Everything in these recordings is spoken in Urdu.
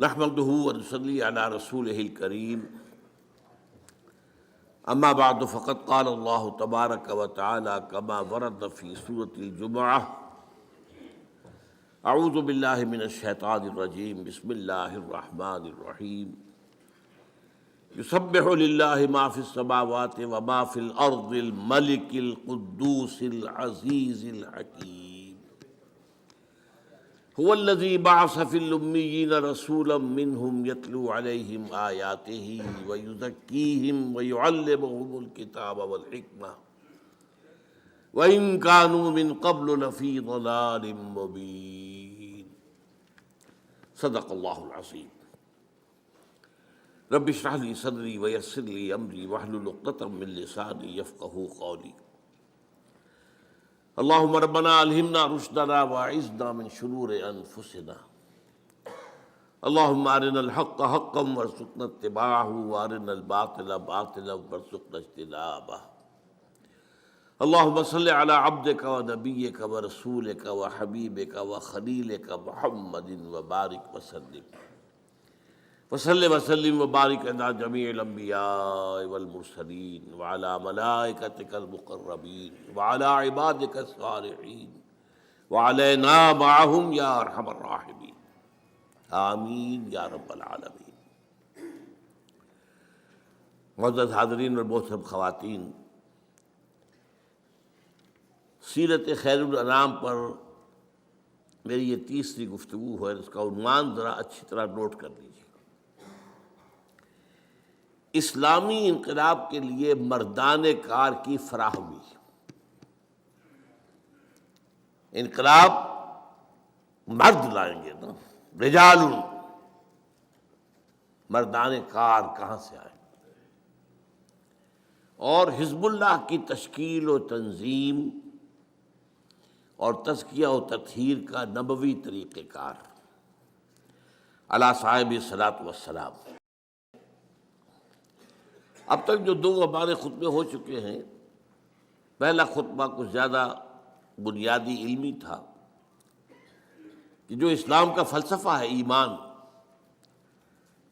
نحمده ونصلي على رسوله الكريم اما بعد فقد قال الله تبارك وتعالى كما ورد في سورة الجمعة اعوذ بالله من الشيطان الرجيم بسم الله الرحمن الرحيم يسبح لله ما في السماوات وما في الأرض الملك القدوس العزيز الحكيم هو الذي بعث في الأميين رسولا منهم يتلو عليهم آياته ويزكيهم ويعلمهم الكتاب والحكمة وإن كانوا من قبل لفي ضلال مبين صدق الله العظيم رب اشرح لي صدري ويسر لي أمري واحلل عقدة من لساني يفقهوا قولي اللهم ربنا ألهمنا رشدنا وأعذنا من شرور أنفسنا اللهم أرنا الحق حقا وارزقنا اتباعه وأرنا الباطل باطلا وارزقنا اجتنابه اللهم صل على عبدك ونبيك ورسولك وحبيبك وخليلك محمد وبارك وسلم وسلم وبارك على جميع الانبیاء والمرسلین وعلى ملائکتک المقربین وعلى عبادک الصالحین وعلینا معهم یا ارحم الراحمین آمین یا رب العالمین۔ معزز حاضرین اور محترم خواتین، سیرت خیر الانام پر میری یہ تیسری گفتگو ہے، اس کا عنوان ذرا اچھی طرح نوٹ کر لیجیے۔ اسلامی انقلاب کے لیے مردان کار کی فراہمی۔ انقلاب مرد لائیں گے نا، رجال، مردان کار کہاں سے آئے؟ اور حزب اللہ کی تشکیل و تنظیم اور تزکیہ و تطہیر کا نبوی طریقہ کار علی صاحب الصلاۃ والسلام۔ اب تک جو دو ہمارے خطبے ہو چکے ہیں، پہلا خطبہ کچھ زیادہ بنیادی علمی تھا کہ جو اسلام کا فلسفہ ہے ایمان،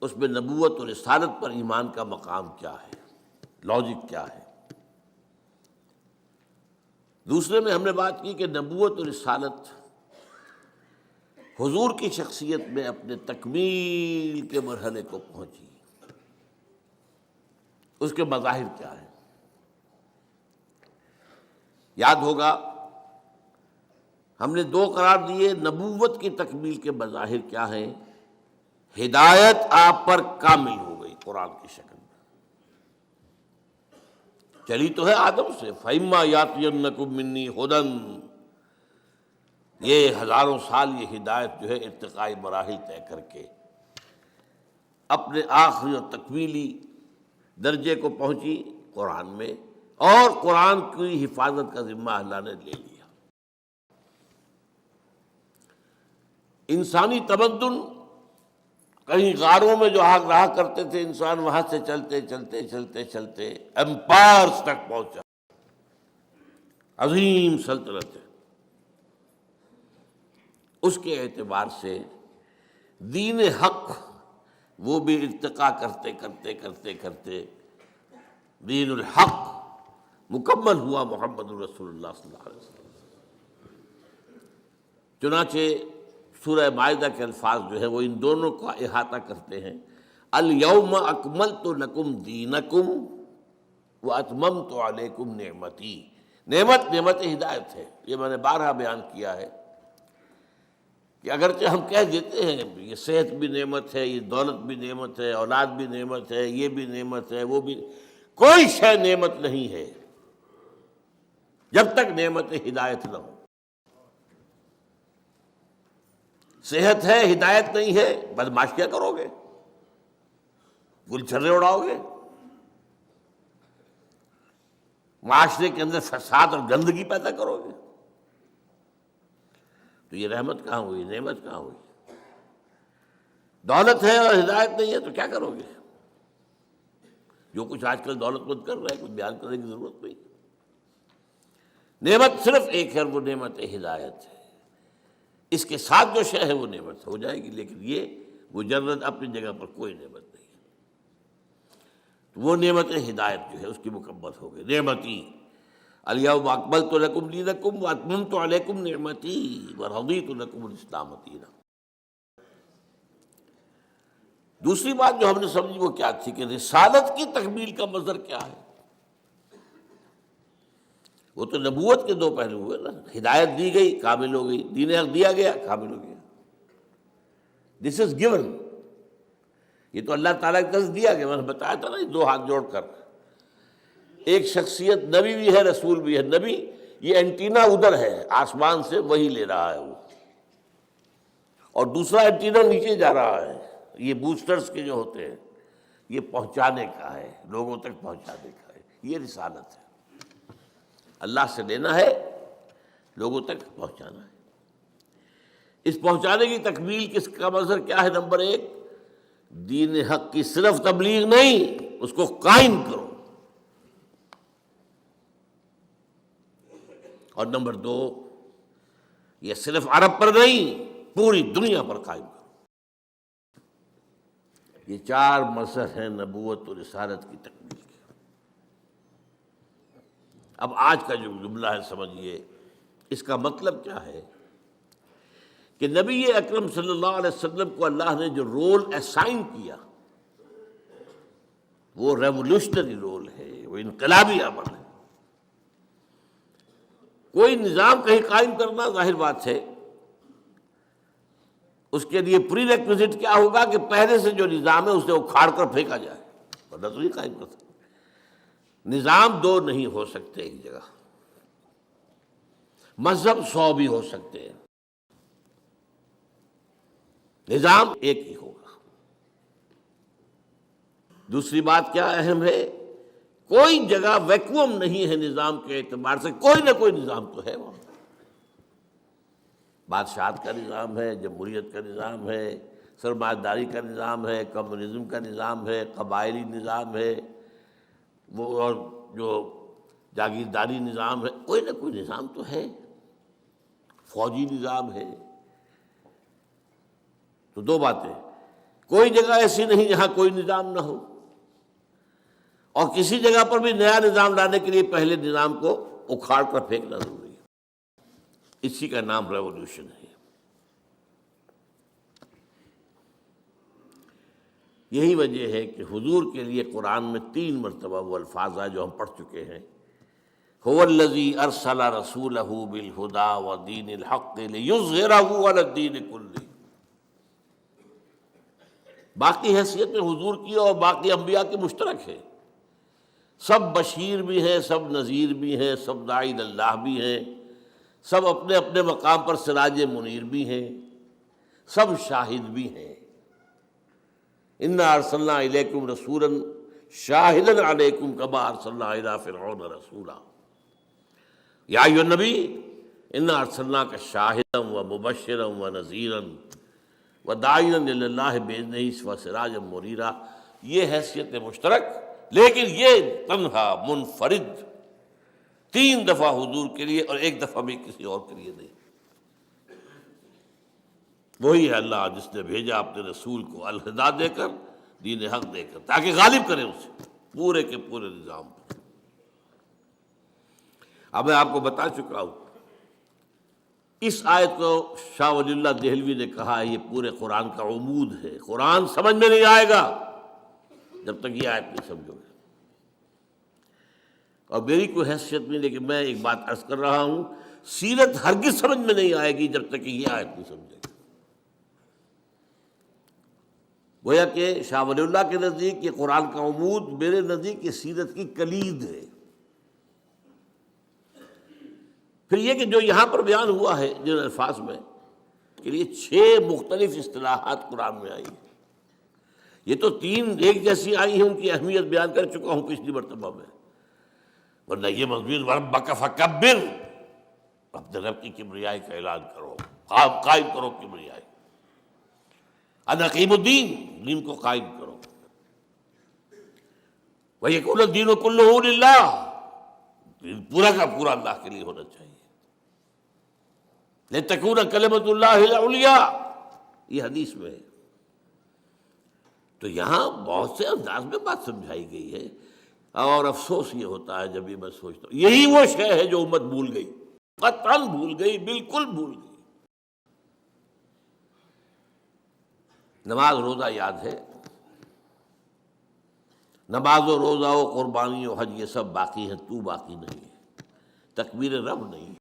اس میں نبوت اور رسالت پر ایمان کا مقام کیا ہے، لاجک کیا ہے۔ دوسرے میں ہم نے بات کی کہ نبوت اور رسالت حضور کی شخصیت میں اپنے تکمیل کے مرحلے کو پہنچی، اس کے مظاہر کیا ہیں۔ یاد ہوگا ہم نے دو قرار دیے، نبوت کی تکمیل کے مظاہر کیا ہیں؟ ہدایت آپ پر کامل ہو گئی قرآن کی شکل میں، چلی تو ہے آدم سے، فَإِمَّا يَأْتِيَنَّكُم مِّنِّي هُدًى، یہ ہزاروں سال یہ ہدایت جو ہے ارتقائی مراحل طے کر کے اپنے آخری اور تکمیلی درجے کو پہنچی قرآن میں، اور قرآن کی حفاظت کا ذمہ اللہ نے لے لیا۔ انسانی تمدن کہیں غاروں میں جو آگ رہا کرتے تھے انسان، وہاں سے چلتے چلتے چلتے چلتے ایمپائرز تک پہنچا، عظیم سلطنت ہے۔ اس کے اعتبار سے دین حق وہ بھی ارتقا کرتے کرتے کرتے کرتے دین الحق مکمل ہوا محمد رسول اللہ صلی اللہ علیہ وسلم۔ چنانچہ سورہ مائدہ کے الفاظ جو ہیں وہ ان دونوں کا احاطہ کرتے ہیں، الیوم اکملت لکم دینکم واتممت علیکم نعمتی۔ نعمت ہدایت ہے، یہ میں نے بارہا بیان کیا ہے کہ اگرچہ ہم کہہ دیتے ہیں یہ صحت بھی نعمت ہے، یہ دولت بھی نعمت ہے، اولاد بھی نعمت ہے، یہ بھی نعمت ہے، وہ بھی، کوئی شے نعمت نہیں ہے جب تک نعمت ہدایت نہ ہو۔ صحت ہے، ہدایت نہیں ہے، بدماشیاں کرو گے، گل چھرے اڑاؤ گے، معاشرے کے اندر فساد اور گندگی پیدا کرو گے، تو یہ رحمت کہاں ہوئی، نعمت کہاں ہوئی؟ دولت ہے اور ہدایت نہیں ہے تو کیا کرو گے؟ جو کچھ آج کل دولت مند کر رہے ہیں، کچھ بیان کرنے کی ضرورت نہیں۔ نعمت صرف ایک ہے، وہ نعمت ہدایت ہے، اس کے ساتھ جو شے ہے وہ نعمت ہو جائے گی، لیکن یہ مجرد اپنی جگہ پر کوئی نعمت نہیں. وہ نعمت ہدایت جو ہے اس کی مکمل ہو گئی. نعمتی الیوم اکملت لکم دینکم واتممت علیکم نعمتی ورضیت لکم الاسلام دینا. دوسری بات جو ہم نے سمجھی وہ کیا تھی کہ رسالت کی تکمیل کا مظہر کیا ہے. وہ تو نبوت کے دو پہلو ہوئے نا. ہدایت دی گئی کامل ہو گئی، دین حق دیا گیا کامل ہو گیا. دس از گیون. یہ تو اللہ تعالیٰ کی طرف دیا گیا. میں نے بتایا تھا نا دو ہاتھ جوڑ کر ایک شخصیت نبی بھی ہے رسول بھی ہے. نبی یہ اینٹینا ادھر ہے آسمان سے وہی لے رہا ہے وہ، اور دوسرا اینٹینا نیچے جا رہا ہے. یہ بوسٹرز کے جو ہوتے ہیں یہ پہنچانے کا ہے، لوگوں تک پہنچانے کا ہے. یہ رسالت ہے. اللہ سے لینا ہے، لوگوں تک پہنچانا ہے. اس پہنچانے کی تکمیل کس کا مظہر کیا ہے؟ نمبر ایک، دین حق کی صرف تبلیغ نہیں، اس کو قائم کرو. اور نمبر دو، یہ صرف عرب پر نہیں پوری دنیا پر قائم کرو. یہ چار مظہر ہیں نبوت و رسالت کی تکمیل کے. اب آج کا جو جملہ ہے سمجھیے، اس کا مطلب کیا ہے کہ نبی اکرم صلی اللہ علیہ وسلم کو اللہ نے جو رول اسائن کیا وہ ریولوشنری رول ہے، وہ انقلابی عمل ہے. کوئی نظام کہیں قائم کرنا ظاہر بات ہے اس کے لیے پری ریکویزٹ کیا ہوگا کہ پہلے سے جو نظام ہے اسے اکھاڑ کر پھینکا جائے، ورنہ تو نہیں قائم کر سکتے. نظام دو نہیں ہو سکتے ایک جگہ، مذہب 100 بھی ہو سکتے ہیں، نظام ایک ہی ہوگا. دوسری بات کیا اہم ہے، کوئی جگہ ویکوم نہیں ہے نظام کے اعتبار سے. کوئی نہ کوئی نظام تو ہے وہاں. بادشاہت کا نظام ہے، جمہوریت کا نظام ہے، سرمایہ داری کا نظام ہے، کمیونزم کا نظام ہے، قبائلی نظام ہے، وہ اور جو جاگیرداری نظام ہے. کوئی نہ کوئی نظام تو ہے. فوجی نظام ہے. تو دو باتیں، کوئی جگہ ایسی نہیں جہاں کوئی نظام نہ ہو، اور کسی جگہ پر بھی نیا نظام لانے کے لیے پہلے نظام کو اکھاڑ کر پھینکنا ضروری ہے. اسی کا نام ریولوشن ہے. یہی وجہ ہے کہ حضور کے لیے قرآن میں 3 مرتبہ وہ الفاظ آئے جو ہم پڑھ چکے ہیں، هو الذی ارسل رسولہ بالہدی ودین الحق لیظہرہ علی الدین کلہ. باقی حیثیت میں حضور کی اور باقی انبیاء کی مشترک ہے. سب بشیر بھی ہیں، سب نذیر بھی ہیں، سب داعی اللہ بھی ہیں، سب اپنے اپنے مقام پر سراج منیر بھی ہیں، سب شاہد بھی ہیں. انا ارسلنا الیکم رسولا شاہدا علیکم کما ارسلنا الی فرعون رسولا. یا ایھا النبی انا ارسلناک شاہدا ومبشرا ونذیرا وداعیا الی اللہ باذنہ وسراجا منیرا. یہ حیثیت مشترک، لیکن یہ تنہا منفرد 3 دفعہ حضور کے لیے اور 1 دفعہ بھی کسی اور کے لیے نہیں. وہی ہے اللہ جس نے بھیجا اپنے رسول کو الہدا دے کر، دین حق دے کر، تاکہ غالب کرے اسے پورے کے پورے نظام پر. اب میں آپ کو بتا چکا ہوں اس آیت کو شاہ ولی اللہ دہلوی نے کہا ہے یہ پورے قرآن کا عمود ہے. قرآن سمجھ میں نہیں آئے گا جب تک یہ آیت نہیں سمجھو گے. اور میری کوئی حیثیت نہیں، لیکن میں ایک بات عرض کر رہا ہوں، سیرت ہرگز سمجھ میں نہیں آئے گی جب تک کہ یہ آیت نہیں سمجھے گی. گویا کہ شاہ ولی اللہ کے نزدیک یہ قرآن کا عمود، میرے نزدیک یہ سیرت کی کلید ہے. پھر یہ کہ جو یہاں پر بیان ہوا ہے جن الفاظ میں کے لیے 6 مختلف اصطلاحات قرآن میں آئی ہیں. یہ تو 3 ایک جیسی آئی ہیں، ان کی اہمیت بیان کر چکا ہوں پچھلی مرتبہ میں. ورنہ یہ مضمون وربک فکبر، اپنے رب کی کبریائی کا اعلان کرو، قائم کرو کبریائی. انا اقیم الدین، دین کو قائم کرو. ویکون الدین کلہ للہ، دین پورا کا پورا اللہ کے لیے ہونا چاہیے. لتکون کلمۃ اللہ العلیٰ، یہ حدیث میں ہے. تو یہاں بہت سے انداز میں بات سمجھائی گئی ہے، اور افسوس یہ ہوتا ہے جب یہ میں سوچتا ہوں یہی وہ شے ہے جو امت بھول گئی، قطعاً بھول گئی، بالکل بھول گئی۔ نماز روزہ یاد ہے، نماز و روزہ و قربانی و حج یہ سب باقی ہیں، تو باقی نہیں ہے، تکبیر رب نہیں۔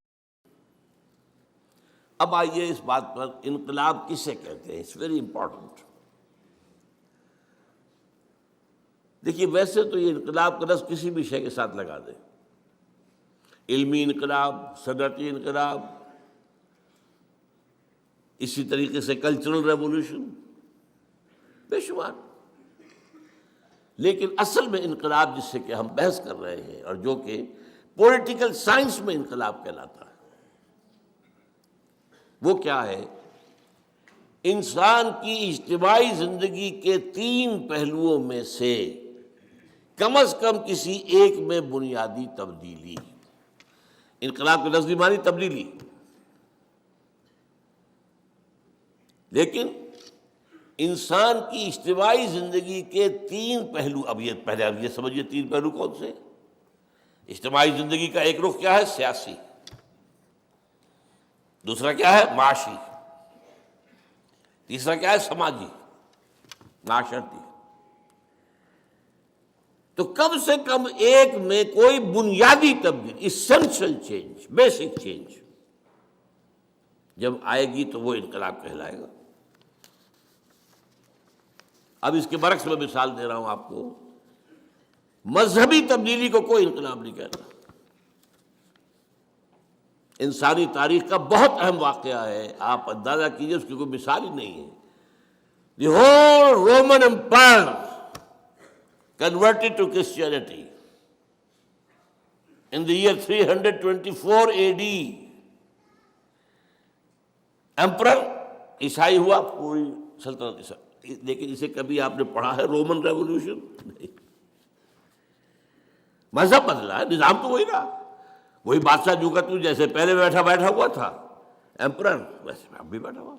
اب آئیے اس بات پر، انقلاب کسے کہتے ہیں؟ It's very important. دیکھیے ویسے تو یہ انقلاب کا لفظ کسی بھی شے کے ساتھ لگا دیں، علمی انقلاب، صنعتی انقلاب، اسی طریقے سے کلچرل ریولوشن، بے شمار۔ لیکن اصل میں انقلاب جس سے کہ ہم بحث کر رہے ہیں، اور جو کہ پولیٹیکل سائنس میں انقلاب کہلاتا ہے، وہ کیا ہے؟ انسان کی اجتماعی زندگی کے 3 پہلوؤں میں سے کم از کم کسی ایک میں بنیادی تبدیلی۔ انقلاب کے لفظی معنی تبدیلی، لیکن انسان کی اجتماعی زندگی کے 3 پہلو، اب یہ سمجھیے 3 پہلو کون سے؟ اجتماعی زندگی کا ایک رخ کیا ہے؟ سیاسی۔ دوسرا کیا ہے؟ معاشی۔ تیسرا کیا ہے؟ سماجی، معاشرتی۔ تو کم سے کم ایک میں کوئی بنیادی تبدیلی، اسینشل چینج، بیسک چینج جب آئے گی تو وہ انقلاب کہلائے گا۔ اب اس کے برعکس میں مثال دے رہا ہوں آپ کو، مذہبی تبدیلی کو کوئی انقلاب نہیں کہتا۔ انسانی تاریخ کا بہت اہم واقعہ ہے، آپ اندازہ کیجئے، اس کی کوئی مثال ہی نہیں ہے۔ The whole Roman empire converted to Christianity in the year 324 AD. emperor عیسائی ہوا، پوری سلطنت عیسائی۔ لیکن اسے کبھی آپ نے پڑھا ہے رومن ریولوشن؟ نہیں۔ مذہب بدلا ہے، نظام تو وہی رہا، وہی بادشاہ جو کا تو جیسے پہلے بیٹھا ہوا تھا ایمپرر، ویسے اب بھی بیٹھا ہوا،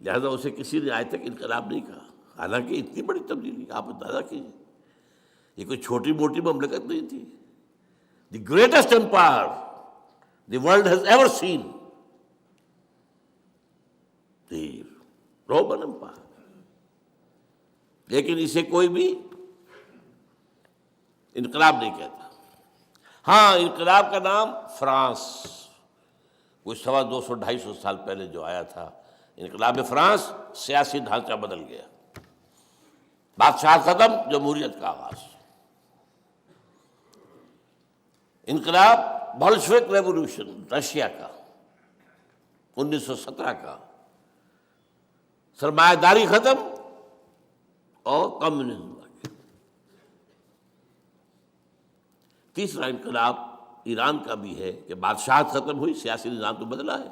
لہذا اسے کسی نے آج تک انقلاب نہیں کہا۔ حالانکہ اتنی بڑی تبدیلی آپ اندازہ کیجیے، یہ کوئی چھوٹی موٹی مملکت نہیں تھی۔ The greatest empire the world has ever seen, the Roman empire. لیکن اسے کوئی بھی انقلاب نہیں کہتا۔ ہاں، انقلاب کا نام فرانس، کوئی 250-250 سال پہلے جو آیا تھا، انقلاب فرانس، سیاسی ڈھانچہ بدل گیا، بادشاہ ختم، جمہوریت کا آغاز۔ انقلاب بولشوک ریولوشن رشیا کا 1917 کا، سرمایہ داری ختم اور کمیونزم آ گیا۔ تیسرا انقلاب ایران کا بھی ہے کہ بادشاہت ختم ہوئی، سیاسی نظام تو بدلا ہے۔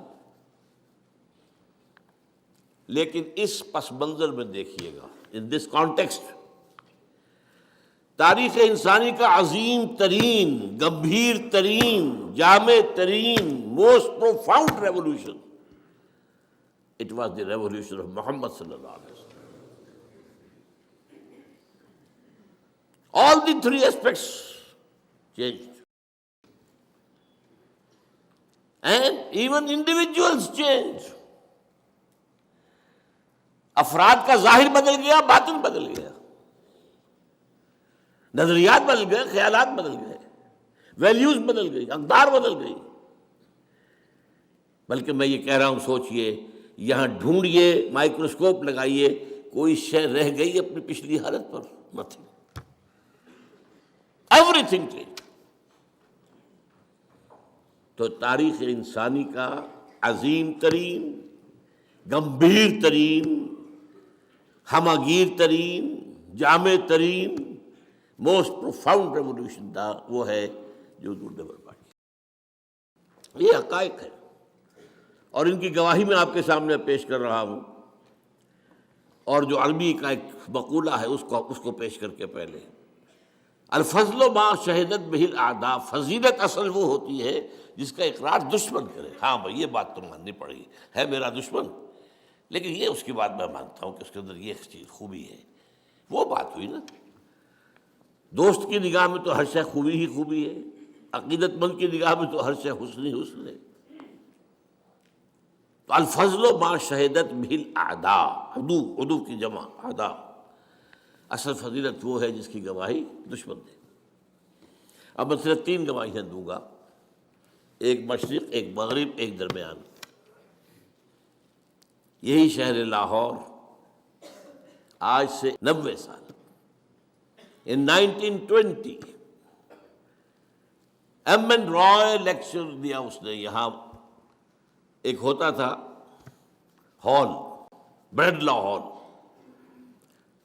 لیکن اس پس منظر میں دیکھیے گا، ان دس کانٹیکسٹ، تاریخ انسانی کا عظیم ترین، گمبھیر ترین، جامع ترین، most profound revolution, it was the revolution of Muhammad صلی اللہ علیہ وسلم۔ All the 3 aspects changed, and even individuals changed. افراد کا ظاہر بدل گیا، باطن بدل گیا، نظریات بدل گئے، خیالات بدل گئے، ویلیوز بدل گئی، اقدار بدل گئی۔ بلکہ میں یہ کہہ رہا ہوں، سوچئے، یہاں ڈھونڈیے، مائکروسکوپ لگائیے، کوئی شے رہ گئی اپنی پچھلی حالت پر؟ Nothing, everything change. تو تاریخ انسانی کا عظیم ترین، گمبھیر ترین، ہمگیر ترین، جامع ترین، موسٹ پروفاؤنڈ ریولوشن تھا، وہ ہے جو اردو پارٹی۔ یہ حقائق ہے، اور ان کی گواہی میں آپ کے سامنے پیش کر رہا ہوں، اور جو عربی کا ایک مقولہ ہے اس کو پیش کر کے پہلے، الفضل ما شہدت بہ الاعداء، فضیلت اصل وہ ہوتی ہے جس کا اقرار دشمن کرے۔ ہاں بھائی، یہ بات تو ماننی پڑے گی، ہے میرا دشمن، لیکن یہ اس کی بات میں مانتا ہوں کہ اس کے اندر یہ چیز خوبی ہے. وہ بات ہوئی نا، دوست کی نگاہ میں تو ہر شے خوبی ہی خوبی ہے، عقیدت مند کی نگاہ میں تو ہر شے حسن ہی حسن ہے. تو الفضل ما شہدت بہ الاعداء، عدو کی جمع اعداء. اصل فضیلت وہ ہے جس کی گواہی دشمن دے. اب میں صرف 3 گواہیاں دوں گا، ایک مشرق، ایک مغرب، ایک درمیان. یہی شہر لاہور آج سے 90 سال in 1920 M N Roy lecture دیا اس نے. یہاں ایک ہوتا تھا ہال، بریڈلا ہال.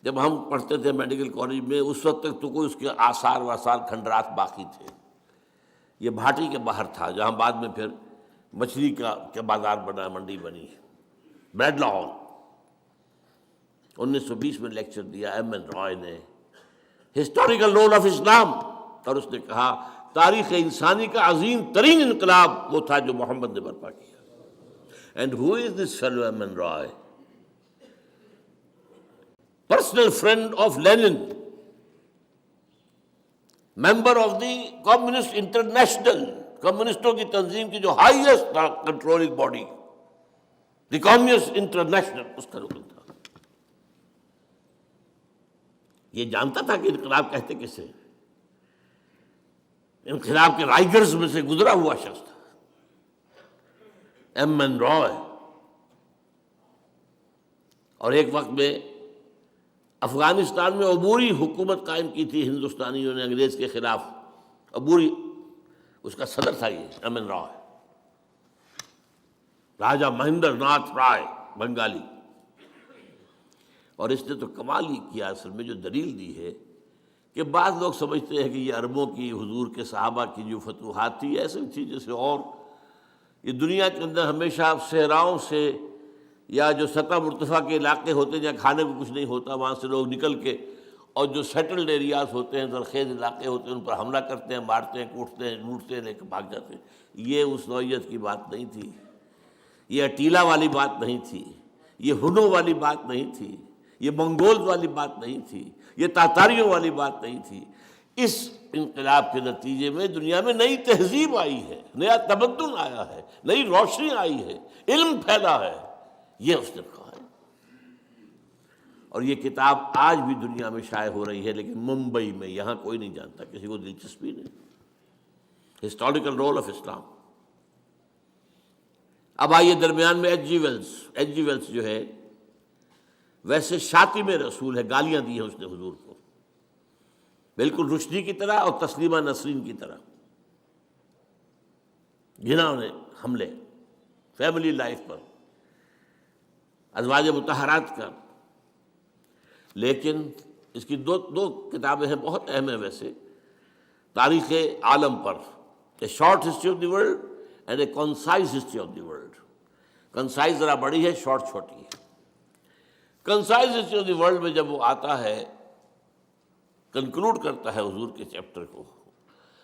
جب ہم پڑھتے تھے میڈیکل کالج میں اس وقت تک تو کوئی اس کے آثار واثار کھنڈرات باقی تھے. یہ بھاٹی کے باہر تھا جہاں بعد میں پھر مچھلی کا بازار بنا، منڈی بنی. بریڈلا ہال 1920 میں لیکچر دیا ایم این رائے نے، ہسٹوریکل رول آف اسلام. اور اس نے کہا تاریخ انسانی کا عظیم ترین انقلاب وہ تھا جو محمد نے برپا کیا. And who is this fellow M N Roy? Personal friend of Lenin, member of the communist international, کمیونسٹوں کی تنظیم کی جو highest controlling body, the communist international, اس کا رکن تھا. یہ جانتا تھا کہ انقلاب کہتے کسے، انقلاب کے رائگرز میں سے گزرا ہوا شخص تھا ایم این رائے. اور ایک وقت میں افغانستان میں عبوری حکومت قائم کی تھی ہندوستانیوں نے انگریز کے خلاف. عبوری، اس کا صدر تھا یہ ایم این رائے، راجا مہندر ناتھ رائے، بنگالی. اور اس نے تو کمال ہی کیا اصل میں، جو دلیل دی ہے کہ بعض لوگ سمجھتے ہیں کہ یہ عربوں کی، حضور کے صحابہ کی جو فتوحات تھی ایسے تھی جیسے اور یہ دنیا کے اندر ہمیشہ صحراؤں سے یا جو سطح مرتفع کے علاقے ہوتے ہیں جہاں کھانے کو کچھ نہیں ہوتا، وہاں سے لوگ نکل کے اور جو سیٹلڈ ایریاز ہوتے ہیں، زرخیز علاقے ہوتے ہیں، ان پر حملہ کرتے ہیں، مارتے ہیں، کوٹتے ہیں، لوٹتے ہیں، لے کے بھاگ جاتے ہیں. یہ اس نوعیت کی بات نہیں تھی، یہ اٹیلا والی بات نہیں تھی، یہ ہنو والی بات نہیں تھی، یہ منگول والی بات نہیں تھی، یہ تاتاریوں والی بات نہیں تھی. اس انقلاب کے نتیجے میں دنیا میں نئی تہذیب آئی ہے، نیا تمدن آیا ہے، نئی روشنی آئی ہے، علم پھیلا ہے. یہ اس نے کہا ہے. اور یہ کتاب آج بھی دنیا میں شائع ہو رہی ہے، لیکن ممبئی میں، یہاں کوئی نہیں جانتا، کسی کو دلچسپی نہیں. Historical role of Islam. اب آئیے درمیان میں H G Wells. H G Wells جو ہے ویسے شاطم رسول ہے، گالیاں دی ہیں اس نے حضور کو، بالکل رشدی کی طرح اور تسلیمہ نسرین کی طرح. گھنا نے حملے فیملی لائف پر، ازواج مطہرات کا. لیکن اس کی دو کتابیں ہیں بہت اہم ہیں ویسے، تاریخ عالم پر، a short history of the world and a concise history of the world. Concise ذرا بڑی ہے، شارٹ چھوٹی ہے. Concise history of the world میں جب وہ آتا ہے، کنکلوڈ کرتا ہے حضور کے چیپٹر کو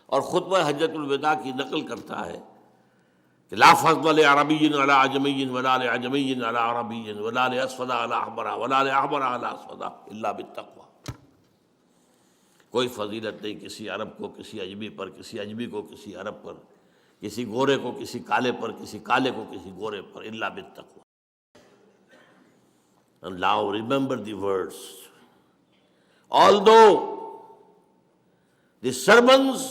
اور خطبہ حجۃ الوداع کی نقل کرتا ہے کہ لا فضل لعربی علی عجمی ولا لعجمی علی عربی ولا لاسود علی احمر ولا لاحمر علی اسود الا بالتقوی. کوئی فضیلت نہیں کسی عرب کو کسی اجمی پر، کسی اجمی کو کسی عرب پر، کسی گورے کو کسی کالے پر، کسی کالے کو کسی گورے پر، الا بالتقوی. And now remember the words. Although the sermons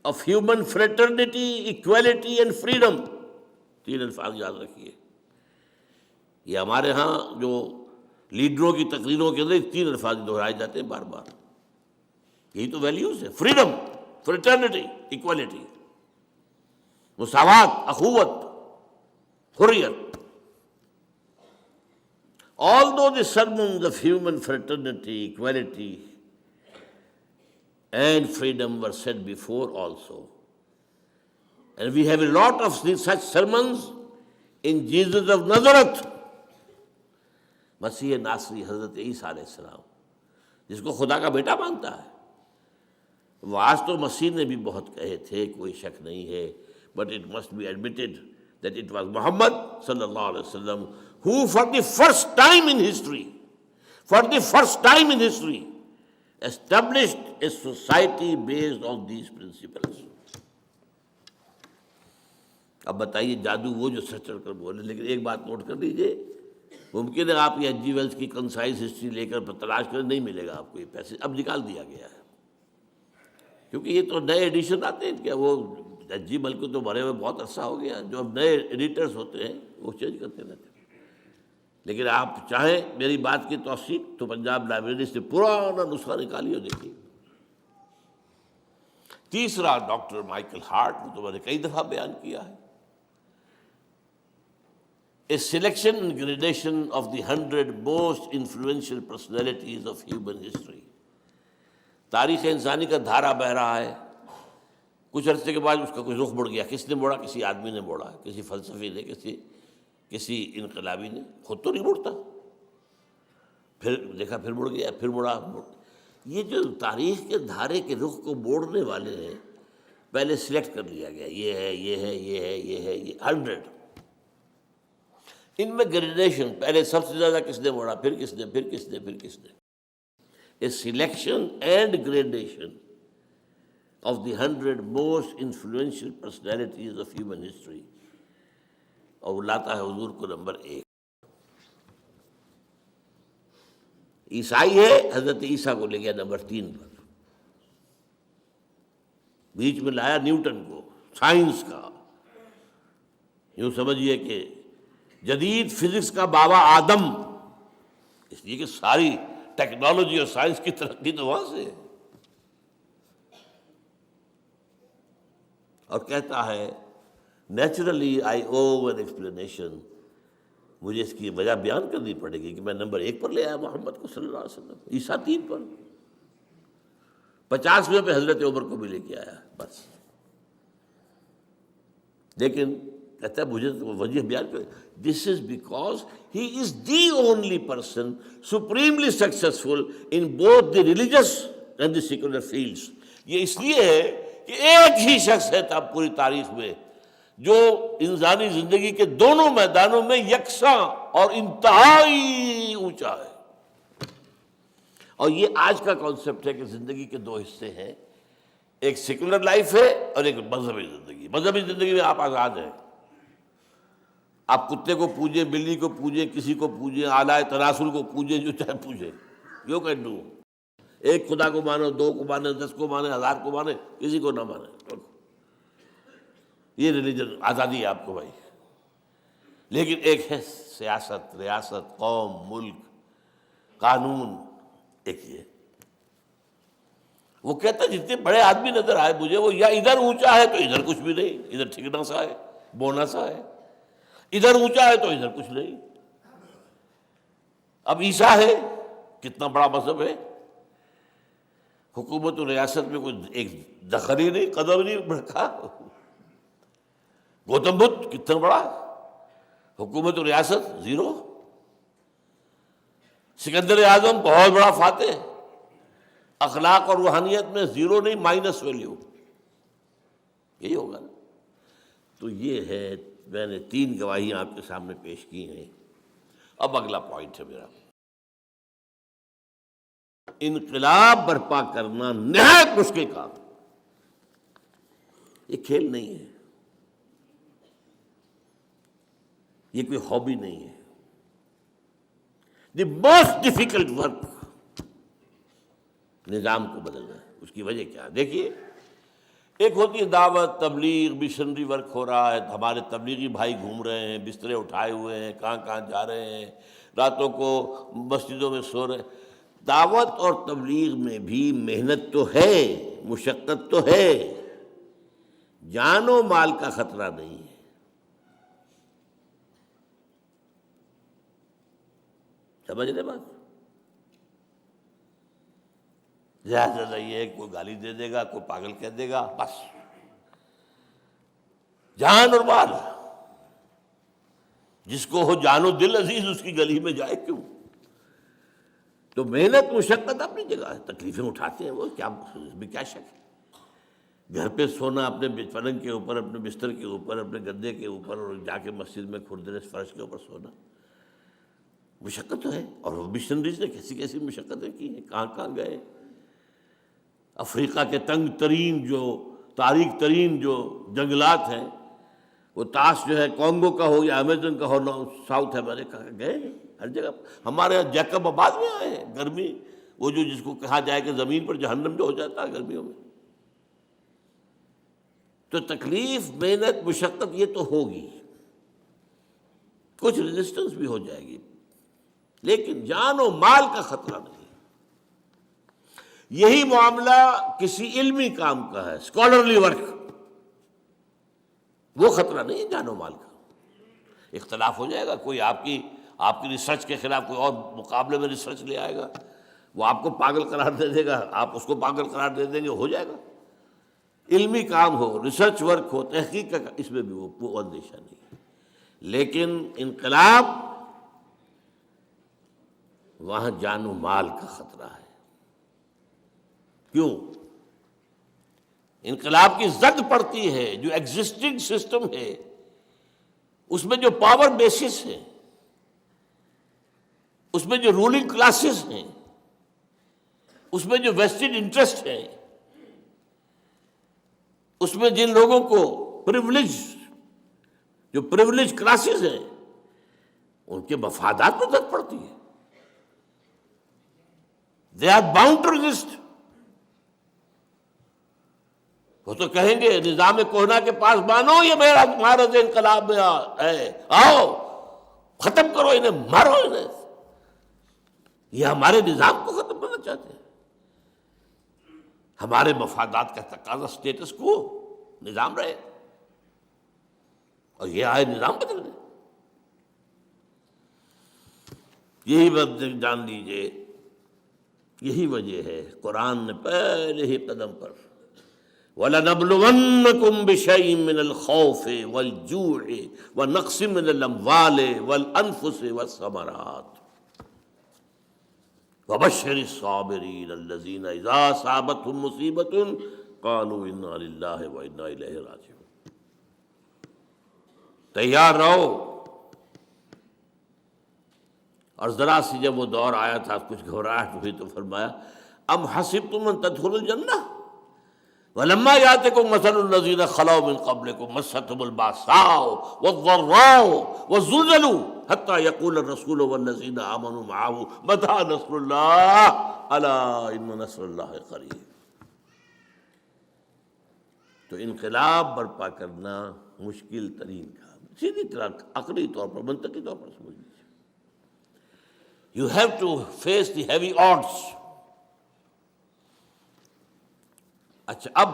of human fraternity, equality and freedom، 3 الفاظ یاد رکھیے. یہ ہمارے ہاں جو لیڈروں کی تقریروں کے اندر 3 الفاظ دہرائے جاتے ہیں بار بار. یہی تو ویلیوز ہے، فریڈم، فریٹرنیٹی، ایکوالٹی، مساوات، اخوت، حریت. Although the sermons of human fraternity, equality and freedom were said before also, and we have a lot of such sermons in Jesus of Nazareth، مسیح ناصری حضرت عیسیٰ علیہ السلام، جس کو خدا کا بیٹا مانتا ہے. واز تو مسیح نے بھی بہت کہے تھے، کوئی شک نہیں ہے، but it must be admitted that it was Muhammad sallallahu alaihi wasallam who for the first time in history established a society based on these principles. اب بتائیے جادو وہ جو سچ کر بولے، لیکن ایک بات نوٹ کر لیجیے، ممکن ہے آپ یہ ایچ جی ویلز کی کنسائز ہسٹری لے کر تلاش کریں، نہیں ملے گا آپ کو یہ پیسے، اب نکال دیا گیا ہے، کیونکہ یہ تو نئے ایڈیشن آتے ہیں، کیا وہ ایچ جی ویل کو تو بھرے ہوئے بہت عرصہ ہو گیا، جو اب نئے ایڈیٹرز ہوتے ہیں وہ چینج کرتے رہتے ہیں۔ لیکن آپ چاہیں میری بات کی توثیق تو پنجاب لائبریری سے پرانا نسخہ نکالیے اور دیکھیے۔ تیسرا ڈاکٹر مائیکل ہارٹ، وہ تو میں نے کئی دفعہ بیان کیا ہے، A selection and gradation of the 100 most influential personalities of human history. تاریخ انسانی کا دھارا بہہ رہا ہے، کچھ عرصے کے بعد اس کا کوئی رخ مڑ گیا، کس نے موڑا؟ کسی آدمی نے موڑا، کسی فلسفی نے، کسی انقلابی نے، خود تو نہیں مڑتا، پھر دیکھا پھر مڑ گیا، پھر مڑا۔ یہ جو تاریخ کے دھارے کے رخ کو موڑنے والے ہیں، پہلے سلیکٹ کر لیا گیا، یہ ہے، یہ ہے، یہ ہے، یہ ہے، یہ 100۔ ان میں گریڈیشن، پہلے سب سے زیادہ کس نے موڑا، پھر کس نے، پھر کس نے، پھر کس نے۔ A selection and gradation of the 100 most influential personalities of human history, اور وہ لاتا ہے حضور کو نمبر 1۔ عیسائی ہے، حضرت عیسیٰ کو لے گیا نمبر 3 پر، بیچ میں لایا نیوٹن کو، سائنس کا، یوں سمجھیے کہ جدید فزکس کا بابا آدم، اس لیے کہ ساری ٹیکنالوجی اور سائنس کی ترقی تو وہاں سے ہے، اور کہتا ہے naturally I O an explanation, مجھے اس کی وجہ بیان کرنی پڑے گی کہ میں نمبر 1 پر لے آیا محمد کو صلی اللہ علیہ وسلم، عیسیٰ 3 پر، 50ویں پہ حضرت عمر کو بھی لے کے آیا، بس۔ لیکن کہتا ہے مجھے تو وجہ بیان کرے، this is because he is the only person supremely successful in both the religious and the secular fields. یہ اس لیے ہے کہ ایک ہی شخص ہے تب پوری تاریخ میں جو انسانی زندگی کے دونوں میدانوں میں یکساں اور انتہائی اونچا ہے۔ اور یہ آج کا کانسیپٹ ہے کہ زندگی کے 2 حصے ہیں، ایک سیکولر لائف ہے اور ایک مذہبی زندگی۔ مذہبی زندگی میں آپ آزاد ہیں، آپ کتے کو پوجیں، بلی کو پوجیں، کسی کو پوجیں، اعلیٰ تناسل کو پوجیں، جو چاہے پوجیں، یو کین ڈو۔ ایک خدا کو مانو، 2 کو مانے، 10 کو مانے، 1000 کو مانے، کسی کو نہ مانے، یہ ریلیجن آزادی ہے آپ کو بھائی۔ لیکن ایک ہے سیاست، ریاست، قوم، ملک، قانون، ایک یہ۔ وہ کہتا ہے جتنے بڑے آدمی نظر آئے مجھے، وہ یا ادھر اونچا ہے تو ادھر کچھ بھی نہیں، ادھر ٹھکنا سا ہے، بونا سا ہے، ادھر اونچا ہے تو ادھر کچھ نہیں۔ اب عیسیٰ ہے، کتنا بڑا مذہب ہے، حکومت و ریاست میں کوئی ایک دخل ہی نہیں، قدم نہیں رکھا۔ گوتم بدھ کتنا بڑا، حکومت و ریاست 0۔ سکندر اعظم بہت بڑا فاتح، اخلاق اور روحانیت میں 0 نہیں، مائنس ویلیو، یہی ہوگا نا۔ تو یہ ہے، میں نے 3 گواہیاں آپ کے سامنے پیش کی ہیں۔ اب اگلا پوائنٹ ہے میرا، انقلاب برپا کرنا نہایت مشکل کام، یہ کھیل نہیں ہے، یہ کوئی ہابی نہیں ہے۔ دی موسٹ ڈیفیکلٹ ورک نظام کو بدلنا ہے۔ اس کی وجہ کیا ہے؟ دیکھیے، ایک ہوتی ہے دعوت، تبلیغ، مشنری ورک ہو رہا ہے، ہمارے تبلیغی بھائی گھوم رہے ہیں، بسترے اٹھائے ہوئے ہیں، کہاں کہاں جا رہے ہیں، راتوں کو مسجدوں میں سو رہے ہیں۔ دعوت اور تبلیغ میں بھی محنت تو ہے، مشقت تو ہے، جان و مال کا خطرہ نہیں ہے۔ سمجھ رہے بات؟ زیادہ نہیں ہے، کوئی گالی دے دے گا، کوئی پاگل کہہ دے گا، بس جان اور مال، جس کو ہو جان و دل عزیز اس کی گلی میں جائے کیوں؟ تو محنت مشقت اپنی جگہ ہے، تکلیفیں اٹھاتے ہیں وہ، کیا اس میں کیا شک ہے۔ گھر پہ سونا اپنے پلنگ کے اوپر، اپنے بستر کے اوپر، اپنے گدے کے اوپر، اور جا کے مسجد میں کھردرے فرش کے اوپر سونا مشقت تو ہے. اور وہ مشنریز نے کیسی کیسی مشقتیں کی ہیں، کہاں کہاں گئے. افریقہ کے تنگ ترین جو تاریک ترین جو جنگلات ہیں، وہ تاش جو ہے کانگو کا ہو یا امیزن کا ہو، ساؤتھ امریکہ کا، گئے ہیں ہر جگہ. ہمارے یہاں جیکب آباد میں آئے ہیں. گرمی وہ جو جس کو کہا جائے کہ زمین پر جہنم جو ہو جاتا ہے گرمیوں میں. تو تکلیف، محنت، مشقت یہ تو ہوگی، کچھ ریزسٹنس بھی ہو جائے گی، لیکن جان و مال کا خطرہ نہیں. یہی معاملہ کسی علمی کام کا ہے، اسکالرلی ورک، وہ خطرہ نہیں ہے جان و مال کا. اختلاف ہو جائے گا، کوئی آپ کی ریسرچ کے خلاف کوئی اور مقابلے میں ریسرچ لے آئے گا، وہ آپ کو پاگل قرار دے دے گا، آپ اس کو پاگل قرار دے دیں گے، ہو جائے گا. علمی کام ہو، ریسرچ ورک ہو، تحقیق کا، اس میں بھی وہ اندیشہ نہیں ہے. لیکن انقلاب، وہاں جان و مال کا خطرہ ہے. کیوں؟ انقلاب کی زد پڑتی ہے جو ایگزسٹنگ سسٹم ہے، اس میں جو پاور بیسس ہے، اس میں جو رولنگ کلاسز ہیں، اس میں جو ویسٹڈ انٹرسٹ ہے، اس میں جن لوگوں کو جو پریولیج کلاسز ہیں، ان کے مفادات میں زد پڑتی ہے. They are bound to resist. وہ تو کہیں گے نظام کوہنا کے پاس مانو یہ میرا معرض انقلاب میں ہے، آؤ ختم کرو انہیں، مارو انہیں. یہ ہمارے نظام کو ختم کرنا چاہتے ہیں. ہمارے مفادات کا تقاضا سٹیٹس کو نظام رہے، اور یہ آئے نظام بدل دیں. یہی بات جان لیجیے، یہی وجہ ہے قرآن نے پہلے ہی قدم پر وَلَنَبْلُوَنَّكُمْ بِشَيْءٍ مِّنَ الْخَوْفِ وَالْجُوعِ وَنَقْصٍ مِّنَ الْأَمْوَالِ وَالْأَنفُسِ وَالثَّمَرَاتِ وَبَشِّرِ الصَّابِرِينَ الَّذِينَ إِذَا أَصَابَتْهُمْ مُصِيبَةٌ قَالُوا إِنَّا لِلَّهِ وَإِنَّا إِلَيْهِ رَاجِعُونَ. تیار رہو. اور ذرا سی جب وہ دور آیا تھا، کچھ گھبراہٹ ہوئی، تو فرمایا ام حسبتم ان تدخلوا الجنہ ولما یاتکم مثل الذین خلوا من قبلکم مستهم الباساء والضراء وزلزلوا حتى يقول الرسول والذین آمنوا معه متى نصر اللہ الا ان نصر اللہ قریب. تو انقلاب برپا کرنا مشکل ترین کام، سیدھی طرح عقلی طور پر، منطقی طور پر سمجھ لیجیے. You have to face the heavy odds. اچھا، اب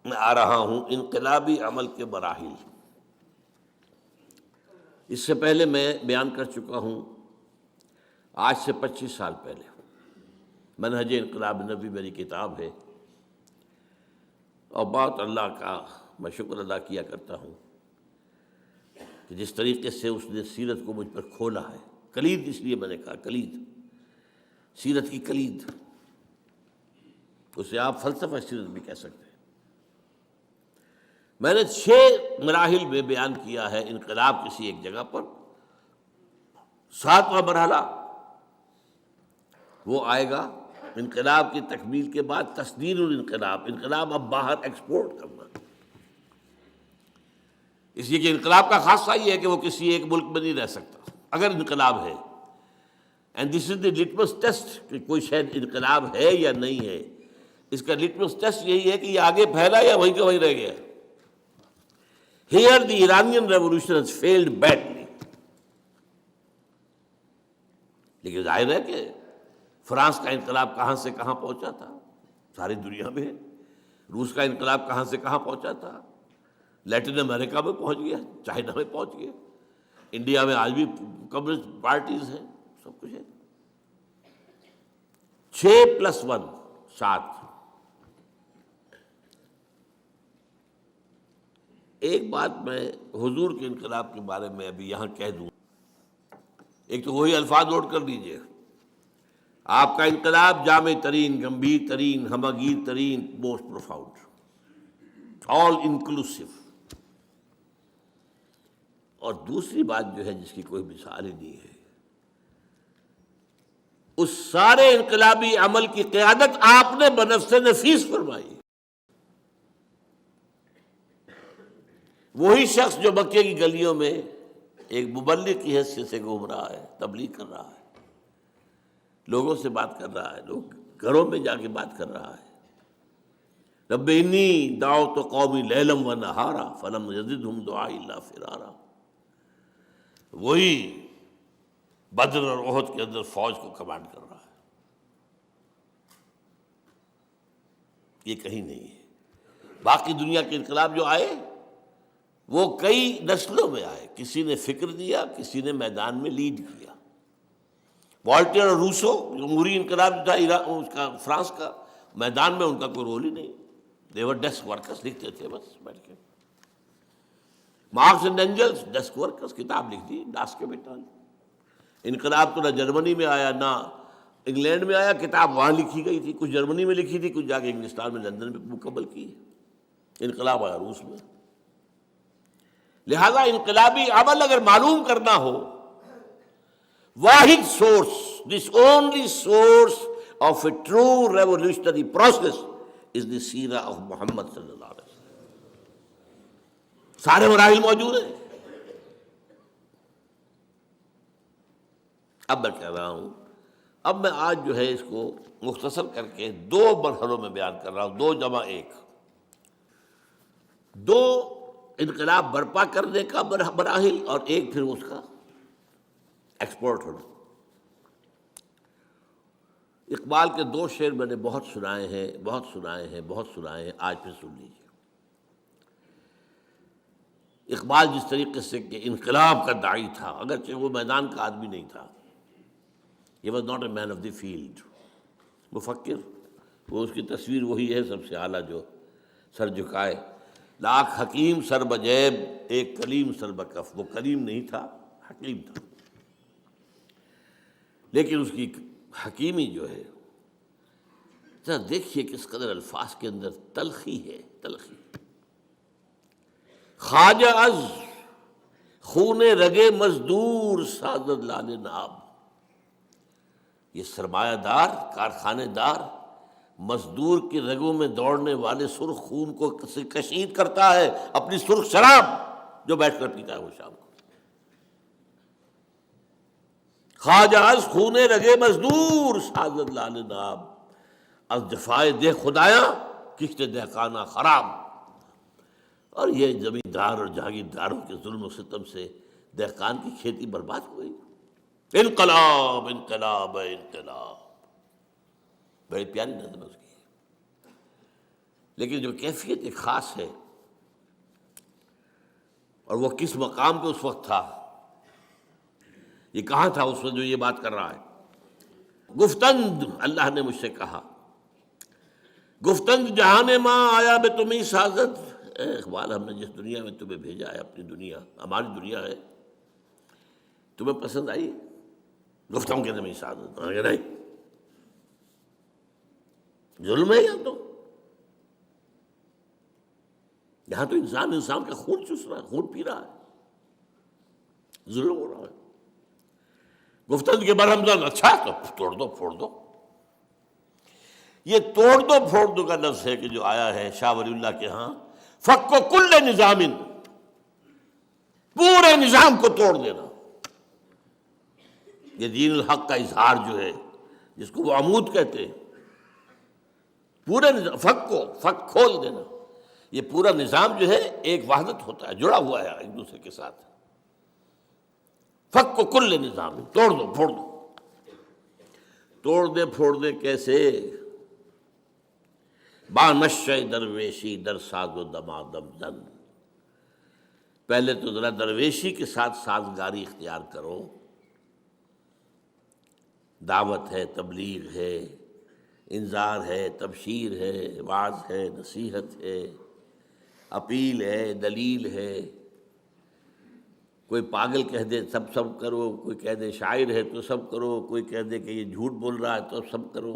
میں آ رہا ہوں انقلابی عمل کے مراحل. اس سے پہلے میں بیان کر چکا ہوں، آج سے 25 سال پہلے منہج انقلاب نبی میری کتاب ہے، اور بہت اللہ کا میں شکر ادا کیا کرتا ہوں کہ جس طریقے سے اس نے سیرت کو مجھ پر کھولا ہے. کلید اس لیے میں نے کہا، کلید، سیرت کی کلید، اسے آپ فلسفہ سیرت بھی کہہ سکتے ہیں. میں نے 6 مراحل میں بیان کیا ہے انقلاب کسی ایک جگہ پر. 7واں مرحلہ وہ آئے گا انقلاب کی تکمیل کے بعد، تصدیر الانقلاب، انقلاب اب باہر ایکسپورٹ کرنا. اس لیے کہ انقلاب کا خاصہ یہ ہے کہ وہ کسی ایک ملک میں نہیں رہ سکتا اگر انقلاب ہے. And this is the litmus test کہ کوئی شاید انقلاب ہے یا نہیں ہے. اس کا لٹمس ٹیسٹ یہی ہے کہ یہ آگے پھیلا یا وہیں کا وہیں رہ گیا. Here the Iranian revolution has failed badly. لیکن ظاہر ہے کہ فرانس کا انقلاب کہاں سے کہاں پہنچا تھا، ساری دنیا میں ہے. روس کا انقلاب کہاں سے کہاں پہنچا تھا، لیٹن امریکہ میں پہنچ گیا، چائنا میں پہنچ گیا، انڈیا میں آج بھی کمیونسٹ پارٹیز ہیں، سب کچھ ہے. 6+1 7. ایک بات میں حضور کے انقلاب کے بارے میں ابھی یہاں کہہ دوں. ایک تو وہی الفاظ نوٹ کر لیجئے، آپ کا انقلاب جامع ترین، گمبھیر ترین، ہمگیر ترین، موسٹ پروفاؤنڈ. آل انکلوسیو. اور دوسری بات جو ہے جس کی کوئی مثال ہی نہیں ہے، اس سارے انقلابی عمل کی قیادت آپ نے بنفس نفیس فرمائی. وہی شخص جو مکے کی گلیوں میں ایک مبلغ کی حیثیت سے گھوم رہا ہے، تبلیغ کر رہا ہے، لوگوں سے بات کر رہا ہے، لوگ گھروں میں جا کے بات کر رہا ہے. رب انی دعوت قومی لیلا و نہارا فلم یزدہم دعائی الا فرارا. وہی بدر اور احد کے اندر فوج کو کمانڈ کر رہا ہے. یہ کہیں نہیں ہے. باقی دنیا کے انقلاب جو آئے وہ کئی نسلوں میں آئے. کسی نے فکر دیا، کسی نے میدان میں لیڈ کیا. والٹر اور روسو جمہوری انقلاب جو تھا اس کا فرانس کا، میدان میں ان کا کوئی رول ہی نہیں. دیور ڈیسک ورکرز، لکھتے تھے بس بیٹھ کے. Marx and Engels desk workers, کتاب لکھ دی ڈاس کے بیٹا. انقلاب تو نہ جرمنی میں آیا نہ انگلینڈ میں آیا، کتاب وہاں لکھی گئی تھی. کچھ جرمنی میں لکھی تھی، کچھ جا کے انگلستان میں لندن میں مکمل کی. انقلاب آیا روس میں. لہذا انقلابی عمل اگر معلوم کرنا ہو، واحد source, this only source of a true revolutionary process is the سیرہ آف محمد صلی اللہ علیہ وسلم. سارے مراحل موجود ہیں. اب میں کہہ رہا ہوں، اب میں آج جو ہے اس کو مختصر کر کے دو مرحلوں میں بیان کر رہا ہوں. 2 جمع 1، 2 انقلاب برپا کرنے کا مراحل اور ایک پھر اس کا ایکسپورٹ ہونا. اقبال کے 2 شعر میں نے بہت سنائے ہیں، آج پھر سن لیجیے. اقبال جس طریقے سے کہ انقلاب کا داعی تھا، اگرچہ وہ میدان کا آدمی نہیں تھا، he was not a man of the field. مفکر، وہ اس کی تصویر وہی ہے سب سے اعلیٰ جو سر جھکائے. لاکھ حکیم سر بجیب ایک کلیم سر بکف. وہ کلیم نہیں تھا، حکیم تھا. لیکن اس کی حکیمی جو ہے، ذرا دیکھیے کس قدر الفاظ کے اندر تلخی ہے، تلخی. خواجہ از خون رگے مزدور سازد لال ناب. یہ سرمایہ دار، کارخانے دار، مزدور کی رگوں میں دوڑنے والے سرخ خون کو کشید کرتا ہے اپنی سرخ شراب جو بیٹھ کر پیتا ہے وہ شام کو. خواجہ از خون رگے مزدور سازد لال ناب. از جفائے دہ خدایا کشت دہقانہ خراب. اور یہ زمیندار اور جاگیرداروں کے ظلم و ستم سے دہقان کی کھیتی برباد ہو گئی. انقلاب انقلاب انقلاب، بڑی پیاری نظم اس کی. لیکن جو کیفیت ایک خاص ہے، اور وہ کس مقام پہ اس وقت تھا، یہ کہاں تھا اس وقت جو یہ بات کر رہا ہے. گفتند اللہ نے مجھ سے کہا، گفتند جہان ماں آیا بے تمہیں سازد. اے اقبال، ہم نے جس دنیا میں تمہیں بھیجا ہے، اپنی دنیا، ہماری دنیا ہے، تمہیں پسند آئی؟ گفتم کے تمہیں سازد. نہیں، ظلم ہے یا تو یہاں تو انسان کا خون چوس رہا ہے، خون پی رہا ہے، ظلم ہو رہا ہے. گفتند کے برہم زن، اچھا تو توڑ دو پھوڑ دو. یہ توڑ دو پھوڑ دو کا لفظ ہے کہ جو آیا ہے شاہ ولی اللہ کے ہاں، فک و کل نظام، پورے نظام کو توڑ دینا. یہ دین الحق کا اظہار جو ہے، جس کو وہ عمود کہتے ہیں، پورے نظام، فک کھول دینا. یہ پورا نظام جو ہے ایک وحدت ہوتا ہے، جڑا ہوا ہے ایک دوسرے کے ساتھ. فک و کل نظام، توڑ دو پھوڑ دو. توڑ دے پھوڑ دے کیسے؟ با نشہ درویشی در ساز و دمادم زن. پہلے تو ذرا درویشی کے ساتھ سازگاری اختیار کرو. دعوت ہے، تبلیغ ہے، انذار ہے، تبشیر ہے، وعظ ہے، نصیحت ہے، اپیل ہے، دلیل ہے. کوئی پاگل کہہ دے سب کرو، کوئی کہہ دے شاعر ہے تو سب کرو، کوئی کہہ دے کہ یہ جھوٹ بول رہا ہے تو سب کرو،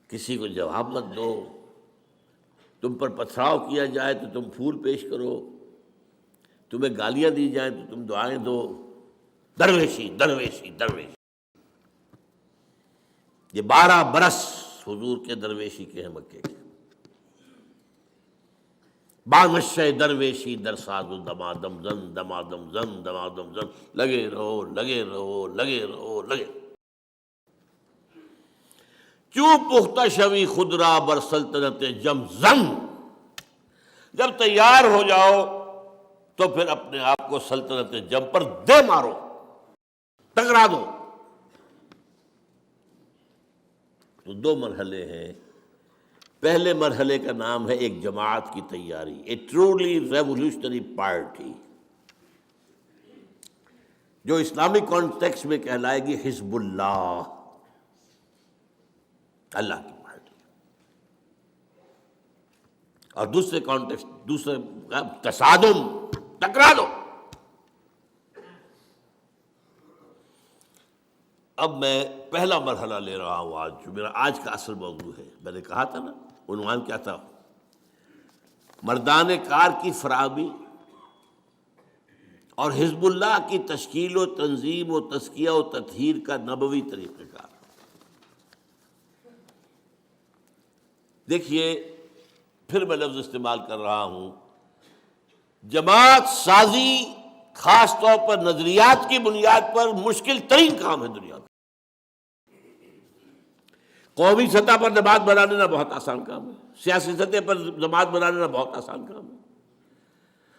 کسی کو جواب مت دو. تم پر پتھراؤ کیا جائے تو تم پھول پیش کرو، تمہیں گالیاں دی جائیں تو تم دعائیں دو. درویشی درویشی درویشی. یہ 12 برس حضور کے درویشی کے ہیں مکے کے. بانشہ درویشی در ساز و دمادم زن دمادم زن دمادم زن. لگے رہو لگے رہو لگے رہو لگے. چوں پختہ شوی خود را بر سلطنت جم زن. جب تیار ہو جاؤ تو پھر اپنے آپ کو سلطنت جم پر دے مارو، ٹکرا دو. تو 2 مرحلے ہیں. پہلے مرحلے کا نام ہے ایک جماعت کی تیاری، اے ٹرولی ریولیوشنری پارٹی، جو اسلامک کانٹیکسٹ میں کہلائے گی حزب اللہ، اللہ کی پارٹی. اور دوسرے کانٹیکسٹ، دوسرے تصادم، ٹکرا دو. اب میں پہلا مرحلہ لے رہا ہوں آج، جو میرا آج کا اصل موضوع ہے. میں نے کہا تھا نا، عنوان کیا تھا؟ مردان کار کی فراہمی اور حزب اللہ کی تشکیل و تنظیم و تزکیہ و تطہیر کا نبوی طریقہ کار. دیکھیے، پھر میں لفظ استعمال کر رہا ہوں، جماعت سازی خاص طور پر نظریات کی بنیاد پر مشکل ترین کام ہے دنیا کا. قومی سطح پر جماعت بنا لینا بہت آسان کام ہے، سیاسی سطح پر جماعت بنا لینا بہت آسان کام ہے،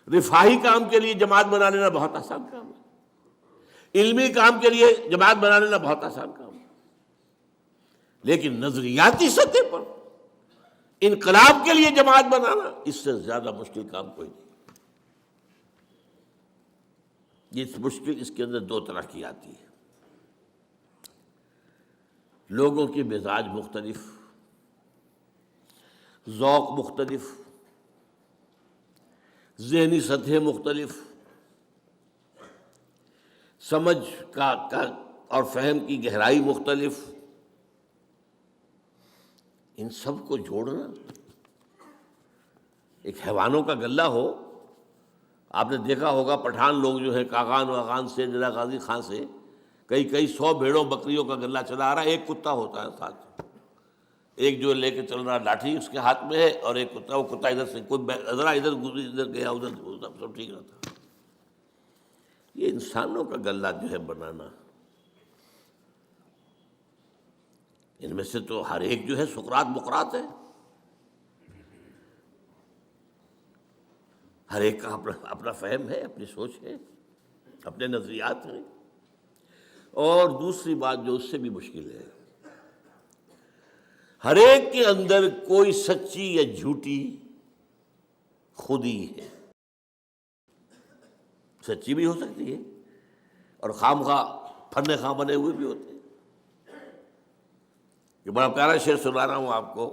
رفاہی کام کے لیے جماعت بنا لینا بہت آسان کام ہے، علمی کام کے لیے جماعت بنا لینا بہت آسان کام ہے. لیکن نظریاتی سطح پر انقلاب کے لیے جماعت بنانا، اس سے زیادہ مشکل کام کوئی نہیں. یہ مشکل اس کے اندر 2 طرح کی آتی ہے. لوگوں کی مزاج مختلف، ذوق مختلف، ذہنی سطح مختلف، سمجھ کا اور فہم کی گہرائی مختلف. ان سب کو جوڑنا، ایک حیوانوں کا غلہ ہو. آپ نے دیکھا ہوگا پٹھان لوگ جو ہے کاغان واغان سے، جلا غازی خان سے کئی 100 بھیڑوں بکریوں کا غلہ چلا آ رہا ہے. ایک کتا ہوتا ہے ساتھ، ایک جو لے کے چل رہا لاٹھی اس کے ہاتھ میں ہے، اور ایک کتا، وہ کتا ادھر سے کوئی ذرا ادھر گزری، ادھر گیا ادھر، سب ٹھیک رہتا. یہ انسانوں کا غلہ جو ہے بنانا، ان میں سے تو ہر ایک جو ہے سقراط بقراط ہے. ہر ایک کا اپنا فہم ہے، اپنی سوچ ہے، اپنے نظریات ہیں. اور دوسری بات جو اس سے بھی مشکل ہے، ہر ایک کے اندر کوئی سچی یا جھوٹی خودی ہے. سچی بھی ہو سکتی ہے اور خامخواہ پھرنے خواہ بنے ہوئے بھی ہوتے ہیں. یہ بڑا پیارا شعر سنا رہا ہوں آپ کو.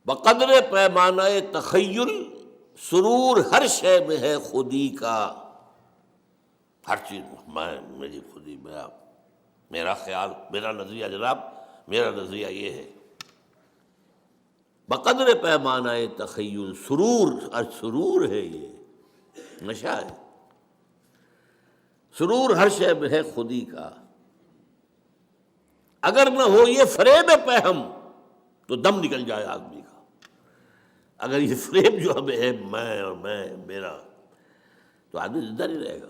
بقدر پیمانہ تخیل سرور ہر شے میں ہے خودی کا. ہر چیز میں، میری خودی، میرا خیال، میرا نظریہ. جناب میرا نظریہ یہ ہے، بقدر پیمانہ تخیل سرور، اور سرور ہے، یہ نشہ ہے. سرور ہر شے میں ہے خودی کا. اگر نہ ہو یہ فریب پہم تو دم نکل جائے آدمی کا. اگر یہ فریب جو ہمیں ہے، میں اور میں میرا، تو آدمی زندہ نہیں رہے گا.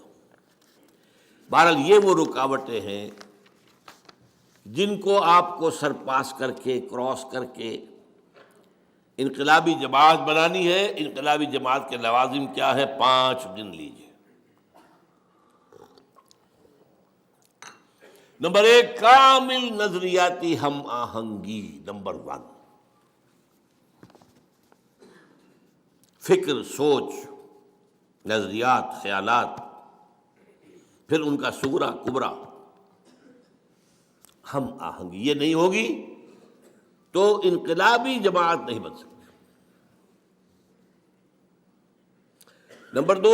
بہرحال یہ وہ رکاوٹیں ہیں جن کو آپ کو سرپاس کر کے، کراس کر کے انقلابی جماعت بنانی ہے. انقلابی جماعت کے لوازم کیا ہے؟ 5 دن لیجیے. نمبر 1، کامل نظریاتی ہم آہنگی. نمبر 1، فکر، سوچ، نظریات، خیالات، پھر ان کا صغرا کبرا، ہم آہنگی. یہ نہیں ہوگی تو انقلابی جماعت نہیں بن سکتی. نمبر 2،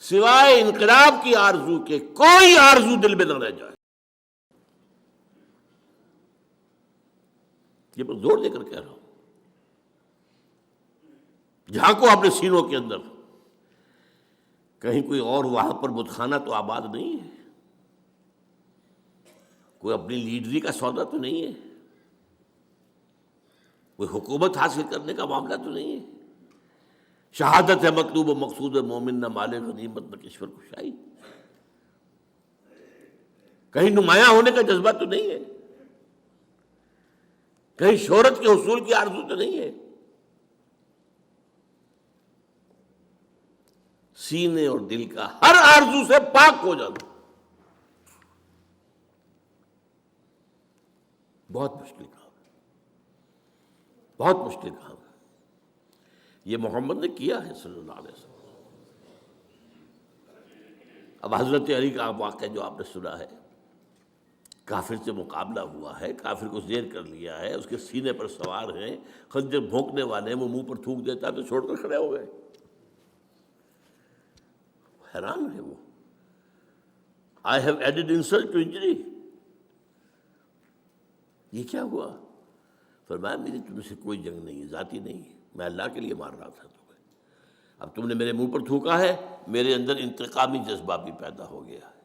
سوائے انقلاب کی آرزو کے کوئی آرزو دل میں نہ رہ جائے. یہ میں زور دے کر کہہ رہا ہوں. جھانکو اپنے سینوں کے اندر، کہیں کوئی اور وہاں پر بتخانہ تو آباد نہیں ہے، کوئی اپنی لیڈری کا سودا تو نہیں ہے، کوئی حکومت حاصل کرنے کا معاملہ تو نہیں ہے. شہادت ہے مطلوب و مقصود مومن، نہ مال غنیمت نہ کشور کشائی. کہیں نمایاں ہونے کا جذبہ تو نہیں ہے، کہیں شہرت کے حصول کی آرزو تو نہیں ہے. سینے اور دل کا ہر آرزو سے پاک ہو جانا بہت مشکل کام ہے، بہت مشکل کام ہے. یہ محمد نے کیا ہے صلی اللہ علیہ وسلم. اب حضرت علی کا واقعہ جو آپ نے سنا ہے، کافر سے مقابلہ ہوا ہے، کافر کو زیر کر لیا ہے، اس کے سینے پر سوار ہیں، خنجر بھونکنے والے ہیں، وہ منہ پر تھوک دیتا ہے تو چھوڑ کر کھڑے ہو گئے. حیران ہے وہ. I have added insult to injury. یہ کیا ہوا؟ فرمایا میری تم سے کوئی جنگ نہیں ہے، ذاتی نہیں ہے، میں اللہ کے لیے مار رہا تھا تمہیں. اب تم نے میرے منہ پر تھوکا ہے، میرے اندر انتقامی جذبہ بھی پیدا ہو گیا ہے.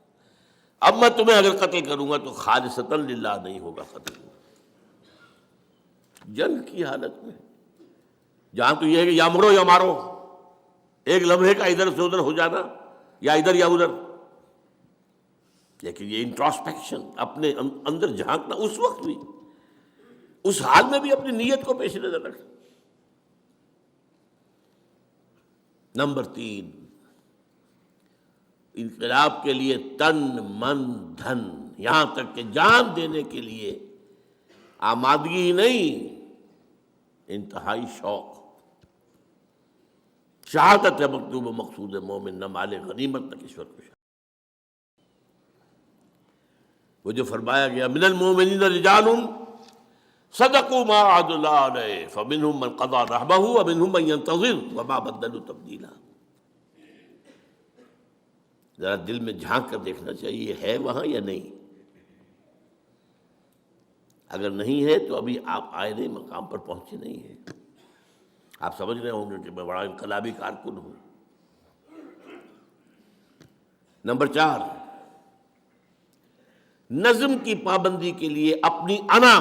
اب میں تمہیں اگر قتل کروں گا تو خالصتاً للہ نہیں ہوگا قتل. جنگ کی حالت میں جہاں تو یہ ہے کہ یا مرو یا مارو، ایک لمحے کا ادھر سے ادھر ہو جانا، یا ادھر یا ادھر. لیکن یہ انٹراسپیکشن، اپنے اندر جھانکنا، اس وقت بھی، اس حال میں بھی اپنی نیت کو پیش نظر رکھنا. نمبر 3، انقلاب کے لیے تن من دھن، یہاں تک کہ جان دینے کے لیے آمادگی ہی نہیں، انتہائی شوق. شہادت ہے مطلوب و مقصود مومن، نہ مال غنیمت نہ کشور کشائی. وہ جو فرمایا گیا من المؤمنین رجال صدقوا ما عاهدوا الله علیہ فمنهم من قضى نحبه ومنهم من ينتظر وما بدلوا تبدیلا. ذرا دل میں جھانک کر دیکھنا چاہیے ہے وہاں یا نہیں. اگر نہیں ہے تو ابھی آپ آئے نہیں، مقام پر پہنچے نہیں ہیں. آپ سمجھ رہے ہوں گے کہ میں بڑا انقلابی کارکن ہوں. نمبر 4، نظم کی پابندی کے لیے اپنی انا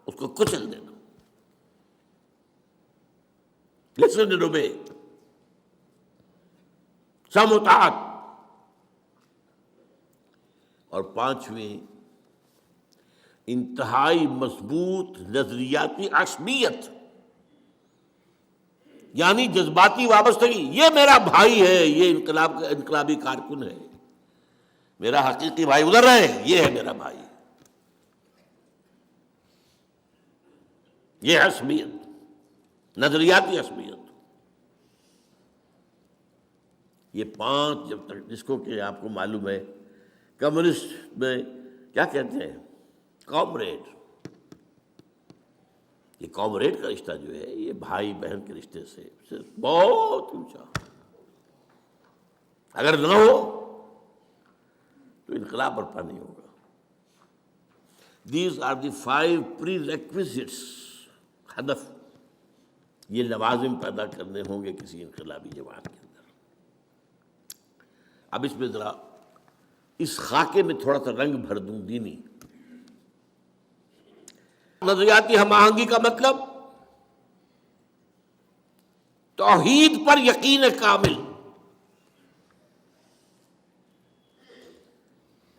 اس کو کچل دینا. لسن اینڈ اوبے، سم و طاعت. اور 5ویں، انتہائی مضبوط نظریاتی عصبیت، یعنی جذباتی وابستگی. یہ میرا بھائی ہے، یہ انقلابی کارکن ہے، میرا حقیقی بھائی ادھر ہے، یہ ہے میرا بھائی. یہ عصبیت، نظریاتی عصبیت. یہ 5 جب تک، جس کو کہ آپ کو معلوم ہے کمیونسٹ میں کیا کہتے ہیں، کامریڈ. یہ کامریڈ کا رشتہ جو ہے یہ بھائی بہن کے رشتے سے بہت اونچا. اگر نہ ہو تو انقلاب برپا نہیں ہوگا. These are the 5 prerequisites. ہدف، یہ لوازم پیدا کرنے ہوں گے کسی انقلابی جماعت کے اندر. اب اس میں ذرا اس خاکے میں تھوڑا سا رنگ بھر دوں دینی. نظریاتی ہم آہنگی کا مطلب توحید پر یقین کامل.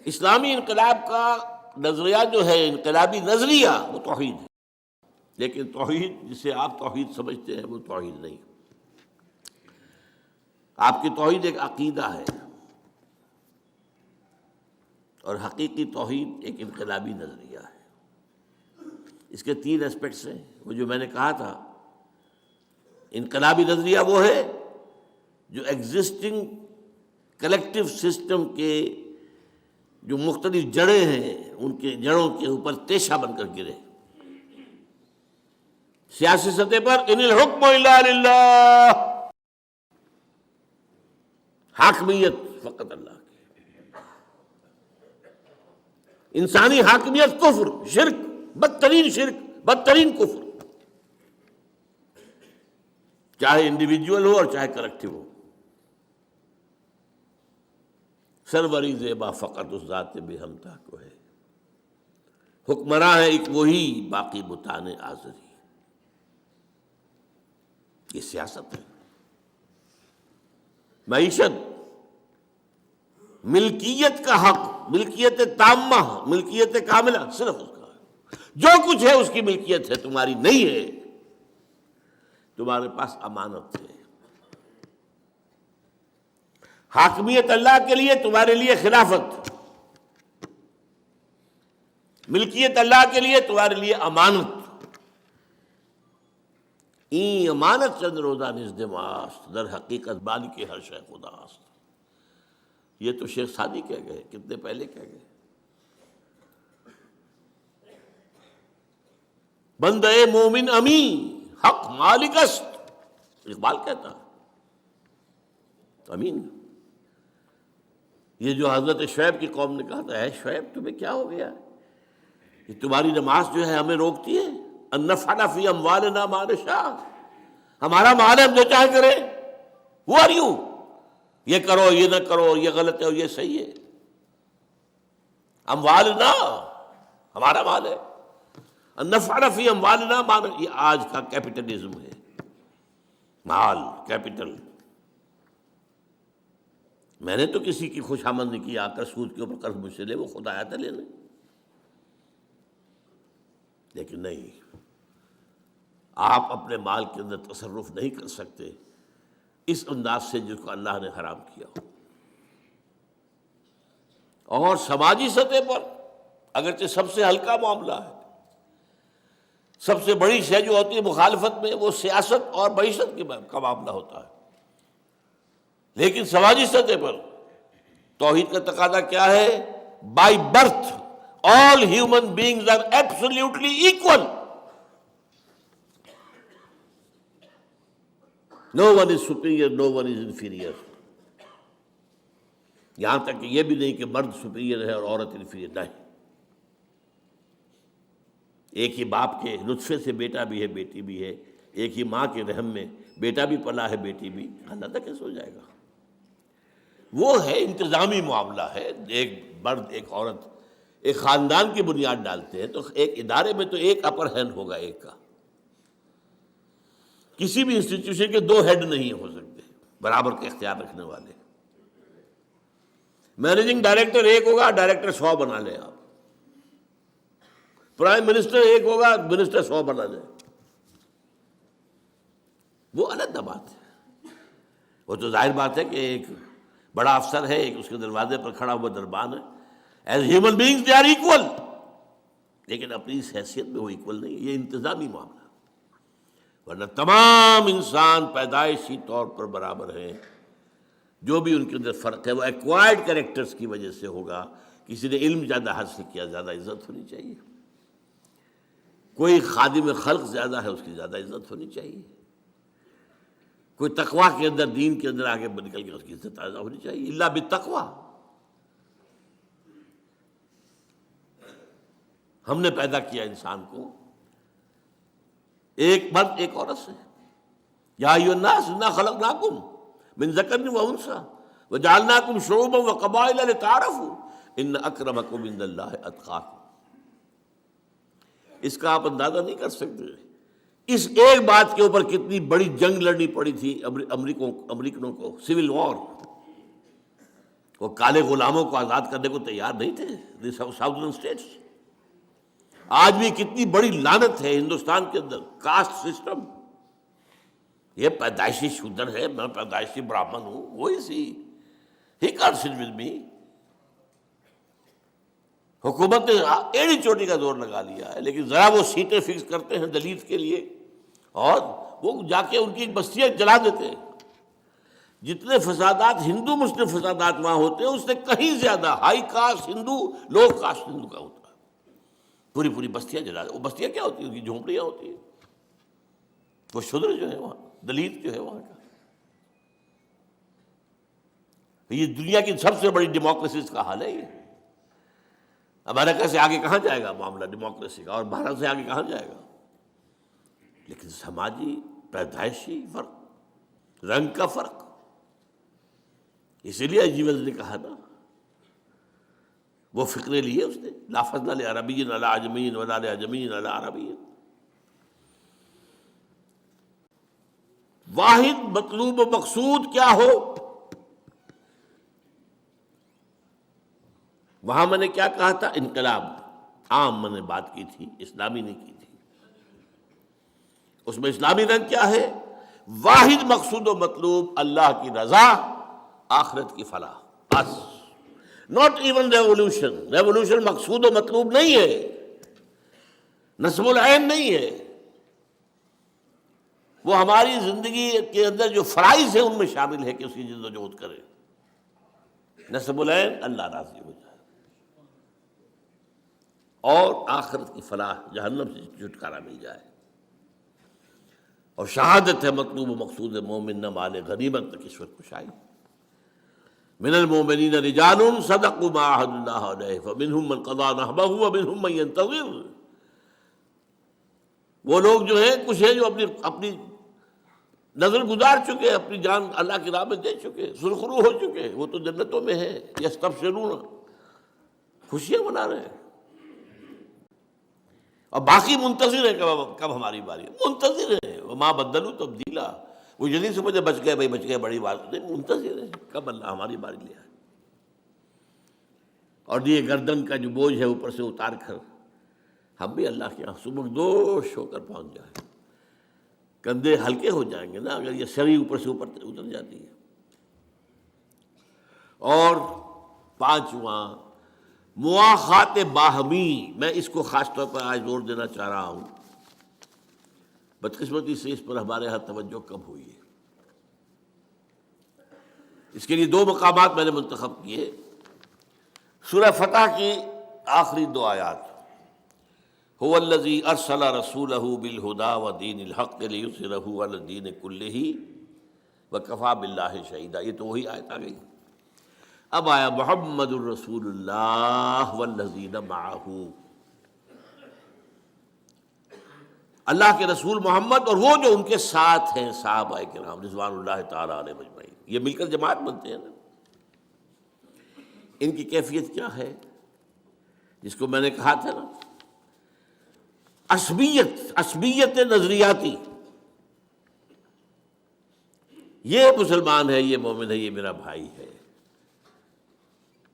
اسلامی انقلاب کا نظریہ جو ہے، انقلابی نظریہ، وہ توحید ہے. لیکن توحید جسے آپ توحید سمجھتے ہیں وہ توحید نہیں. آپ کی توحید ایک عقیدہ ہے، اور حقیقی توحید ایک انقلابی نظریہ ہے. اس کے 3 اسپیکٹس ہیں. وہ جو میں نے کہا تھا، انقلابی نظریہ وہ ہے جو ایگزسٹنگ کلیکٹیو سسٹم کے جو مختلف جڑیں ہیں ان کے جڑوں کے اوپر تیشہ بن کر گرے. سیاسی سطح پر ان الحکم الا للہ، حاکمیت فقط اللہ کی. انسانی حاکمیت کفر، شرک، بدترین شرک، بدترین کفر، چاہے انڈیویجول ہو اور چاہے کلیکٹیو ہو۔ سروری زیبا فقط اس ذات بے ہمتا کو ہے، حکمراں ہے ایک وہی، باقی بتان آزری۔ یہ سیاست ہے۔ معیشت، ملکیت کا حق، ملکیت تامہ، ملکیت کاملہ صرف اس کا ہے۔ جو کچھ ہے اس کی ملکیت ہے، تمہاری نہیں ہے، تمہارے پاس امانت ہے۔ حاکمیت اللہ کے لیے، تمہارے لیے خلافت، ملکیت اللہ کے لیے، تمہارے لیے امانت۔ این امانت چند روزہ نزدماست، در حقیقت مالک ہر شے خداست۔ یہ تو شیخ سعدی کہہ گئے، کتنے پہلے کہہ گئے۔ بندہ مومن امین، حق مالک است، اقبال کہتا ہے امین۔ یہ جو حضرت شعیب کی قوم نے کہا تھا، اے شعیب تمہیں کیا ہو گیا، یہ تمہاری نماز جو ہے ہمیں روکتی ہے، ان نفعل فی اموالنا ما نشاء، ہمارا مال ہے ہم جو چاہے کریں، who are you؟ یہ کرو، یہ نہ کرو، یہ غلط ہے اور یہ صحیح ہے۔ اموالنا، ہمارا مال ہے، ان نفعل فی اموالنا ما نشاء، یہ آج کا کیپٹلزم ہے، مال، کیپٹل۔ میں نے تو کسی کی خوش آمد نہیں کی، آ کر سود کے اوپر قرض مجھ سے لے، وہ خود آیا تھا لینے، لیکن نہیں، آپ اپنے مال کے اندر تصرف نہیں کر سکتے اس انداز سے جس کو اللہ نے حرام کیا ہو۔ اور سماجی سطح پر اگرچہ سب سے ہلکا معاملہ ہے، سب سے بڑی شے جو ہوتی ہے مخالفت میں وہ سیاست اور معیشت کا معاملہ ہوتا ہے، لیکن سماجی سطح پر توحید کا تقاضا کیا ہے؟ By birth all human beings are absolutely equal. No one is superior, no one is inferior. یہاں تک کہ یہ بھی نہیں کہ مرد سپیریئر ہے اور عورت انفیریئر، نہیں۔ ایک ہی باپ کے نطفے سے بیٹا بھی ہے، بیٹی بھی ہے، ایک ہی ماں کے رحم میں بیٹا بھی پلا ہے، بیٹی بھی، اللہ کیسے ہو جائے گا؟ وہ ہے انتظامی معاملہ ہے، ایک مرد ایک عورت ایک خاندان کی بنیاد ڈالتے ہیں، تو ایک ادارے میں تو ایک اپر ہینڈ ہوگا، ایک کا۔ کسی بھی انسٹیٹیوشن کے دو ہیڈ نہیں ہو سکتے برابر کے اختیار رکھنے والے۔ مینیجنگ ڈائریکٹر ایک ہوگا، ڈائریکٹر 100 بنا لیں آپ۔ پرائم منسٹر ایک ہوگا، منسٹر 100 بنا لیں، وہ الگ بات ہے۔ وہ تو ظاہر بات ہے کہ ایک بڑا افسر ہے، ایک اس کے دروازے پر کھڑا ہوا دربان ہے، as human beings they are equal, لیکن اپنی اس حیثیت میں وہ ایکول نہیں ہے۔ یہ انتظامی معاملہ، ورنہ تمام انسان پیدائشی طور پر برابر ہیں۔ جو بھی ان کے اندر فرق ہے وہ ایکوائرڈ کریکٹرز کی وجہ سے ہوگا۔ کسی نے علم زیادہ حاصل کیا، زیادہ عزت ہونی چاہیے۔ کوئی خادم خلق زیادہ ہے، اس کی زیادہ عزت ہونی چاہیے۔ کوئی تقویٰ کے اندر، دین کے اندر آگے نکل کے اس کی عزت زیادہ ہونی چاہیے، الا بالتقویٰ۔ ہم نے پیدا کیا انسان کو ایک مرد ایک عورت سے، یا ایھا الناس انا خلقناکم من ذکر و انثی وجعلناکم شعوبا وقبائل لتعارفوا ان اکرمکم عند اللہ اتقاکم۔ اس کا آپ اندازہ نہیں کر سکتے اس ایک بات کے اوپر کتنی بڑی جنگ لڑنی پڑی تھی امریکنوں کو، سول وار۔ وہ کالے غلاموں کو آزاد کرنے کو تیار نہیں تھے، ساؤدرن اسٹیٹس۔ آج بھی کتنی بڑی لعنت ہے ہندوستان کے اندر، کاسٹ سسٹم۔ یہ پیدائشی شودر ہے، میں پیدائشی براہمن ہوں، وہی سی he can't sit with me. حکومت نے ایڑی چوٹی کا زور لگا لیا ہے، لیکن ذرا وہ سیٹیں فکس کرتے ہیں دلت کے لیے اور وہ جا کے ان کی بستیاں جلا دیتے ہیں۔ جتنے فسادات ہندو مسلم فسادات وہاں ہوتے ہیں، اس سے کہیں زیادہ ہائی کاسٹ ہندو، لو کاسٹ ہندو کا ہوتا ہے۔ پوری پوری بستیاں جلا دیں۔ وہ بستیاں کیا ہوتی ہیں؟ ان کی جھونپڑیاں ہوتی ہیں۔ وہ شودر جو ہے وہاں، دلت جو ہے وہاں کا، یہ دنیا کی سب سے بڑی ڈیموکریسیز کا حال ہے۔ یہ امریکہ سے آگے کہاں جائے گا معاملہ ڈیموکریسی کا، اور بھارت سے آگے کہاں جائے گا؟ لیکن سماجی پیدائشی فرق، رنگ کا فرق، اسی لیے جیولز نے کہا نا، وہ فقرے لیے اس نے، لا فضل لعربی علی عجمی ولا لعجمی علی عربی. واحد مطلوب و مقصود کیا ہو. وہاں میں نے کیا کہا تھا؟ انقلاب عام میں نے بات کی تھی، اسلامی نہیں کی تھی. اس میں اسلامی رنگ کیا ہے؟ واحد مقصود و مطلوب اللہ کی رضا، آخرت کی فلاح، بس. Not even revolution. ریولوشن مقصود و مطلوب نہیں ہے، نصب العین نہیں ہے. وہ ہماری زندگی کے اندر جو فرائض ہیں ان میں شامل ہے کہ اس کی جد و جہد کریں. نصب العین اللہ راضی ہو جائے اور آخرت کی فلاح، جہنم سے چھٹکارا مل جائے. اور شہادت ہے مطلوب و مقصود مومن نہ مال غنیمت نہ کشور کشائی. من المؤمنین رجال صدقوا ما عاهدوا اللہ علیہ فمنهم من قضى نحبہ ومنهم من ينتظر. وہ لوگ جو ہیں کچھ ہیں جو اپنی نظر گزار چکے، اپنی جان اللہ کی راہ میں دے چکے، سرخرو ہو چکے، وہ تو جنتوں میں ہیں. یستبشرون، خوشیاں منا رہے ہیں. اور باقی منتظر ہیں کب ہماری باری. منتظر ہیں، وما بدلوا تبدیلا. وہ جلدی سے مجھے بچ گئے بھائی، بچ گئے، بڑی بات نہیں. منتظر ہیں کب اللہ ہماری باری لے آئے. اور یہ گردن کا جو بوجھ ہے اوپر سے اتار کر ہم بھی اللہ کے یہاں سبکدوش ہو کر پہنچ جائیں. کندھے ہلکے ہو جائیں گے نا اگر یہ سری اوپر سے اوپر اتر جاتی ہے. اور پانچواں مواخات باہمی. میں اس کو خاص طور پر آج زور دینا چاہ رہا ہوں، بدقسمتی سے اس پر ہمارے ہاں توجہ کم ہوئی ہے. اس کے لیے دو مقامات میں نے منتخب کیے. سورہ فتح کی آخری دو آیات، هو الذی ارسل رسولہ بالہدی ودین الحق لیظہرہ علی الدین کلہ وکفی باللہ شہیدا. یہ تو وہی آیت آ گئی. اب آیا محمد الرسول اللہ والذین معہ. اللہ کے رسول محمد اور وہ جو ان کے ساتھ ہیں صحابہ کرام رضوان اللہ تعالی علیہ اجمعین. یہ مل کر جماعت بنتے ہیں نا. ان کی کیفیت کیا ہے؟ جس کو میں نے کہا تھا نا، عصبیت نظریاتی. یہ مسلمان ہے، یہ مومن ہے، یہ میرا بھائی ہے،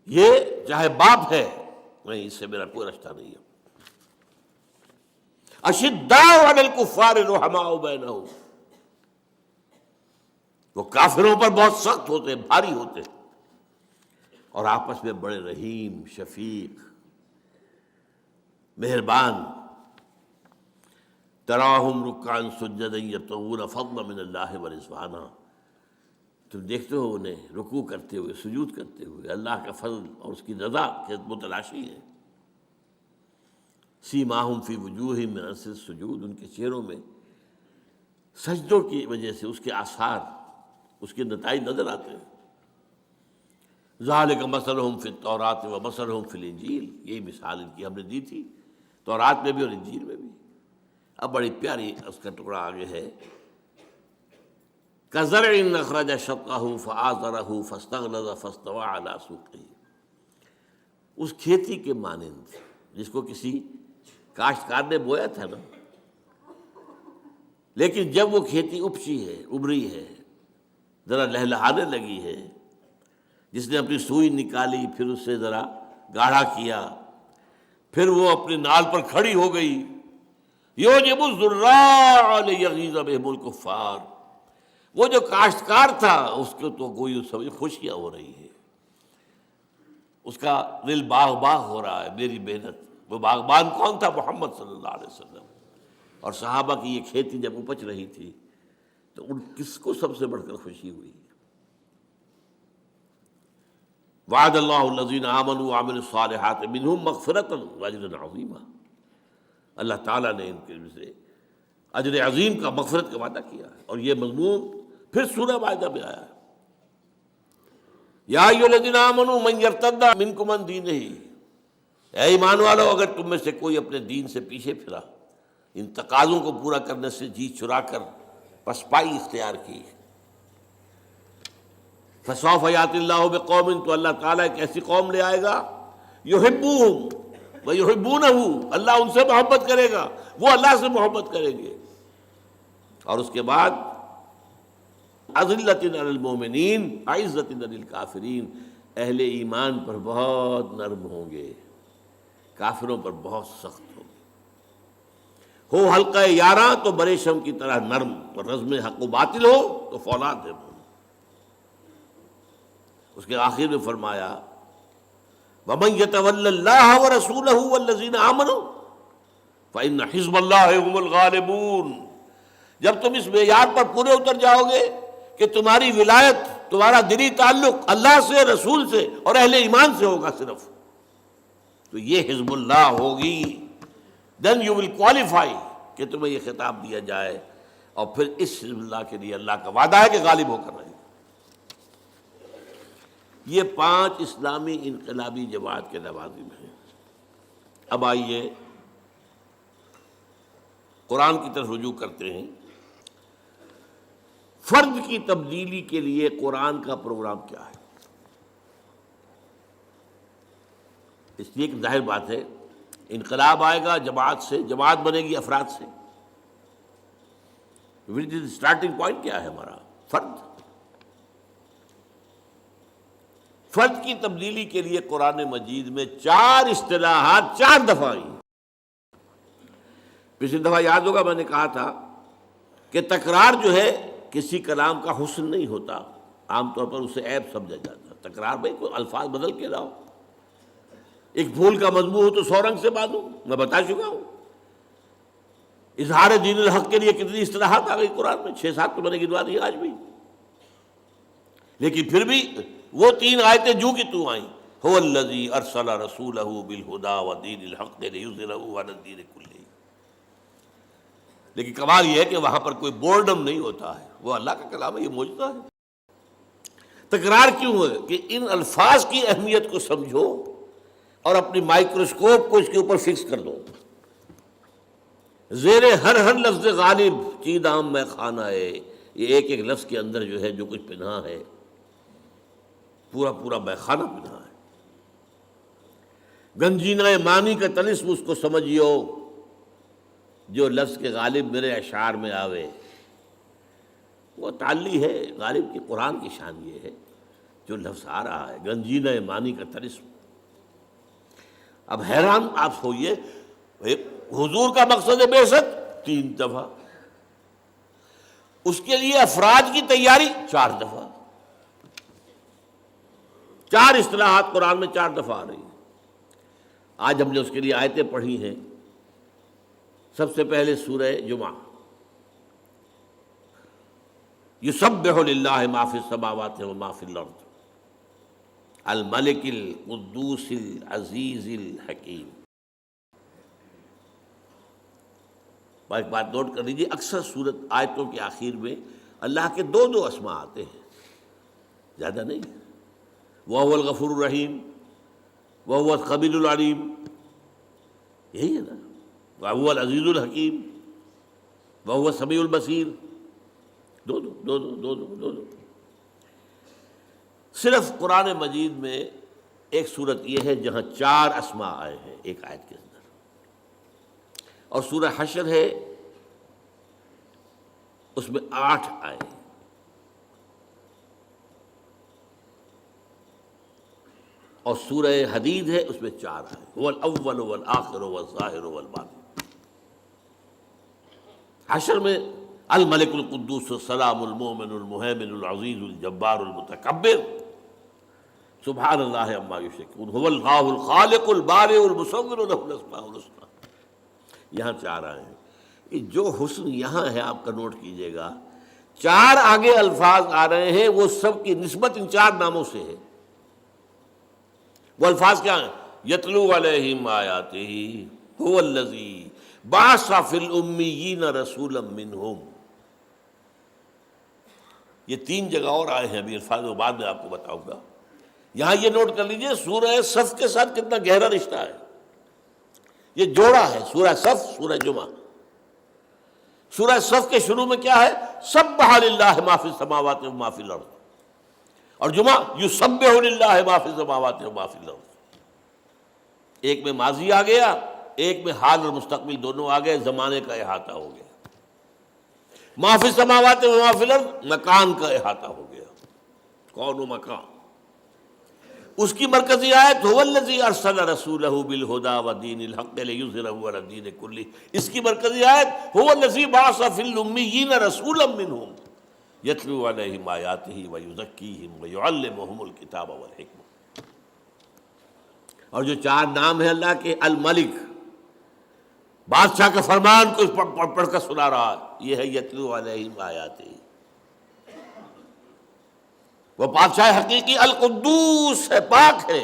یہ چاہے باپ ہے، نہیں اس سے میرا کوئی رشتہ نہیں ہے. اشداء علی الکفار رحماء بینہم. وہ کافروں پر بہت سخت ہوتے ہیں، بھاری ہوتے ہیں، اور آپس میں بڑے رحیم، شفیق، مہربان. تراہم رکعا سجدا یبتغون فضلا من اللہ ورضوانا. تم دیکھتے ہو انہیں رکوع کرتے ہوئے، سجود کرتے ہوئے، اللہ کا فضل اور اس کی رضا کے متلاشی ہیں. سیماہم فی وجوہہم من اثر السجود. ان کے چہروں میں سجدوں کی وجہ سے اس کے آثار، اس کے نتائج نظر آتے ہیں. ذالک مثلہم فی التوراۃ ومثلہم فی الانجیل. یہی مثال ان کی ہم نے دی تھی تورات میں بھی اور انجیل میں بھی. اب بڑی پیاری اس کا ٹکڑا آگے ہے. کزرع اخرج شطأہ فآزرہ فاستغلظ فاستوى علی سوقہ. اس کھیتی کے مانند جس کو کسی کاشتکار نے بویا تھا نا، لیکن جب وہ کھیتی اپچی ہے، ابری ہے، ذرا لہلہانے لگی ہے، جس نے اپنی سوئی نکالی، پھر اس سے ذرا گاڑھا کیا، پھر وہ اپنی نال پر کھڑی ہو گئی. یعجب الزراع لیغیظ بہم الکفار. وہ جو کاشتکار تھا اس کو تو کوئی سمجھ خوشیاں ہو رہی ہے، اس کا دل باغ باغ ہو رہا ہے میری محنت. وہ باغبان کون تھا؟ محمد صلی اللہ علیہ وسلم. اور صحابہ کی یہ کھیتی جب اپج رہی تھی تو ان کس کو سب سے بڑھ کر خوشی ہوئی؟ وعد اللہ الذین آمنوا وعملوا الصالحات منہم مغفرۃ واجرا عظیما. اللہ تعالیٰ نے ان کے سے اجر عظیم کا، مغفرت کا وعدہ کیا ہے. اور یہ مضمون پھر سورہ مائدہ میں آیا ہے. یا ایھا الذین آمنوا من یرتد منکم عن دینہ. اے ایمان والو، اگر تم میں سے کوئی اپنے دین سے پیچھے پھرا، ان تقاضوں کو پورا کرنے سے جی چرا کر پسپائی اختیار کی۔ فسوف یأتی اللہ بقوم، تو اللہ تعالیٰ ایک ایسی قوم لے آئے گا، یحبوہم ویحبونہ، اللہ ان سے محبت کرے گا، وہ اللہ سے محبت کریں گے۔ اور اس کے بعد اذلۃ علی المؤمنین اعزۃ علی الکافرین، اہل ایمان پر بہت نرم ہوں گے، کافروں پر بہت سخت ہوں گے۔ ہو حلقہ یاراں تو بریشم کی طرح نرم، اور رزم حق و باطل ہو تو فولاد ہے۔ اس کے آخر میں فرمایا وَمَن يَتَوَلَّ اللَّهَ وَرَسُولَهُ وَالَّذِينَ آمَنُوا فَإِنَّ حِزْبَ اللَّهِ هُمُ الْغَالِبُونَ۔ جب تم اس معیار پر پورے اتر جاؤ گے کہ تمہاری ولایت، تمہارا دلی تعلق اللہ سے، رسول سے اور اہل ایمان سے ہوگا صرف، تو یہ حزب اللہ ہوگی، then you will qualify کہ تمہیں یہ خطاب دیا جائے۔ اور پھر اس حزب اللہ کے لیے اللہ کا وعدہ ہے کہ غالب ہو کر رہے گا۔ یہ 5 اسلامی انقلابی جماعت کے لوازم ہیں۔ اب آئیے قرآن کی طرف رجوع کرتے ہیں۔ فرد کی تبدیلی کے لیے قرآن کا پروگرام کیا ہے؟ اس لیے کہ ظاہر بات ہے انقلاب آئے گا جماعت سے، جماعت بنے گی افراد سے۔ اسٹارٹنگ پوائنٹ کیا ہے ہمارا؟ فرد۔ فرد کی تبدیلی کے لیے قرآن مجید میں 4 اصطلاحات 4 دفعہ آئی۔ پچھلی دفعہ یاد ہوگا میں نے کہا تھا کہ تکرار جو ہے کسی کلام کا حسن نہیں ہوتا، عام طور پر اسے عیب سمجھا جاتا۔ تکرار بھائی کوئی الفاظ بدل کے لاؤ، ایک پھول کا مضمون ہو تو 100 رنگ سے باندھو، میں بتا چکا ہوں۔ اظہار دین الحق کے لیے کتنی اصطلاحات آ گئی قرآن میں، 6-7 تو میں نے گنوا دی آج بھی۔ لیکن پھر بھی وہ 3 آیتیں جو کہ تو آئیں، هو الذی ارسل رسولہ بالہدی ودین الحق لیظہرہ علی الدین کلہ۔ لیکن کمال یہ ہے کہ وہاں پر کوئی بورڈم نہیں ہوتا ہے، وہ اللہ کا کلام ہے، یہ معجزہ ہے۔ تکرار کیوں ہے؟ کہ ان الفاظ کی اہمیت کو سمجھو اور اپنی مائکروسکوپ کو اس کے اوپر فکس کر دو۔ زیر ہر لفظ غالب چیدام میں خانہ ہے، یہ ایک ایک لفظ کے اندر جو ہے جو کچھ پنہا ہے، پورا میں خانہ پنہا ہے۔ گنجینہ معنی کا طلسم اس کو سمجھیو، جو لفظ کے غالب میرے اشعار میں آوے، وہ تعلی ہے غالب کی۔ قرآن کی شان یہ ہے جو لفظ آ رہا ہے، گنجینہ معنی کا طلسم۔ اب حیران آپ ہوئیے، حضور کا مقصد بعثت 3 دفعہ، اس کے لیے افراد کی تیاری 4 دفعہ، 4 اصطلاحات قرآن میں 4 دفعہ آ رہی ہیں۔ آج ہم نے اس کے لیے آیتیں پڑھی ہیں۔ سب سے پہلے سورہ جمعہ، یسبح للہ ما فی السماوات و ما فی الارض الملک القدوس العزیز الحکیم۔ ایک بات نوٹ کر لیجیے، اکثر سورت آیتوں کے آخر میں اللہ کے 2 اسماء آتے ہیں، زیادہ نہیں۔ وَهُوَ الغفور الرحیم، وَهُوَ الخبیر العلیم، یہی ہے نا، وَهُوَ العزیز الحکیم، وَهُوَ السمیع البصیر، دو۔ صرف قرآن مجید میں ایک صورت یہ ہے جہاں 4 اسماء آئے ہیں ایک آیت کے اندر، اور سورہ حشر ہے اس میں 8 آئے ہیں۔ اور سورہ حدید ہے اس میں 4 آئے، هو الاول والآخر والظاہر والباطن۔ حشر میں الملک القدوس السلام المؤمن المہیمن العزیز الجبار المتکبر سبحان اللہ عما یشرکون، هو اللہ الخالق البارئ المصور له الاسماء الحسنى۔ یہاں 4 آئے ہیں۔ یہ جو حسن یہاں ہے آپ کا نوٹ کیجئے گا، 4 آگے الفاظ آ رہے ہیں، وہ سب کی نسبت ان 4 ناموں سے ہے۔ وہ الفاظ کیا ہیں؟ یتلو علیہم آیاتہ، هو الذی بعث فی الامیین رسولا منہم۔ یہ 3 جگہ اور آئے ہیں، ابھی الفاظ وہ بعد میں آپ کو بتاؤں گا۔ یہاں یہ نوٹ کر لیجئے سورہ صف کے ساتھ کتنا گہرا رشتہ ہے، یہ جوڑا ہے سورہ صف سورہ جمعہ۔ سورہ صف کے شروع میں کیا ہے؟ سبح للہ ما فی السماوات و ما فی الارض، اور جمعہ یسبح للہ ما فی السماوات و ما فی الارض۔ ایک میں ماضی آ گیا، ایک میں حال اور مستقبل دونوں آ گئے، زمانے کا احاطہ ہو گیا۔ ما فی السماوات و ما فی الارض، مکان کا احاطہ ہو گیا، کون و مکان۔ اس کی مرکزی آیت هو الذی ارسل رسولہ بالہدی ودین الحق لیظہرہ علی الدین کلہ، اس کی مرکزی آیت هو الذی بعث فی الامیین رسولا منہم یتلو علیہم آیاتہ ویزکیہم ویعلمہم الکتاب والحکمہ۔ اور جو چار نام ہیں اللہ کے، الملک، بادشاہ کا فرمان کو پڑھ کر سنا رہا ہے، یہ ہے یتلو علیہم آیاتہ۔ وہ بادشاہ حقیقی القدوس ہے، پاک ہے،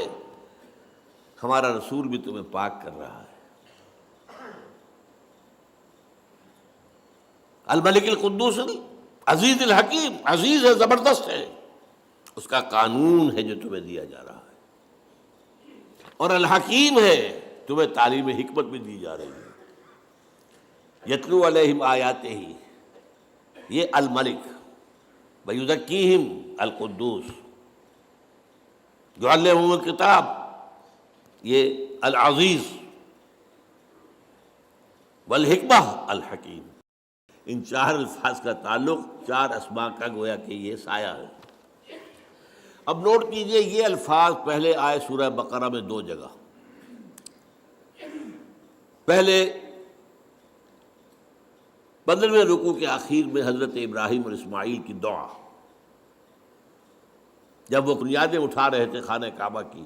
ہمارا رسول بھی تمہیں پاک کر رہا ہے۔ الملک القدوس عزیز الحکیم، عزیز ہے، زبردست ہے، اس کا قانون ہے جو تمہیں دیا جا رہا ہے، اور الحکیم ہے، تمہیں تعلیم حکمت بھی دی جا رہی ہے۔ یتلو علیہم آیاتہ، یہ الملک، ویزکیہم القدوس، یعلمہم الکتاب، یہ العزیز، والحکمہ الحکیم۔ ان چار الفاظ کا تعلق چار اسماء کا گویا کہ یہ سایہ ہے۔ اب نوٹ کیجئے، یہ الفاظ پہلے آئے سورہ بقرہ میں دو جگہ۔ پہلے 15ویں رکوع کے آخر میں حضرت ابراہیم اور اسماعیل کی دعا، جب وہ بنیادیں اٹھا رہے تھے خانہ کعبہ کی،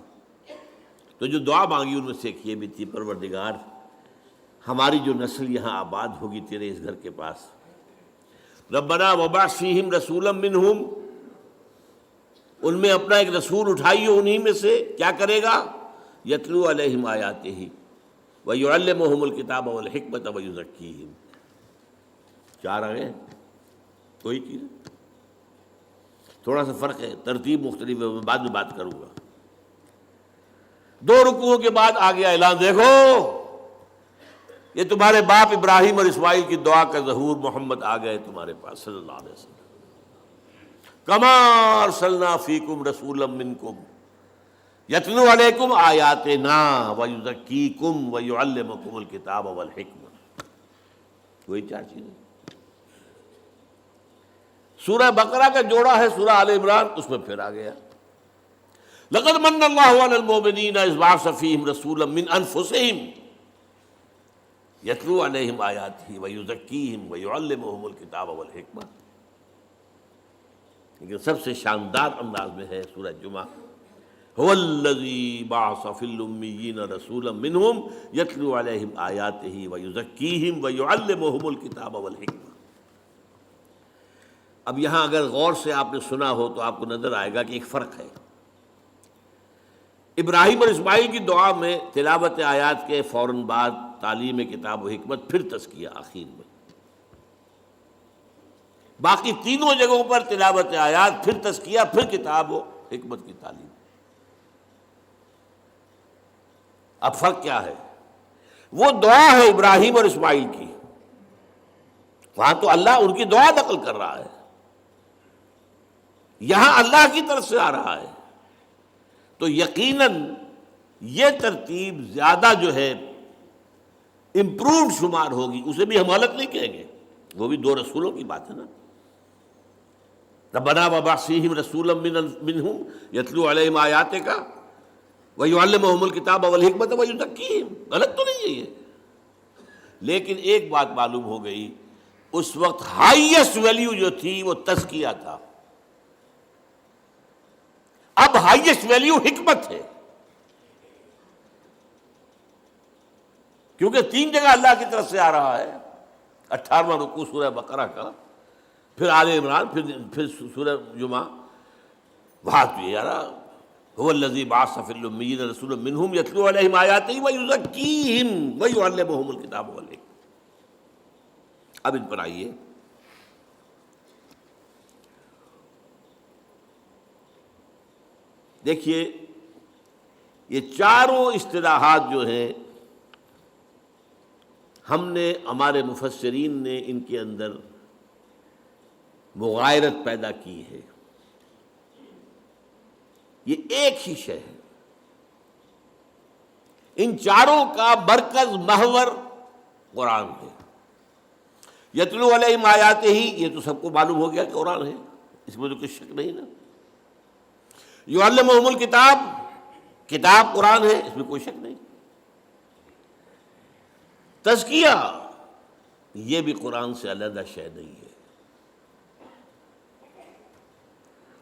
تو جو دعا مانگی ان میں سے ایک یہ بھی تھی، پروردگار ہماری جو نسل یہاں آباد ہوگی تیرے اس گھر کے پاس، ربنا وبعث فیہم رسولا منہم، ان میں اپنا ایک رسول اٹھائیو انہی میں سے، کیا کرے گا؟ یتلو علیہم آیاتہ ویعلمہم الکتاب والحکمۃ ویزکیہم۔ چار آ گئے، کوئی چیز تھوڑا سا فرق ہے، ترتیب مختلف ہے، میں بعد میں بات کروں گا۔ دو رکوعوں کے بعد آ گیا اعلان، دیکھو یہ تمہارے باپ ابراہیم اور اسماعیل کی دعا کا ظہور، محمد آ گئے تمہارے پاس صلی اللہ علیہ وسلم۔ کما ارسلنا فیکم رسولا منکم یتلو علیکم آیاتنا ویزکیکم ویعلمکم الکتاب والحکمہ۔ وہی چار چیزیں۔ سورہ بقرہ کا جوڑا ہے سورہ آل عمران، اس میں پھر آ گیا لقد من اللہ علی المؤمنین اذ بعث فیہم رسولا من انفسہم یتلو علیہم آیاتہ ویزکیہم ویعلمہم الکتاب والحکمہ۔ لیکن سب سے شاندار انداز میں ہے سورہ جمعہ، هو الذی بعث فی الامیین رسولا منہم یتلو علیہم آیاتہ ویزکیہم ویعلمہم الکتاب والحکمہ۔ اب یہاں اگر غور سے آپ نے سنا ہو تو آپ کو نظر آئے گا کہ ایک فرق ہے۔ ابراہیم اور اسماعیل کی دعا میں تلاوت آیات کے فوراً بعد تعلیم کتاب و حکمت، پھر تزکیہ آخر میں۔ باقی تینوں جگہوں پر تلاوت آیات، پھر تزکیہ، پھر کتاب و حکمت کی تعلیم۔ اب فرق کیا ہے؟ وہ دعا ہے ابراہیم اور اسماعیل کی، وہاں تو اللہ ان کی دعا نقل کر رہا ہے، یہاں اللہ کی طرف سے آ رہا ہے، تو یقیناً یہ ترتیب زیادہ جو ہے امپرووڈ شمار ہوگی، اسے بھی ہم غلط نہیں کہیں گے، وہ بھی دو رسولوں کی بات ہے نا۔ ربنا وبعث فیہم رسولا منہم یتلو علیہم آیاتک ویعلمہم الکتاب والحکمۃ ویزکیہم، غلط تو نہیں ہے یہ۔ لیکن ایک بات معلوم ہو گئی، اس وقت ہائیسٹ ویلیو جو تھی وہ تزکیہ تھا، اب ہائیسٹ ویلیو حکمت ہے، کیونکہ تین جگہ اللہ کی طرف سے آ رہا ہے۔ 18واں رکوع سورہ بقرہ کا، پھر آل عمران، پھر سورہ جمعہ، وہاں تو یہ آ رہا هو الذی بعث فی الامیین رسولا منہم یتلو علیہم آیاتہ ویزکیہم ویعلمہم الکتاب والحکمہ۔ اب ان پر آئیے، دیکھیے یہ چاروں اصطلاحات جو ہیں ہم نے، ہمارے مفسرین نے ان کے اندر مغایرت پیدا کی ہے. یہ ایک ہی شے ہے، ان چاروں کا مرکز محور قرآن ہے. یتلو علیہم آیاتہ، یہ تو سب کو معلوم ہو گیا کہ قرآن ہے، اس میں تو کچھ شک نہیں نا. یعلمہم الکتاب، کتاب قرآن ہے، اس میں کوئی شک نہیں. تزکیہ، یہ بھی قرآن سے علیحدہ شے نہیں ہے.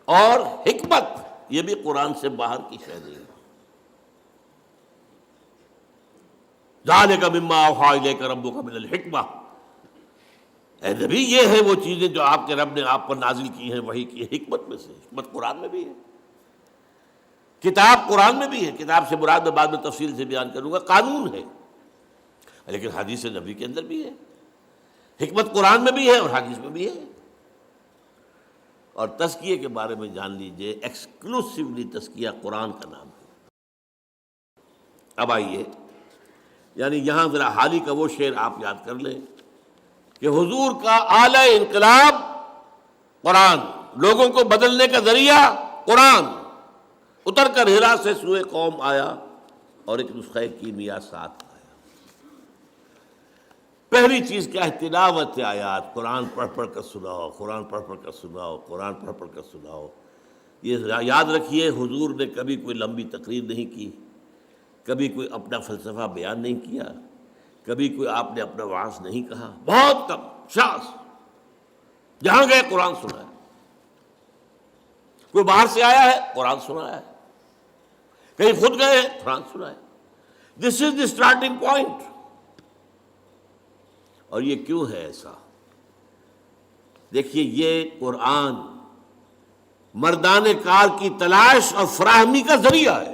اور حکمت، یہ بھی قرآن سے باہر کی شے نہیں ہے. ذالک مما اوحی الیک ربک من الحکمہ، اے نبی یہ ہے وہ چیزیں جو آپ کے رب نے آپ پر نازل کی ہیں وحی کی حکمت میں سے. حکمت قرآن میں بھی ہے، کتاب قرآن میں بھی ہے. کتاب سے مراد میں بعد میں تفصیل سے بیان کروں گا، قانون ہے، لیکن حدیث نبی کے اندر بھی ہے. حکمت قرآن میں بھی ہے اور حدیث میں بھی ہے. اور تزکیے کے بارے میں جان لیجئے، ایکسکلوسیولی تزکیہ قرآن کا نام ہے. اب آئیے، یعنی یہاں ذرا حالی کا وہ شعر آپ یاد کر لیں کہ حضور کا اعلی انقلاب قرآن، لوگوں کو بدلنے کا ذریعہ قرآن، اتر کر ہرا سے سوئے قوم آیا اور ایک نسخہ کیمیا ساتھ آیا. پہلی چیز کیا ہے؟ تلاوت آیات. قرآن پڑھ پڑھ کر سناؤ، قرآن پڑھ پڑھ کر سناؤ، قرآن پڑھ پڑھ کر سناؤ. یہ یاد رکھیے، حضور نے کبھی کوئی لمبی تقریر نہیں کی، کبھی کوئی اپنا فلسفہ بیان نہیں کیا، کبھی کوئی آپ نے اپنا وعظ نہیں کہا. بہت کم، شاذ، جہاں گئے قرآن سنایا. کوئی باہر سے آیا ہے قرآن سنایا ہے، کہیں خود گئے ہیں قرآن سنایا. دس از دی اسٹارٹنگ پوائنٹ. اور یہ کیوں ہے ایسا؟ دیکھیے، یہ قرآن مردان کار کی تلاش اور فراہمی کا ذریعہ ہے.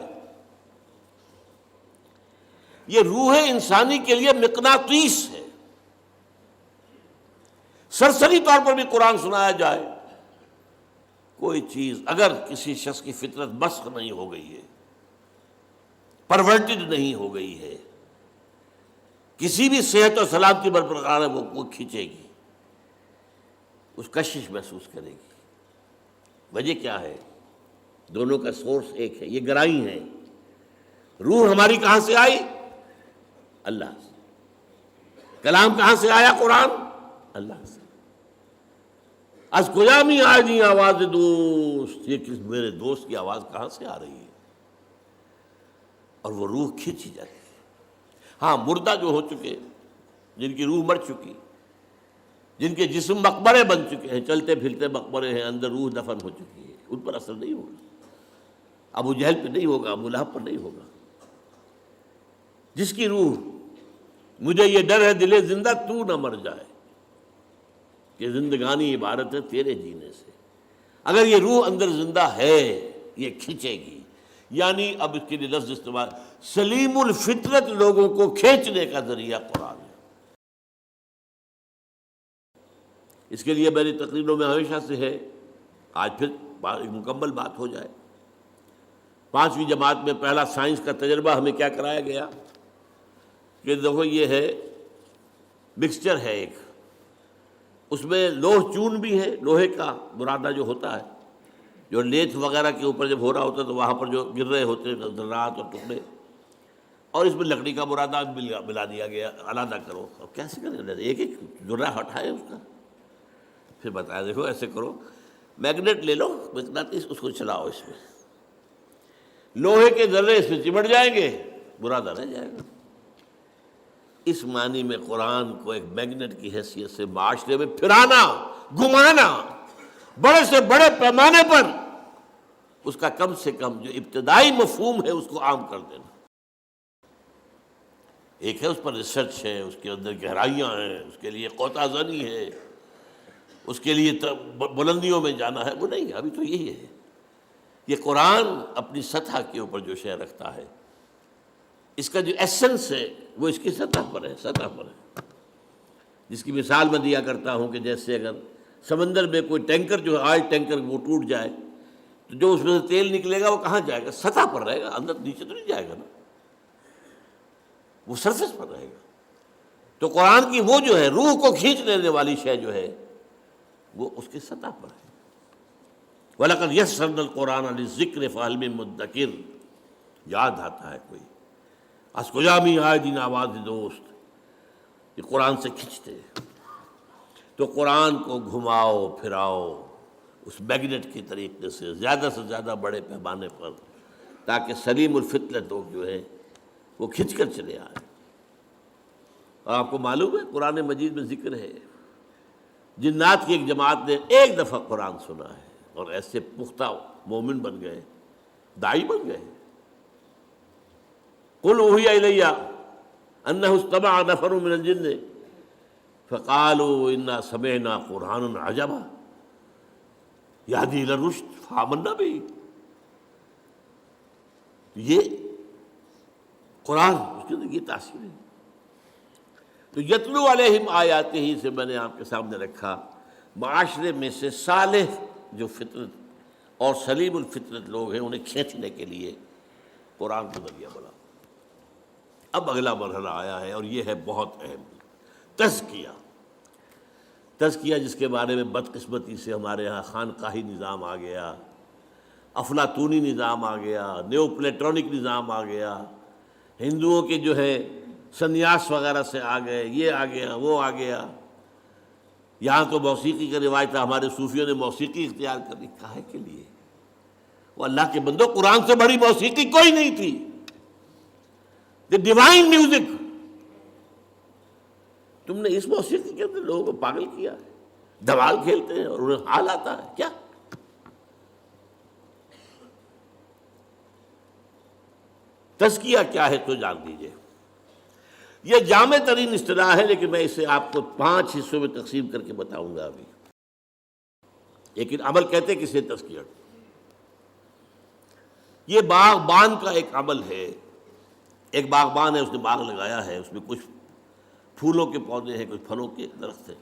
یہ روح انسانی کے لیے مقناطیس ہے. سرسری طور پر بھی قرآن سنایا جائے، کوئی چیز اگر کسی شخص کی فطرت مسخ نہیں ہو گئی ہے، پرورٹڈ نہیں ہو گئی ہے، کسی بھی صحت اور سلامتی برقرار ہے، وہ کھینچے گی، اس کشش محسوس کرے گی. وجہ کیا ہے؟ دونوں کا سورس ایک ہے، یہ گرائی ہیں. روح ہماری کہاں سے آئی؟ اللہ سے. کلام کہاں سے آیا؟ قرآن، اللہ سے. از کجا می آئی آواز دوست، یہ کس میرے دوست کی آواز کہاں سے آ رہی ہے؟ اور وہ روح کھینچی جاتی ہے. ہاں، مردہ جو ہو چکے، جن کی روح مر چکی، جن کے جسم مقبرے بن چکے ہیں، چلتے پھرتے مقبرے ہیں، اندر روح دفن ہو چکی ہے، ان پر اثر نہیں ہوگا. ابو جہل پہ نہیں ہوگا، ابو لہب پر نہیں ہوگا. جس کی روح، مجھے یہ ڈر ہے دل زندہ تو نہ مر جائے، کہ زندگانی عبارت ہے تیرے جینے سے. اگر یہ روح اندر زندہ ہے، یہ کھینچے گی. یعنی اب اس کے لیے لفظ استعمال، سلیم الفطرت لوگوں کو کھینچنے کا ذریعہ قرآن ہے. اس کے لیے میری تقریروں میں ہمیشہ سے ہے، آج پھر ایک مکمل بات ہو جائے. 5ویں جماعت میں پہلا سائنس کا تجربہ ہمیں کیا کرایا گیا کہ دیکھو یہ ہے مکسچر ہے ایک، اس میں لوہ چون بھی ہے، لوہے کا برادہ جو ہوتا ہے، جو لیتھ وغیرہ کے اوپر جب ہو رہا ہوتا ہے تو وہاں پر جو گر رہے ہوتے ہیں ذرات اور ٹکڑے، اور اس میں لکڑی کا برادہ ملا دیا گیا. علیحدہ کرو. اب کیسے کریں؟ ایک ایک ذرہ ہٹائے اس کا، پھر بتایا دیکھو ایسے کرو، میگنیٹ لے لو، مقناطیس، اس کو چلاؤ، اس میں لوہے کے ذرے اس میں چمٹ جائیں گے، برادہ رہ جائے گا. اس معنی میں قرآن کو ایک میگنیٹ کی حیثیت سے معاشرے میں پھرانا، گھمانا، بڑے سے بڑے پیمانے پر اس کا کم سے کم جو ابتدائی مفہوم ہے اس کو عام کر دینا. ایک ہے اس پر ریسرچ ہے، اس کے اندر گہرائیاں ہیں، اس کے لیے قوطہ زنی ہے، اس کے لیے بلندیوں میں جانا ہے، وہ نہیں ہے. ابھی تو یہی ہے. یہ قرآن اپنی سطح کے اوپر جو شے رکھتا ہے، اس کا جو ایسنس ہے وہ اس کی سطح پر ہے، سطح پر ہے. جس کی مثال میں دیا کرتا ہوں کہ جیسے اگر سمندر میں کوئی ٹینکر جو ہے، آئل ٹینکر، وہ ٹوٹ جائے تو جو اس میں سے تیل نکلے گا وہ کہاں جائے گا؟ سطح پر رہے گا، اندر نیچے تو نہیں جائے گا نا، وہ سرفیس پر رہے گا. تو قرآن کی وہ جو ہے روح کو کھینچ لینے والی شے جو ہے وہ اس کی سطح پر ہے۔ وَلَقَدْ يَسَّرْنَا الْقُرْآنَ لِلذِّكْرِ فَهَلْ مِن مُدَّكِرٍ، یاد آتا ہے کوئی از کجا می آئے دین آواز دوست، یہ قرآن سے کھنچتے ہیں۔ تو قرآن کو گھماؤ پھراؤ اس میگنیٹ کے طریقے سے زیادہ بڑے پیمانے پر، تاکہ سلیم الفطرت لوگ جو ہے وہ کھنچ کر چلے آئے۔ اور آپ کو معلوم ہے قرآن مجید میں ذکر ہے جنات کی ایک جماعت نے ایک دفعہ قرآن سنا ہے اور ایسے پختہ مومن بن گئے، داعی بن گئے۔ قل اوحی الی انہ استمع نفر من الجن فقالوا انا سمعنا قرآنا عجبا یہدی الی الرشد فآمنا بہ۔ یہ قرآن اس کی یہ تاثیر ہے۔ تو یتلو علیہم آیاتہ ہی سے میں نے آپ کے سامنے رکھا، معاشرے میں سے صالح جو فطرت اور سلیم الفطرت لوگ ہیں انہیں کھینچنے کے لیے قرآن کا ذریعہ بنا۔ اب اگلا مرحلہ آیا ہے اور یہ ہے بہت اہم، تزکیہ جس کے بارے میں بدقسمتی سے ہمارے ہاں خانقاہی نظام آ گیا، افلاطونی نظام آ گیا، نیو پلیٹونک نظام آ گیا، ہندوؤں کے جو ہے سنیاس وغیرہ سے آ گئے، یہ آ گیا وہ آ گیا، یہاں تو موسیقی کا روایت ہے، ہمارے صوفیوں نے موسیقی اختیار کر لی، کاہے کے لیے؟ وہ اللہ کے بندو قرآن سے بڑی موسیقی کوئی نہیں تھی، دی ڈیوائن میوزک۔ تم نے اس موسیقی کے اندر لوگوں کو پاگل کیا ہے، دھمال کھیلتے ہیں اور انہیں حال آتا ہے کیا؟ تزکیہ کیا ہے تو جان دیجئے۔ یہ جامع ترین اصطلاح ہے، لیکن میں اسے آپ کو 5 حصوں میں تقسیم کر کے بتاؤں گا ابھی۔ لیکن عمل کہتے کسے تزکیہ؟ یہ باغبان کا ایک عمل ہے۔ ایک باغبان ہے، اس نے باغ لگایا ہے، اس میں کچھ پھولوں کے پودے ہیں، کچھ پھلوں کے درخت ہیں۔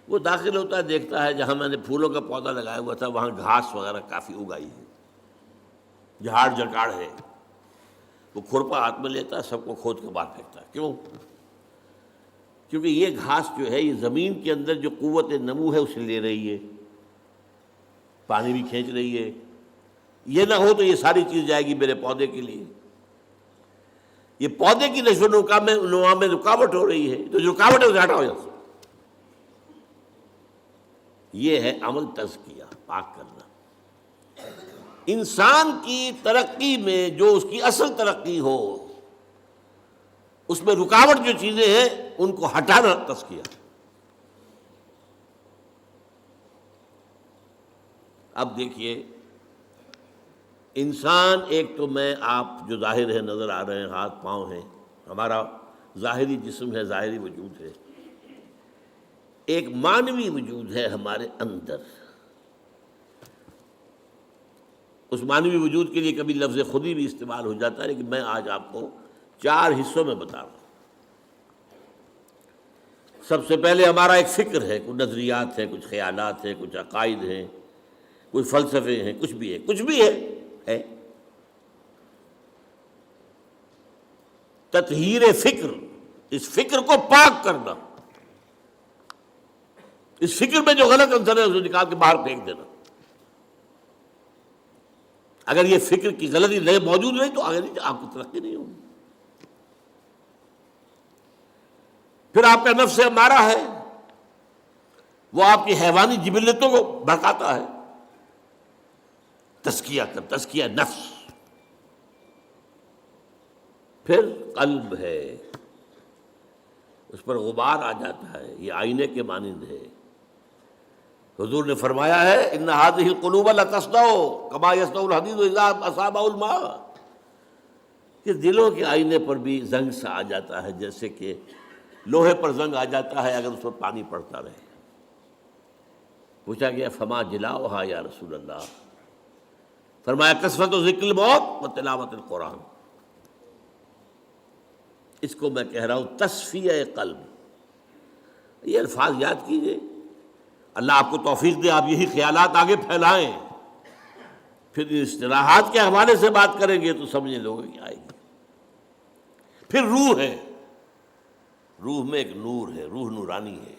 وہ داخل ہوتا ہے، دیکھتا ہے جہاں میں نے پھولوں کا پودا لگایا ہوا تھا وہاں گھاس وغیرہ کافی اگائی ہے، جھاڑ جکاڑ ہے۔ وہ کھرپا ہاتھ میں لیتا ہے، سب کو کھود کے باہر پھینکتا ہے۔ کیوں؟ کیونکہ یہ گھاس جو ہے یہ زمین کے اندر جو قوت نمو ہے اسے لے رہی ہے، پانی بھی کھینچ رہی ہے۔ یہ نہ ہو تو یہ ساری چیز جائے گی میرے پودے کے لیے، یہ پودے کی نشو و نما میں رکاوٹ ہو رہی ہے، تو جو رکاوٹ ہے اسے ہٹاؤ یہاں سے۔ یہ ہے عمل تزکیہ، پاک کرنا۔ انسان کی ترقی میں جو اس کی اصل ترقی ہو اس میں رکاوٹ جو چیزیں ہیں ان کو ہٹانا تزکیہ۔ اب دیکھیے انسان، ایک تو میں آپ جو ظاہر ہے نظر آ رہے ہیں، ہاتھ پاؤں ہیں، ہمارا ظاہری جسم ہے، ظاہری وجود ہے۔ ایک معنوی وجود ہے ہمارے اندر۔ اس معنوی وجود کے لیے کبھی لفظ خودی بھی استعمال ہو جاتا ہے، لیکن میں آج آپ کو 4 حصوں میں بتا رہا ہوں۔ سب سے پہلے ہمارا ایک فکر ہے، کچھ نظریات ہیں، کچھ خیالات ہیں، کچھ عقائد ہیں، کچھ فلسفے ہیں، کچھ بھی ہے۔ تطہیر فکر، اس فکر کو پاک کرنا، اس فکر میں جو غلط عنصر ہے اسے نکال کے باہر پھینک دینا۔ اگر یہ فکر کی غلطی موجود نہیں تو آگے نہیں، آپ کی ترقی نہیں ہوگی۔ پھر آپ کا نفس امارہ ہے، وہ آپ کی حیوانی جبلتوں کو بھڑکاتا ہے۔ تزکیہ نفس۔ پھر قلب ہے، اس پر غبار آ جاتا ہے، یہ آئینے کے مانند ہے۔ حضور نے فرمایا ہے ان هذه القلوب لتصدع كما يصدع الحديد اذا اصابه الماء، کہ دلوں کے آئینے پر بھی زنگ سا آ جاتا ہے، جیسے کہ لوہے پر زنگ آ جاتا ہے اگر اس پر پانی پڑتا رہے۔ پوچھا گیا فما جلاؤها یا رسول اللہ؟ فرمایا کثرت ذکر الموت و تلاوت القرآن۔ اس کو میں کہہ رہا ہوں تصفیہ قلب۔ یہ الفاظ یاد کیجئے، اللہ آپ کو توفیق دے آپ یہی خیالات آگے پھیلائیں، پھر اصطلاحات کے حوالے سے بات کریں گے تو سمجھنے لوگوں کی آئے گی۔ پھر روح ہے، روح میں ایک نور ہے، روح نورانی ہے۔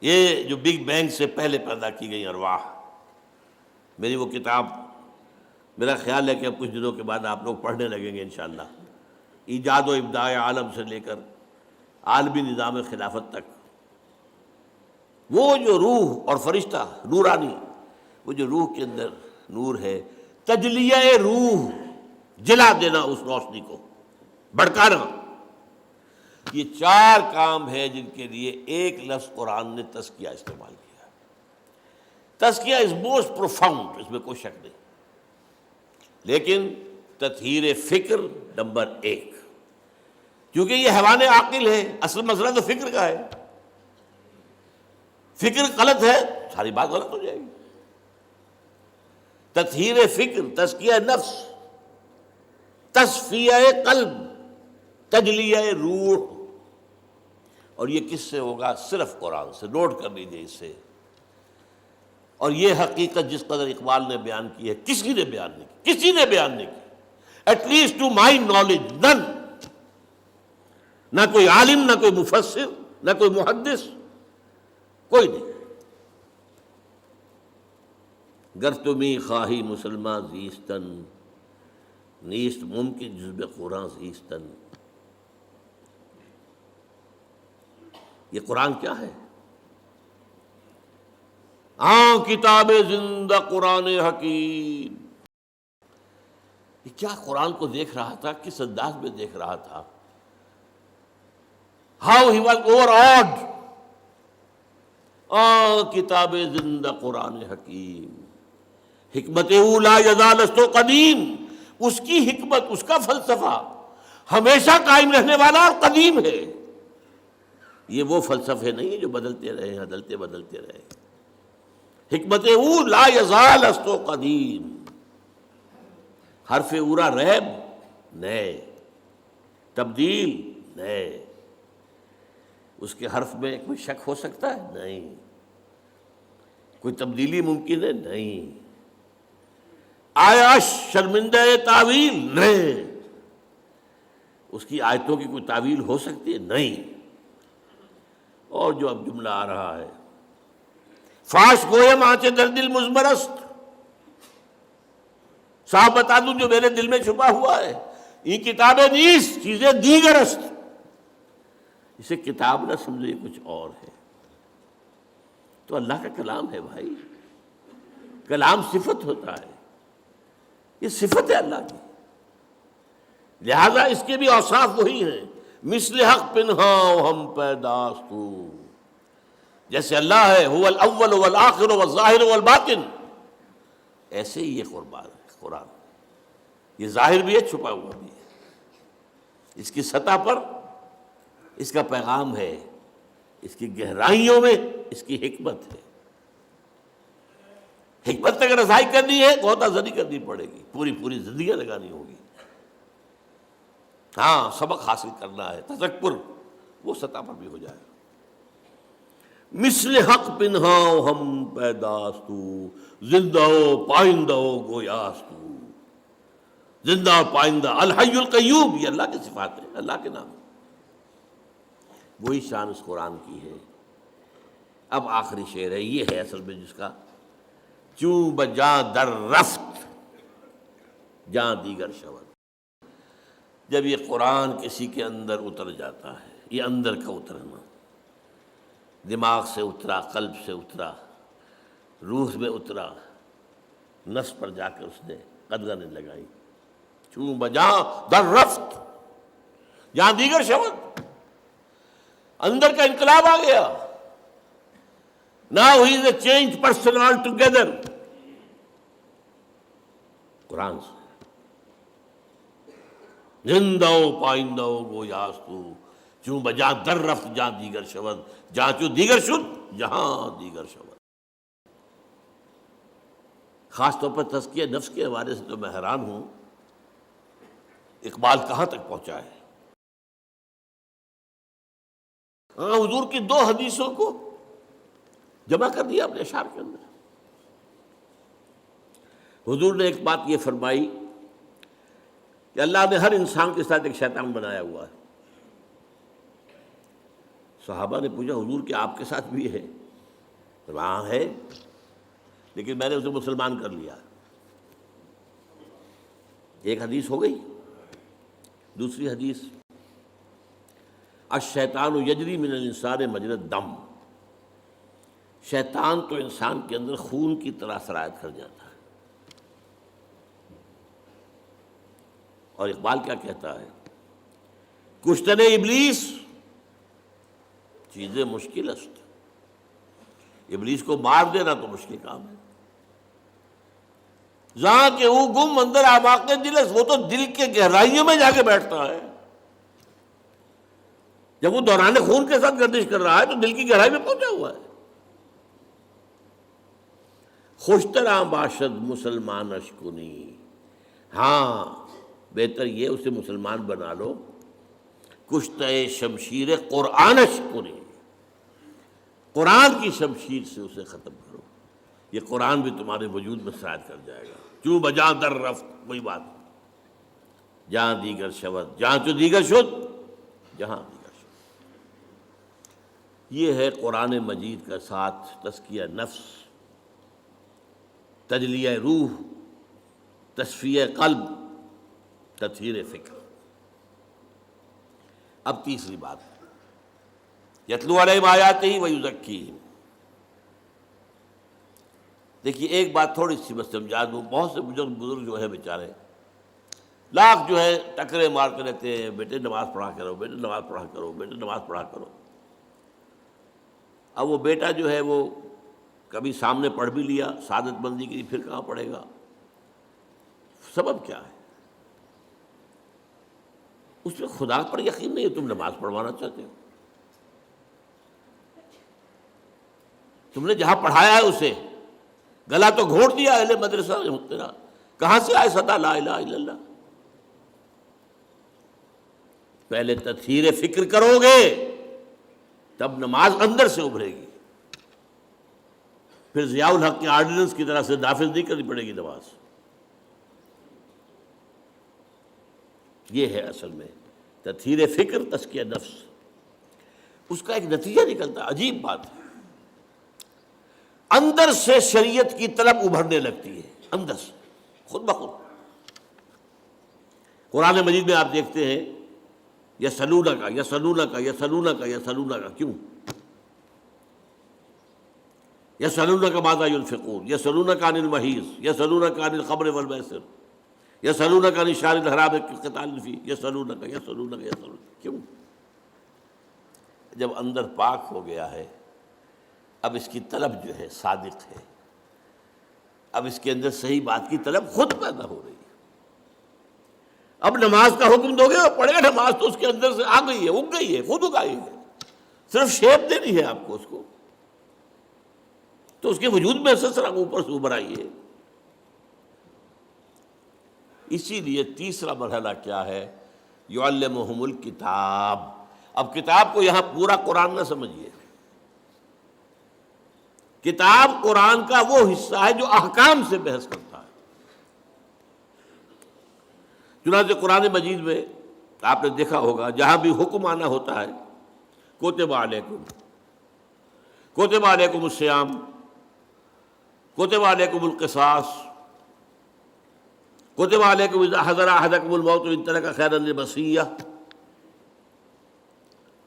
یہ جو بگ بینگ سے پہلے پیدا کی گئی ارواح، میری وہ کتاب میرا خیال ہے کہ اب کچھ دنوں کے بعد آپ لوگ پڑھنے لگیں گے انشاءاللہ، ایجاد و ابداع عالم سے لے کر عالمی نظام خلافت تک، وہ جو روح اور فرشتہ نورانی، وہ جو روح کے اندر نور ہے، تجلیہ روح، جلا دینا اس روشنی کو، بھڑکانا، یہ 4 کام ہے جن کے لیے ایک لفظ قرآن نے تزکیہ استعمال کیا۔ تزکیہ از موسٹ پروفاؤنڈ، اس میں کوئی شک نہیں، لیکن تطہیر فکر نمبر 1، کیونکہ یہ حیوان عاقل ہے، اصل مسئلہ تو فکر کا ہے، فکر غلط ہے ساری بات غلط ہو جائے گی۔ تطہیر فکر، تزکیہ نفس، تصفیہ قلب، تجلیہ روح، اور یہ کس سے ہوگا؟ صرف قرآن سے۔ نوٹ کر لیجیے اس سے۔ اور یہ حقیقت جس قدر اقبال نے بیان کی ہے، کسی نے بیان نہیں کی، کسی نے بیان نہیں کی، at least to my knowledge none, نہ کوئی عالم، نہ کوئی مفسر، نہ کوئی محدث، کوئی نہیں۔ گر تمی خواہی مسلمہ زیستن، نیست ممکن جزب قرآن زیستن۔ یہ قرآن کیا ہے؟ کتاب زندہ قرآن حکیم۔ یہ کیا قرآن کو دیکھ رہا تھا، کس انداز میں دیکھ رہا تھا؟ How he was over odd. کتاب زندہ قرآن حکیم، حکمت لا یزال است قدیم، اس کی حکمت، اس کا فلسفہ ہمیشہ قائم رہنے والا اور قدیم ہے۔ یہ وہ فلسفے نہیں جو بدلتے رہے، بدلتے بدلتے رہے۔ حکمت لا یزال است قدیم، حرف اورا ریب نئے، تبدیل نئے، اس کے حرف میں کوئی شک ہو سکتا ہے؟ نہیں۔ کوئی تبدیلی ممکن ہے؟ نہیں۔ آیا شرمندہ تعویل؟ نہیں۔ اس کی آیتوں کی کوئی تعویل ہو سکتی ہے؟ نہیں۔ اور جو اب جملہ آ رہا ہے، فاش گویم آنچے در دل مزمرست، صاحب بتا دوں جو میرے دل میں چھپا ہوا ہے، یہ کتابیں نیست چیزیں دیگر است۔ اسے کتاب نہ سمجھے، کچھ اور ہے۔ تو اللہ کا کلام ہے بھائی، کلام صفت ہوتا ہے، یہ صفت ہے اللہ کی، لہذا اس کے بھی اوصاف وہی ہیں۔ مثل حق پنہاں ہم پیداستو، جیسے اللہ ہے هو الاول والآخر والظاہر والباطن، ایسے ہی یہ قرآن، یہ ظاہر بھی ہے، چھپا ہوا بھی ہے۔ اس کی سطح پر اس کا پیغام ہے، اس کی گہرائیوں میں اس کی حکمت ہے۔ حکمت تک رسائی کرنی ہے، غوطہ زنی کرنی پڑے گی، پوری زندگیاں لگانی ہوگی۔ ہاں، سبق حاصل کرنا ہے، تذکر وہ سطح پر بھی ہو جائے۔ مثل حق پنہاں ہم پیداستو، زندہ و پائندہ و گویاستو، زندہ و پائندہ، الحی القیوم، یہ اللہ کی صفات ہے، اللہ کے نام، وہی شان اس قرآن کی ہے۔ اب آخری شعر ہے، یہ ہے اصل میں جس کا چوں بجاں در رفت جاں دیگر شود۔ جب یہ قرآن کسی کے اندر اتر جاتا ہے، یہ اندر کا اترنا، دماغ سے اترا، قلب سے اترا، روح میں اترا، نفس پر جا کر اس نے قدغنیں لگائی، چوں بجاں در رفت جہاں دیگر شود، اندر کا انقلاب آ گیا۔ Now he is a changed person altogether۔ قرآن سے زندہ و پائندہ و گویاستو، چوں بجاں در رفت جہاں دیگر شود، جہاں چوں دیگر شد جہاں دیگر شود۔ خاص طور پر تزکیہ نفس کے حوالے سے تو میں حیران ہوں، اقبال کہاں تک پہنچا ہے۔ حضور کی 2 حدیثوں کو جمع کر دیا اپنے اشعار کے اندر۔ حضور نے ایک بات یہ فرمائی کہ اللہ نے ہر انسان کے ساتھ ایک شیطان بنایا ہوا ہے، صحابہ نے پوچھا حضور کہ آپ کے ساتھ بھی ہے؟ وہاں ہے، لیکن میں نے اسے مسلمان کر لیا۔ ایک حدیث ہو گئی۔ دوسری حدیث، الشیطان یجری من الانسان مجری الدم، شیطان تو انسان کے اندر خون کی طرح سرایت کر جاتا ہے۔ اور اقبال کیا کہتا ہے؟ کشتن ابلیس چیزیں مشکل است، ابلیس کو مار دینا تو مشکل کام ہے۔ جہاں کہ وہ گم اندر اعماق دل ہے، وہ تو دل کے گہرائیوں میں جا کے بیٹھتا ہے۔ جب وہ دوران خون کے ساتھ گردش کر رہا ہے تو دل کی گہرائی میں پہنچا ہوا ہے۔ خوشترا باشد مسلمان اشکنی، ہاں بہتر یہ اسے مسلمان بنا لو، کشتہ شمشیر قرآن اشکنی، قرآن کی شمشیر سے اسے ختم کرو، یہ قرآن بھی تمہارے وجود میں سرایت کر جائے گا۔ چوں بجاں در رفت، وہی بات، جہاں دیگر شود، جہاں تو دیگر شد، جہاں دیگر شد۔ یہ ہے قرآن مجید کا ساتھ تزکیہ نفس، تجلیہ روح، تصفیہ قلب، تطہیر فکر۔ اب تیسری بات، یتلو علیہم آیاتہ ویزکیہم۔ دیکھیے ایک بات تھوڑی سی بس سمجھا دوں، بہت سے بزرگ جو ہے بیچارے لاکھ جو ہے ٹکرے مارتے رہتے ہیں، بیٹے نماز پڑھا کرو، بیٹے نماز پڑھا کرو، بیٹے نماز پڑھا کرو۔ اب وہ بیٹا جو ہے وہ کبھی سامنے پڑھ بھی لیا سعادت مندی کے لیے، پھر کہاں پڑھے گا؟ سبب کیا ہے؟ اس میں خدا پر یقین نہیں ہے، تم نماز پڑھوانا چاہتے ہو۔ تم نے جہاں پڑھایا ہے اسے گلا تو گھونٹ دیا اہل مدرسہ نے تیرا، کہاں سے آئے صدا لا الہ الا اللہ؟ پہلے تطہیر فکر کرو گے تب نماز اندر سے ابھرے گی، پھر ضیاء الحق کے آرڈیننس کی طرح سے نافذ نہیں کرنی پڑے گی نماز۔ یہ ہے اصل میں تطہیر فکر، تزکیہ نفس۔ اس کا ایک نتیجہ نکلتا ہے، عجیب بات ہے، اندر سے شریعت کی طلب ابھرنے لگتی ہے، اندر سے خود بخود۔ قرآن مجید میں آپ دیکھتے ہیں یسألونک یسألونک یسألونک یسألونک، کیوں؟ یسألونک ماذا ينفقون، یسألونک عن المحیض، یسألونک عن الخمر والمیسر، یسألونک عن الشہر الحرام قتال فیہ، یسألونک یسألونک یسألونک، کیوں؟ جب اندر پاک ہو گیا ہے، اب اس کی طلب جو ہے صادق ہے، اب اس کے اندر صحیح بات کی طلب خود پیدا ہو رہی ہے۔ اب نماز کا حکم دو گے وہ پڑھے گا، نماز تو اس کے اندر سے آ گئی ہے، اگ گئی ہے، خود اگائی ہے، صرف شیپ دینی ہے آپ کو اس کو، تو اس کے وجود میں سے سر اوپر سے ابھر آئی ہے۔ اسی لیے تیسرا مرحلہ کیا ہے؟ یعلمہم الکتاب۔ اب کتاب کو یہاں پورا قرآن نہ سمجھیے، کتاب قرآن کا وہ حصہ ہے جو احکام سے بحث کرتا ہے۔ چنانچہ قرآن مجید میں آپ نے دیکھا ہوگا جہاں بھی حکم آنا ہوتا ہے، کتب علیکم، کتب علیکم الصیام، کتب علیکم القصاص، کتب علیکم اذا حضر احدکم الموت ان ترک خیرا الوصیہ،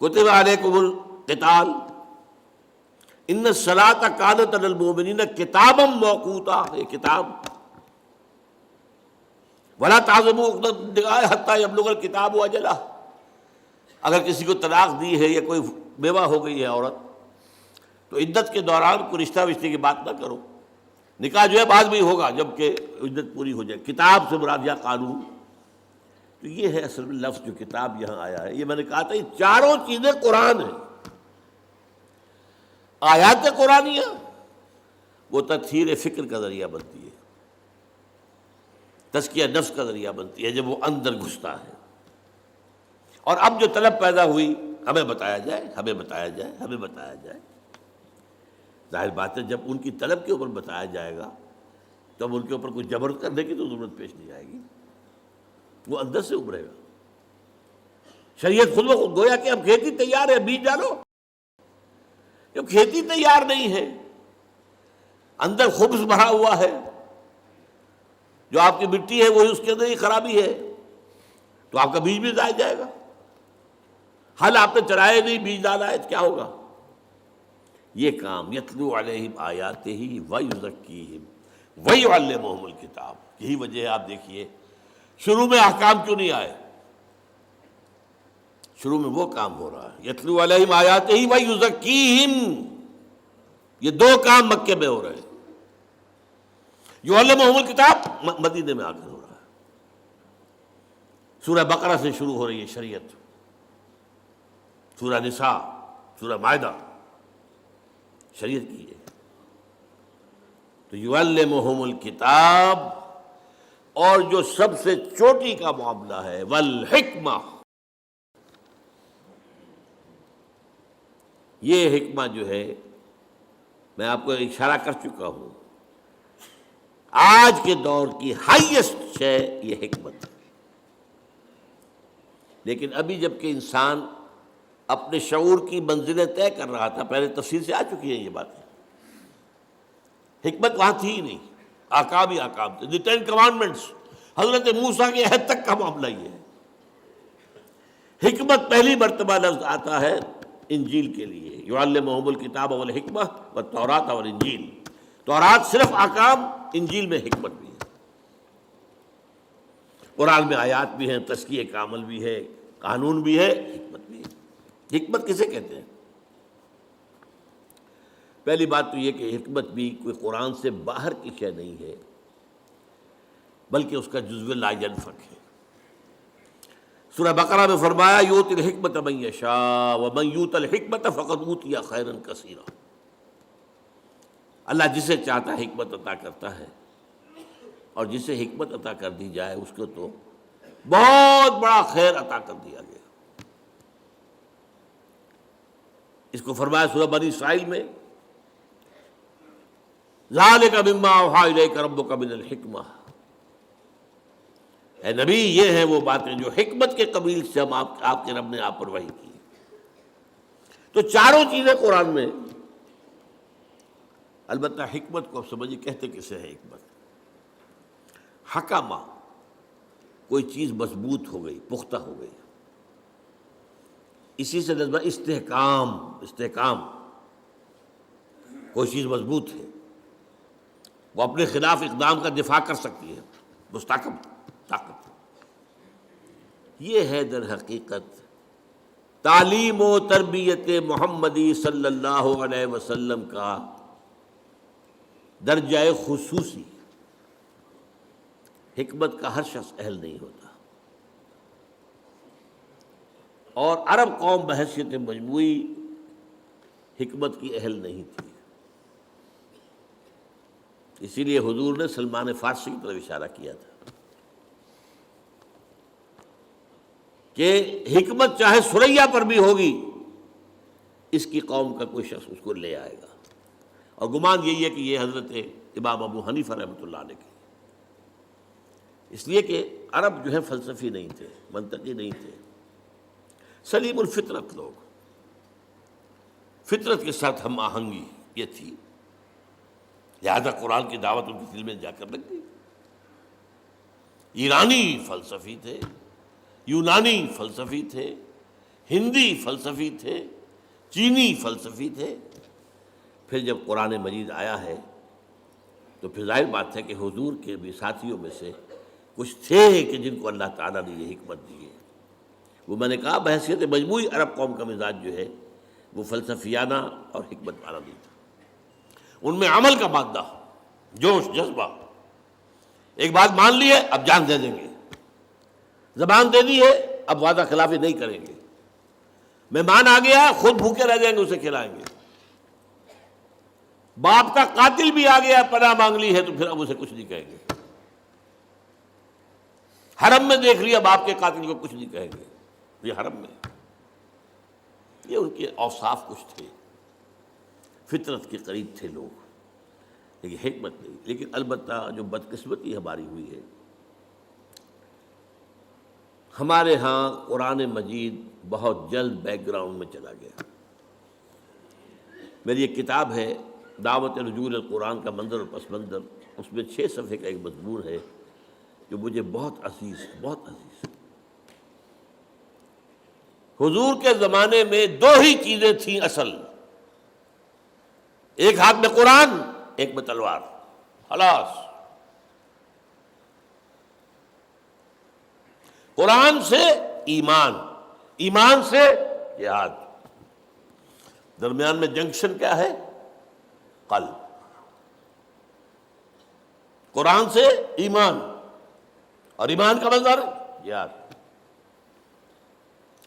کتب علیکم القتال، ان الصلاۃ کانت علی المؤمنین کتابا موقوتا، یہ کتاب، ولا تعزموا عقدۃ النکاح حتی یبلغ الکتاب اجلہ۔ اگر کسی کو طلاق دی ہے یا کوئی بیوہ ہو گئی ہے عورت، تو عدت کے دوران کوئی رشتہ وشتے کی بات نہ کرو، نکاح جو ہے بعد میں ہی ہوگا جب کہ عدت پوری ہو جائے۔ کتاب سے مراد یا قانون، تو یہ ہے اصل میں لفظ جو کتاب یہاں آیا ہے۔ یہ میں نے کہا تھا یہ چاروں چیزیں قرآن ہیں۔ آیات قرآنیہ وہ تطہیر فکر کا ذریعہ بنتی ہے، تزکیہ نفس کا ذریعہ بنتی ہے جب وہ اندر گھستا ہے۔ اور اب جو طلب پیدا ہوئی، ہمیں بتایا جائے، ہمیں بتایا جائے، ہمیں بتایا جائے، ظاہر بات ہے جب ان کی طلب کے اوپر بتایا جائے گا تب ان کے اوپر کوئی جبر کرنے کی تو ضرورت پیش نہیں آئے گی، وہ اندر سے ابھرے گا۔ شریعت خود بخود، گویا کہ اب کھیتی تیار ہے، بیج ڈالو، جب کھیتی تیار نہیں ہے، اندر خبث بھرا ہوا ہے، جو آپ کی مٹی ہے وہی اس کے اندر ہی خرابی ہے، تو آپ کا بیج بھی ضائع جائے گا۔ حل آپ نے چرائے نہیں، بیج ڈالا ہے، کیا ہوگا؟ یہ کام یتلو علیہم آیاتہ ویزکیہم ویعلمہم الکتاب، یہی وجہ ہے آپ دیکھیے شروع میں احکام کیوں نہیں آئے؟ شروع میں وہ کام ہو رہا ہے، یتلو علیہم آیاتہ ویزکیہم، یہ دو کام مکے میں ہو رہے ہیں۔ یعلمہم الکتاب مدینے میں آ کر ہو رہا ہے۔ سورہ بقرہ سے شروع ہو رہی ہے شریعت، سورہ نساء، سورہ مائدہ، شریعت کی ہے۔ تو یعلمہم الکتاب، اور جو سب سے چوٹی کا معاملہ ہے والحکمہ، یہ حکمہ جو ہے میں آپ کو اشارہ کر چکا ہوں، آج کے دور کی ہائیسٹ شے یہ حکمت ہے۔ لیکن ابھی جب کہ انسان اپنے شعور کی منزلیں طے کر رہا تھا، پہلے تفصیل سے آ چکی ہیں یہ باتیں، حکمت وہاں تھی ہی نہیں، آکام ہی آکام تھے، دی 10 کمانڈمنٹس، حضرت موسیٰ کے عہد تک کا معاملہ یہ ہے۔ حکمت پہلی مرتبہ لفظ آتا ہے انجیل کے لیے، یعلمہم الکتاب والحکمہ والتوراۃ والانجیل، تورات صرف آکام، انجیل میں حکمت بھی ہے۔ قرآن میں آیات بھی ہیں، تزکیہ کامل بھی ہے، قانون بھی ہے، حکمت بھی ہے۔ حکمت کسے کہتے ہیں؟ پہلی بات تو یہ کہ حکمت بھی کوئی قرآن سے باہر کی شے نہیں ہے، بلکہ اس کا جزو لا ینفک ہے۔ سورہ بقرہ میں فرمایا یؤتی الحکمت من یشاء ومن یؤت الحکمت فقد اوتی خیرا کثیرا، اللہ جسے چاہتا ہے حکمت عطا کرتا ہے، اور جسے حکمت عطا کر دی جائے اس کو تو بہت بڑا خیر عطا کر دیا گیا۔ اس کو فرمایا سورہ بنی اسرائیل میں ذالک مما اوحی الیک ربک من الحکمہ، اے نبی یہ ہیں وہ باتیں جو حکمت کے قبیل سے ہم آپ کے رب نے آپ پر وحی کی۔ تو چاروں چیزیں قرآن میں، البتہ حکمت کو اب سمجھیے کہتے کسے ہے حکمت؟ حکمہ، کوئی چیز مضبوط ہو گئی، پختہ ہو گئی، اسی سے نسبت استحکام، استحکام، کوئی چیز مضبوط ہے، وہ اپنے خلاف اقدام کا دفاع کر سکتی ہے، مستحکم طاقت۔ یہ ہے در حقیقت تعلیم و تربیت محمدی صلی اللہ علیہ وسلم کا درجہ خصوصی۔ حکمت کا ہر شخص اہل نہیں ہوتا، اور عرب قوم بحیثیت مجموعی حکمت کی اہل نہیں تھی، اسی لیے حضور نے سلمان فارسی کی طرف اشارہ کیا تھا کہ حکمت چاہے سریا پر بھی ہوگی، اس کی قوم کا کوئی شخص اس کو لے آئے گا۔ اور گمان یہی ہے کہ یہ حضرت امام ابو حنیفہ رحمۃ اللہ علیہ کی، اس لیے کہ عرب جو ہے فلسفی نہیں تھے، منطقی نہیں تھے، سلیم الفطرت لوگ، فطرت کے ساتھ ہم آہنگی یہ تھی، لہذا قرآن کی دعوت ان کے دل میں جا کر لگ گئی۔ ایرانی فلسفی تھے، یونانی فلسفی تھے، ہندی فلسفی تھے، چینی فلسفی تھے، پھر جب قرآن مجید آیا ہے تو پھر ظاہر بات ہے کہ حضور کے بھی ساتھیوں میں سے کچھ تھے کہ جن کو اللہ تعالیٰ نے یہ حکمت دی ہے۔ وہ میں نے کہا بحیثیت مجموعی عرب قوم کا مزاج جو ہے وہ فلسفیانہ اور حکمت والا نہیں تھا، ان میں عمل کا مادہ، جوش، جذبہ، ایک بات مان لی ہے اب جان دے دیں گے، زبان دے دی ہے اب وعدہ خلافی نہیں کریں گے، مہمان آ گیا خود بھوکے رہ جائیں گے اسے کھلائیں گے، باپ کا قاتل بھی آ گیا پناہ مانگ لی ہے تو پھر اب اسے کچھ نہیں کہیں گے، حرم میں دیکھ لیا باپ کے قاتل کو کچھ نہیں کہیں گے، یہ حرم میں، یہ ان کے اوصاف کچھ تھے، فطرت کے قریب تھے لوگ، لیکن حکمت نہیں۔ لیکن البتہ جو بدقسمتی ہماری ہوئی ہے، ہمارے ہاں قرآن مجید بہت جلد بیک گراؤنڈ میں چلا گیا، میری ایک کتاب ہے دعوت رجوع القرآن کا منظر اور پس منظر، اس میں 6 صفحے کا ایک مضمون ہے جو مجھے بہت عزیز ہے، بہت عزیز ہے۔ حضور کے زمانے میں 2 ہی چیزیں تھیں اصل، ایک ہاتھ میں قرآن، ایک میں تلوار، خلاص۔ قرآن سے ایمان، ایمان سے جہاد، درمیان میں جنکشن کیا ہے؟ قلب۔ قرآن سے ایمان، اور ایمان کا منظر جہاد۔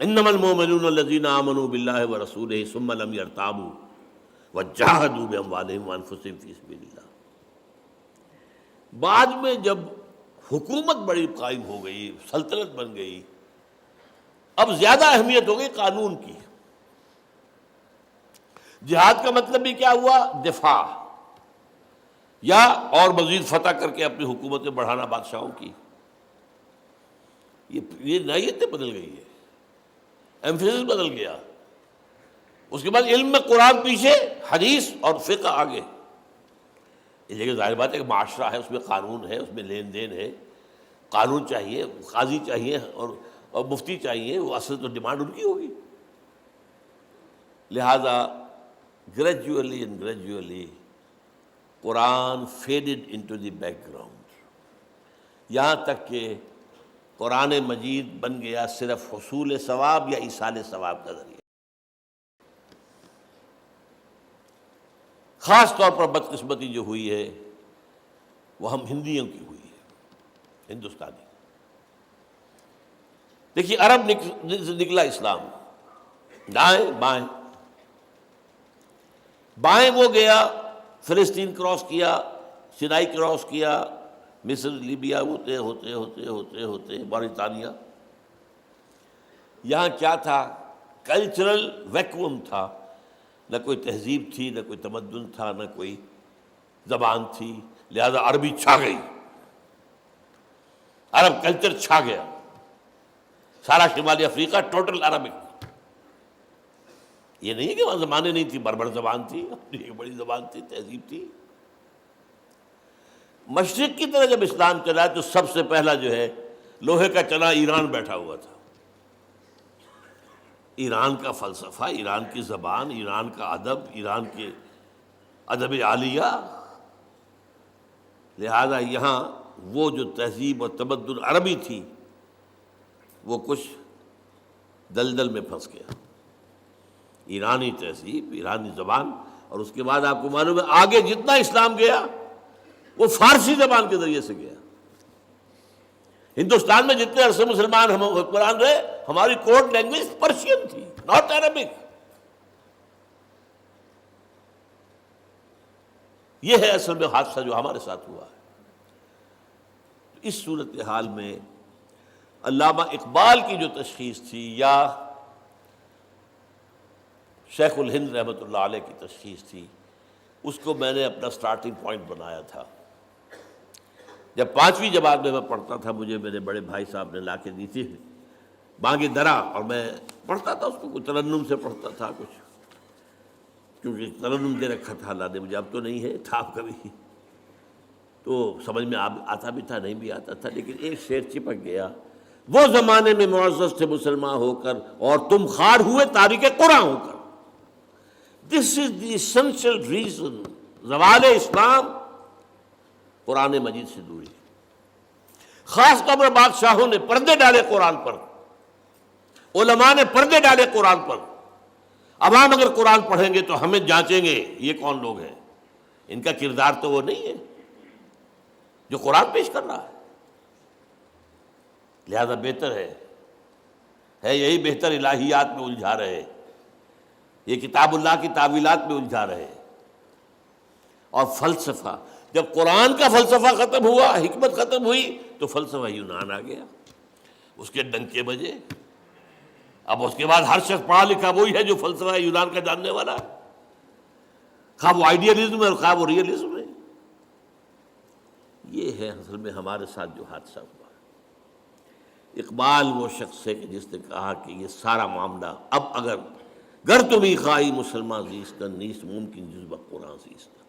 انما المؤمنون الذین آمنوا باللہ ورسولہ ثم لم یرتابوا وجاہدوا باموالہم وانفسہم فی سبیل اللہ۔ بعد میں جب حکومت بڑی قائم ہو گئی، سلطنت بن گئی، اب زیادہ اہمیت ہو گئی قانون کی۔ جہاد کا مطلب بھی کیا ہوا؟ دفاع، یا اور مزید فتح کر کے اپنی حکومتیں بڑھانا بادشاہوں کی۔ یہ نوعیتیں بدل گئی ہے، ایمفیسس بدل گیا۔ اس کے بعد علم میں قرآن پیچھے، حدیث اور فقہ آگے۔ اس جگہ ظاہر بات ہے کہ معاشرہ ہے، اس میں قانون ہے، اس میں لین دین ہے، قانون چاہیے، قاضی چاہیے اور مفتی چاہیے، وہ اصل تو ڈیمانڈ ان کی ہوگی۔ لہذا gradually Quran faded into the back ground, یہاں تک کہ قرآن مجید بن گیا صرف حصول ثواب یا ایصال ثواب کا ذریعہ۔ خاص طور پر بدقسمتی جو ہوئی ہے وہ ہم ہندیوں کی ہوئی ہے، ہندوستانی۔ دیکھیے عرب سے نکلا اسلام، دائیں بائیں، بائیں وہ گیا فلسطین کراس کیا، سینائی کراس کیا، مصر لیبیا ہوتے ہوتے ہوتے ہوتے ہوتے موریطانیہ۔ یہاں کیا تھا؟ کلچرل ویکوم تھا، نہ کوئی تہذیب تھی، نہ کوئی تمدن تھا، نہ کوئی زبان تھی، لہذا عربی چھا گئی، عرب کلچر چھا گیا، سارا شمالی افریقہ ٹوٹل عربک۔ یہ نہیں کہ وہاں زبانیں نہیں تھی، بربر زبان تھی، اپنی ایک بڑی زبان تھی، تہذیب تھی۔ مشرق کی طرح جب اسلام چلا تو سب سے پہلا جو ہے لوہے کا چنا ایران بیٹھا ہوا تھا۔ ایران کا فلسفہ، ایران کی زبان، ایران کا ادب، ایران کے ادب عالیہ، لہذا یہاں وہ جو تہذیب اور تمدن عربی تھی وہ کچھ دلدل میں پھنس گیا۔ ایرانی تہذیب، ایرانی زبان، اور اس کے بعد آپ کو معلوم ہے آگے جتنا اسلام گیا وہ فارسی زبان کے ذریعے سے گیا۔ ہندوستان میں جتنے عرصے مسلمان ہم حکمران رہے، ہماری کوڈ لینگویج پرشین تھی، ناٹ عربک۔ یہ ہے اصل میں حادثہ جو ہمارے ساتھ ہوا ہے۔ اس صورتحال میں علامہ اقبال کی جو تشخیص تھی یا شیخ الہند رحمۃ اللہ علیہ کی تشخیص تھی، اس کو میں نے اپنا سٹارٹنگ پوائنٹ بنایا تھا۔ جب 5ویں جماعت میں پڑھتا تھا، مجھے میرے بڑے بھائی صاحب نے لا کے دی تھی بانگ درا، اور میں پڑھتا تھا اس کو، کچھ ترنم سے پڑھتا تھا، کچھ کیونکہ ترنم دے رکھا تھا اللہ نے مجھے، اب تو نہیں ہے، تھا کبھی تو سمجھ میں آتا بھی تھا، نہیں بھی آتا تھا، لیکن ایک شعر چپک گیا، وہ زمانے میں معزز تھے مسلمان ہو کر اور تم خار ہوئے تاریک قرآن ہو کر۔ دس از دی essential ریزن، زوال اسلام قرآن مجید سے دوری۔ خاص طور پر بادشاہوں نے پردے ڈالے قرآن پر، علماء نے پردے ڈالے قرآن پر۔ عوام اگر قرآن پڑھیں گے تو ہمیں جانچیں گے یہ کون لوگ ہیں، ان کا کردار تو وہ نہیں ہے جو قرآن پیش کر رہا ہے۔ لہذا بہتر ہے یہی بہتر الہیات میں الجھا رہے، یہ کتاب اللہ کی تعویلات میں الجھا رہے، اور فلسفہ، جب قرآن کا فلسفہ ختم ہوا، حکمت ختم ہوئی، تو فلسفہ یونان آ گیا، اس کے ڈنکے بجے۔ اب اس کے بعد ہر شخص پڑھا لکھا وہی ہے جو فلسفہ یونان کا جاننے والا ہے، خواہ وہ آئیڈیلزم ہے اور خواہ وہ ریئلزم ہے۔ یہ ہے اصل میں ہمارے ساتھ جو حادثہ ہوا۔ اقبال وہ شخص ہے کہ جس نے کہا کہ یہ سارا معاملہ اب اگر گر تمہیں خواہی مسلمان زیستن نیست ممکن جذبہ قرآن زیستن.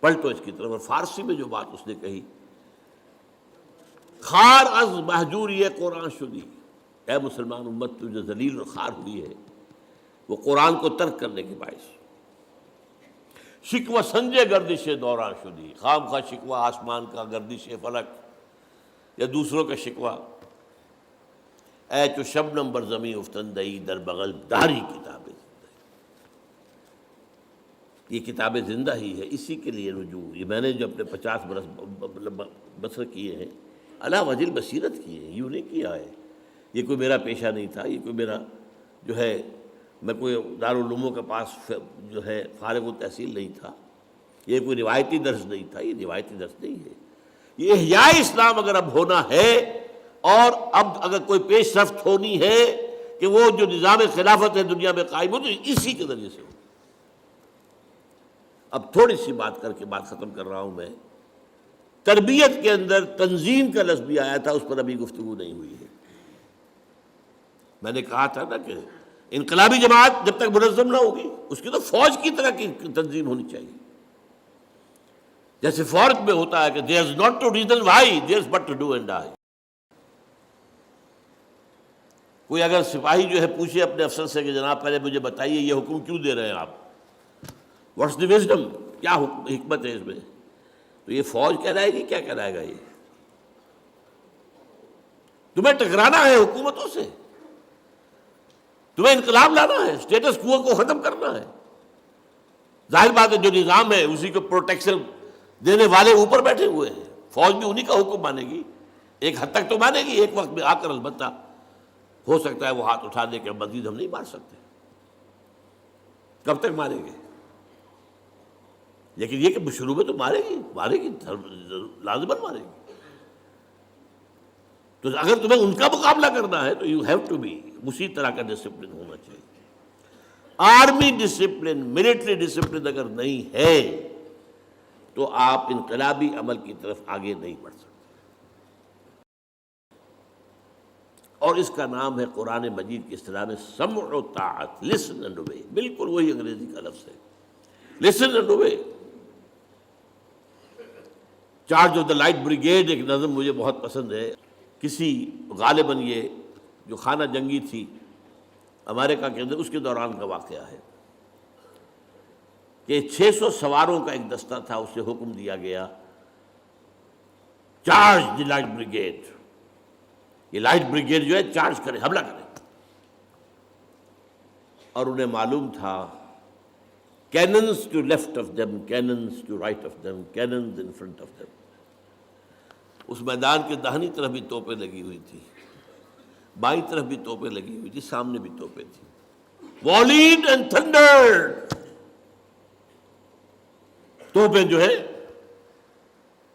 پلٹو اس کی طرف. اور فارسی میں جو بات اس نے کہی، خار از محجوری قرآن شدی، اے مسلمان امت تو جو ذلیل اور خار ہوئی ہے وہ قرآن کو ترک کرنے کے باعث. شکوہ سنجے گردش دوران شدی، خام خواہ شکوہ آسمان کا، گردش فلک یا دوسروں کا شکوہ. اے چو شبنم بر زمیں افتندئی در بغل داری کتاب زندہ. یہ کتاب زندہ ہی ہے، اسی کے لیے رجوع. یہ میں نے جو اپنے 50 برس بسر کیے ہیں اللہ وجل بصیرت کیے ہیں، یوں نہیں کیا ہے. یہ کوئی میرا پیشہ نہیں تھا، یہ کوئی میرا جو ہے میں کوئی دارالعلوموں کے پاس جو ہے فارغ التحصیل نہیں تھا، یہ کوئی روایتی درس نہیں تھا. یہ روایتی درس نہیں ہے. یہ احیاء اسلام اگر اب ہونا ہے اور اب اگر کوئی پیش رفت ہونی ہے کہ وہ جو نظام خلافت ہے دنیا میں قائم ہو تو اسی کے ذریعے سے ہو. اب تھوڑی سی بات کر کے بات ختم کر رہا ہوں. میں تربیت کے اندر تنظیم کا لفظ بھی آیا تھا، اس پر ابھی گفتگو نہیں ہوئی ہے. میں نے کہا تھا نا کہ انقلابی جماعت جب تک منظم نہ ہوگی اس کی تو فوج کی طرح کی تنظیم ہونی چاہیے. جیسے فوج میں ہوتا ہے کہ there is not to reason why, there is but to do and die. کوئی اگر سپاہی جو ہے پوچھے اپنے افسر سے کہ جناب پہلے مجھے بتائیے یہ حکم کیوں دے رہے ہیں آپ، واٹس دی وزڈم، کیا حکمت ہے اس میں، تو یہ فوج کہلائے گی، کیا کہلائے گا. یہ تمہیں ٹکرانا ہے حکومتوں سے، تمہیں انقلاب لانا ہے، اسٹیٹس کوو کو ختم کرنا ہے. ظاہر بات ہے جو نظام ہے اسی کو پروٹیکشن دینے والے اوپر بیٹھے ہوئے ہیں. فوج بھی انہی کا حکم مانے گی، ایک حد تک تو مانے گی. ایک وقت میں آ کر البتہ ہو سکتا ہے وہ ہاتھ اٹھا دے کہ مزید ہم نہیں مار سکتے. کب تک ماریں گے؟ لیکن یہ کہ شروع میں تو مارے گی لازماً مارے گی. تو اگر تمہیں ان کا مقابلہ کرنا ہے تو یو ہیو ٹو بی اسی طرح کا ڈسپلن ہونا چاہیے. آرمی ڈسپلن، ملٹری ڈسپلن اگر نہیں ہے تو آپ انقلابی عمل کی طرف آگے نہیں بڑھ سکتے. اور اس کا نام ہے قرآن مجید کی اصطلاح میں سمع و طاعت، لسن اینڈ اوبے. بالکل وہی انگریزی کا لفظ ہے، listen and obey. Charge of the light brigade ایک نظم مجھے بہت پسند ہے. کسی غالباً یہ جو خانہ جنگی تھی امریکہ کے اندر اس کے دوران کا واقعہ ہے کہ 600 سواروں کا ایک دستہ تھا، اسے حکم دیا گیا چارج دی لائٹ بریگیڈ. یہ لائٹ بریگیڈ جو ہے چارج کرے، حملہ کرے. اور انہیں معلوم تھا cannons to left of them, cannons to right of them, cannons in front of them. اس میدان کے داہنی طرف بھی توپیں لگی ہوئی تھی، بائیں طرف بھی توپیں لگی ہوئی تھی، سامنے بھی توپیں تھی. Volleyed and thundered. توپیں جو ہے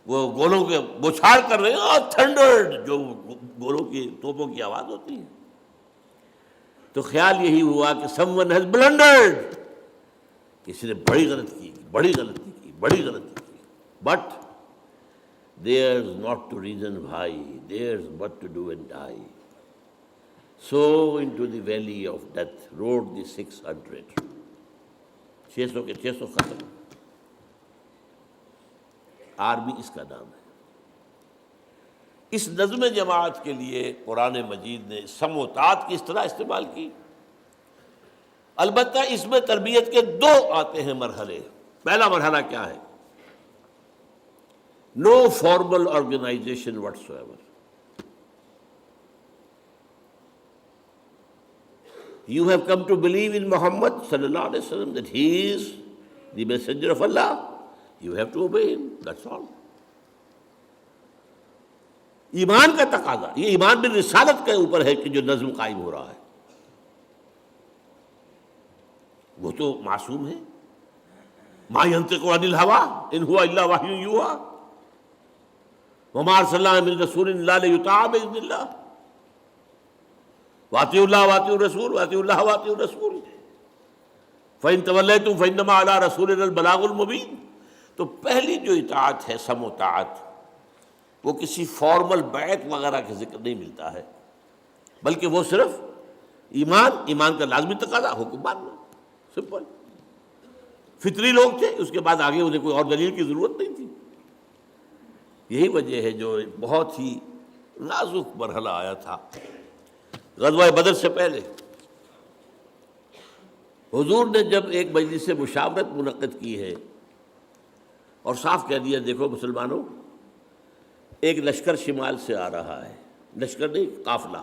وہ گولوں کے بوچھار کر رہے ہیں، اور تھنڈرڈ جو گولوں کی توپوں کی آواز ہوتی ہے. تو خیال یہی ہوا کہ someone has blundered، کسی نے بڑی غلطی کی، بڑی غلطی کی، بڑی غلطی کی. But there's not to reason why, there's but to do and die. So into the valley of death rode the 600. 600 کے 600 ختم. آرمی اس کا نام ہے. اس نظم جماعت کے لیے قرآن مجید نے سمع و طاعت کی اس طرح استعمال کی. البتہ اس میں تربیت کے 2 آتے ہیں مرحلے. پہلا مرحلہ کیا ہے؟ No formal organisation whatsoever. You have come to believe in Muhammad sallallahu alaihi wasallam that he is the messenger of Allah. You have to obey him. That's all. ایمان کا تقاضا، یہ ایمان بالرسالت کے اوپر ہے کہ جو نظم قائم ہو رہا ہے. وہ تو معصوم ہے. ما ينطق عن الهوى ان هو الا وحی یوحی وما ارسلنا من رسول الا ليطاع باذن الله واطیعوا الله واطیعوا الرسول واطیعوا الله واطیعوا الرسول فان توليتم فانما على رسولنا البلاغ المبین. تو پہلی جو اطاعت ہے سمع و طاعت، وہ کسی فارمل بیعت وغیرہ کا ذکر نہیں ملتا ہے، بلکہ وہ صرف ایمان کا لازمی تقاضا حکم ماننا، سمپل. فطری لوگ تھے، اس کے بعد آگے انہیں کوئی اور دلیل کی ضرورت نہیں تھی. یہی وجہ ہے جو بہت ہی نازک مرحلہ آیا تھا غزوہ بدر سے پہلے. حضور نے جب ایک مجلس مشاورت منعقد کی ہے اور صاف کہہ دیا دیکھو مسلمانوں، ایک لشکر شمال سے آ رہا ہے، لشکر نہیں قافلہ،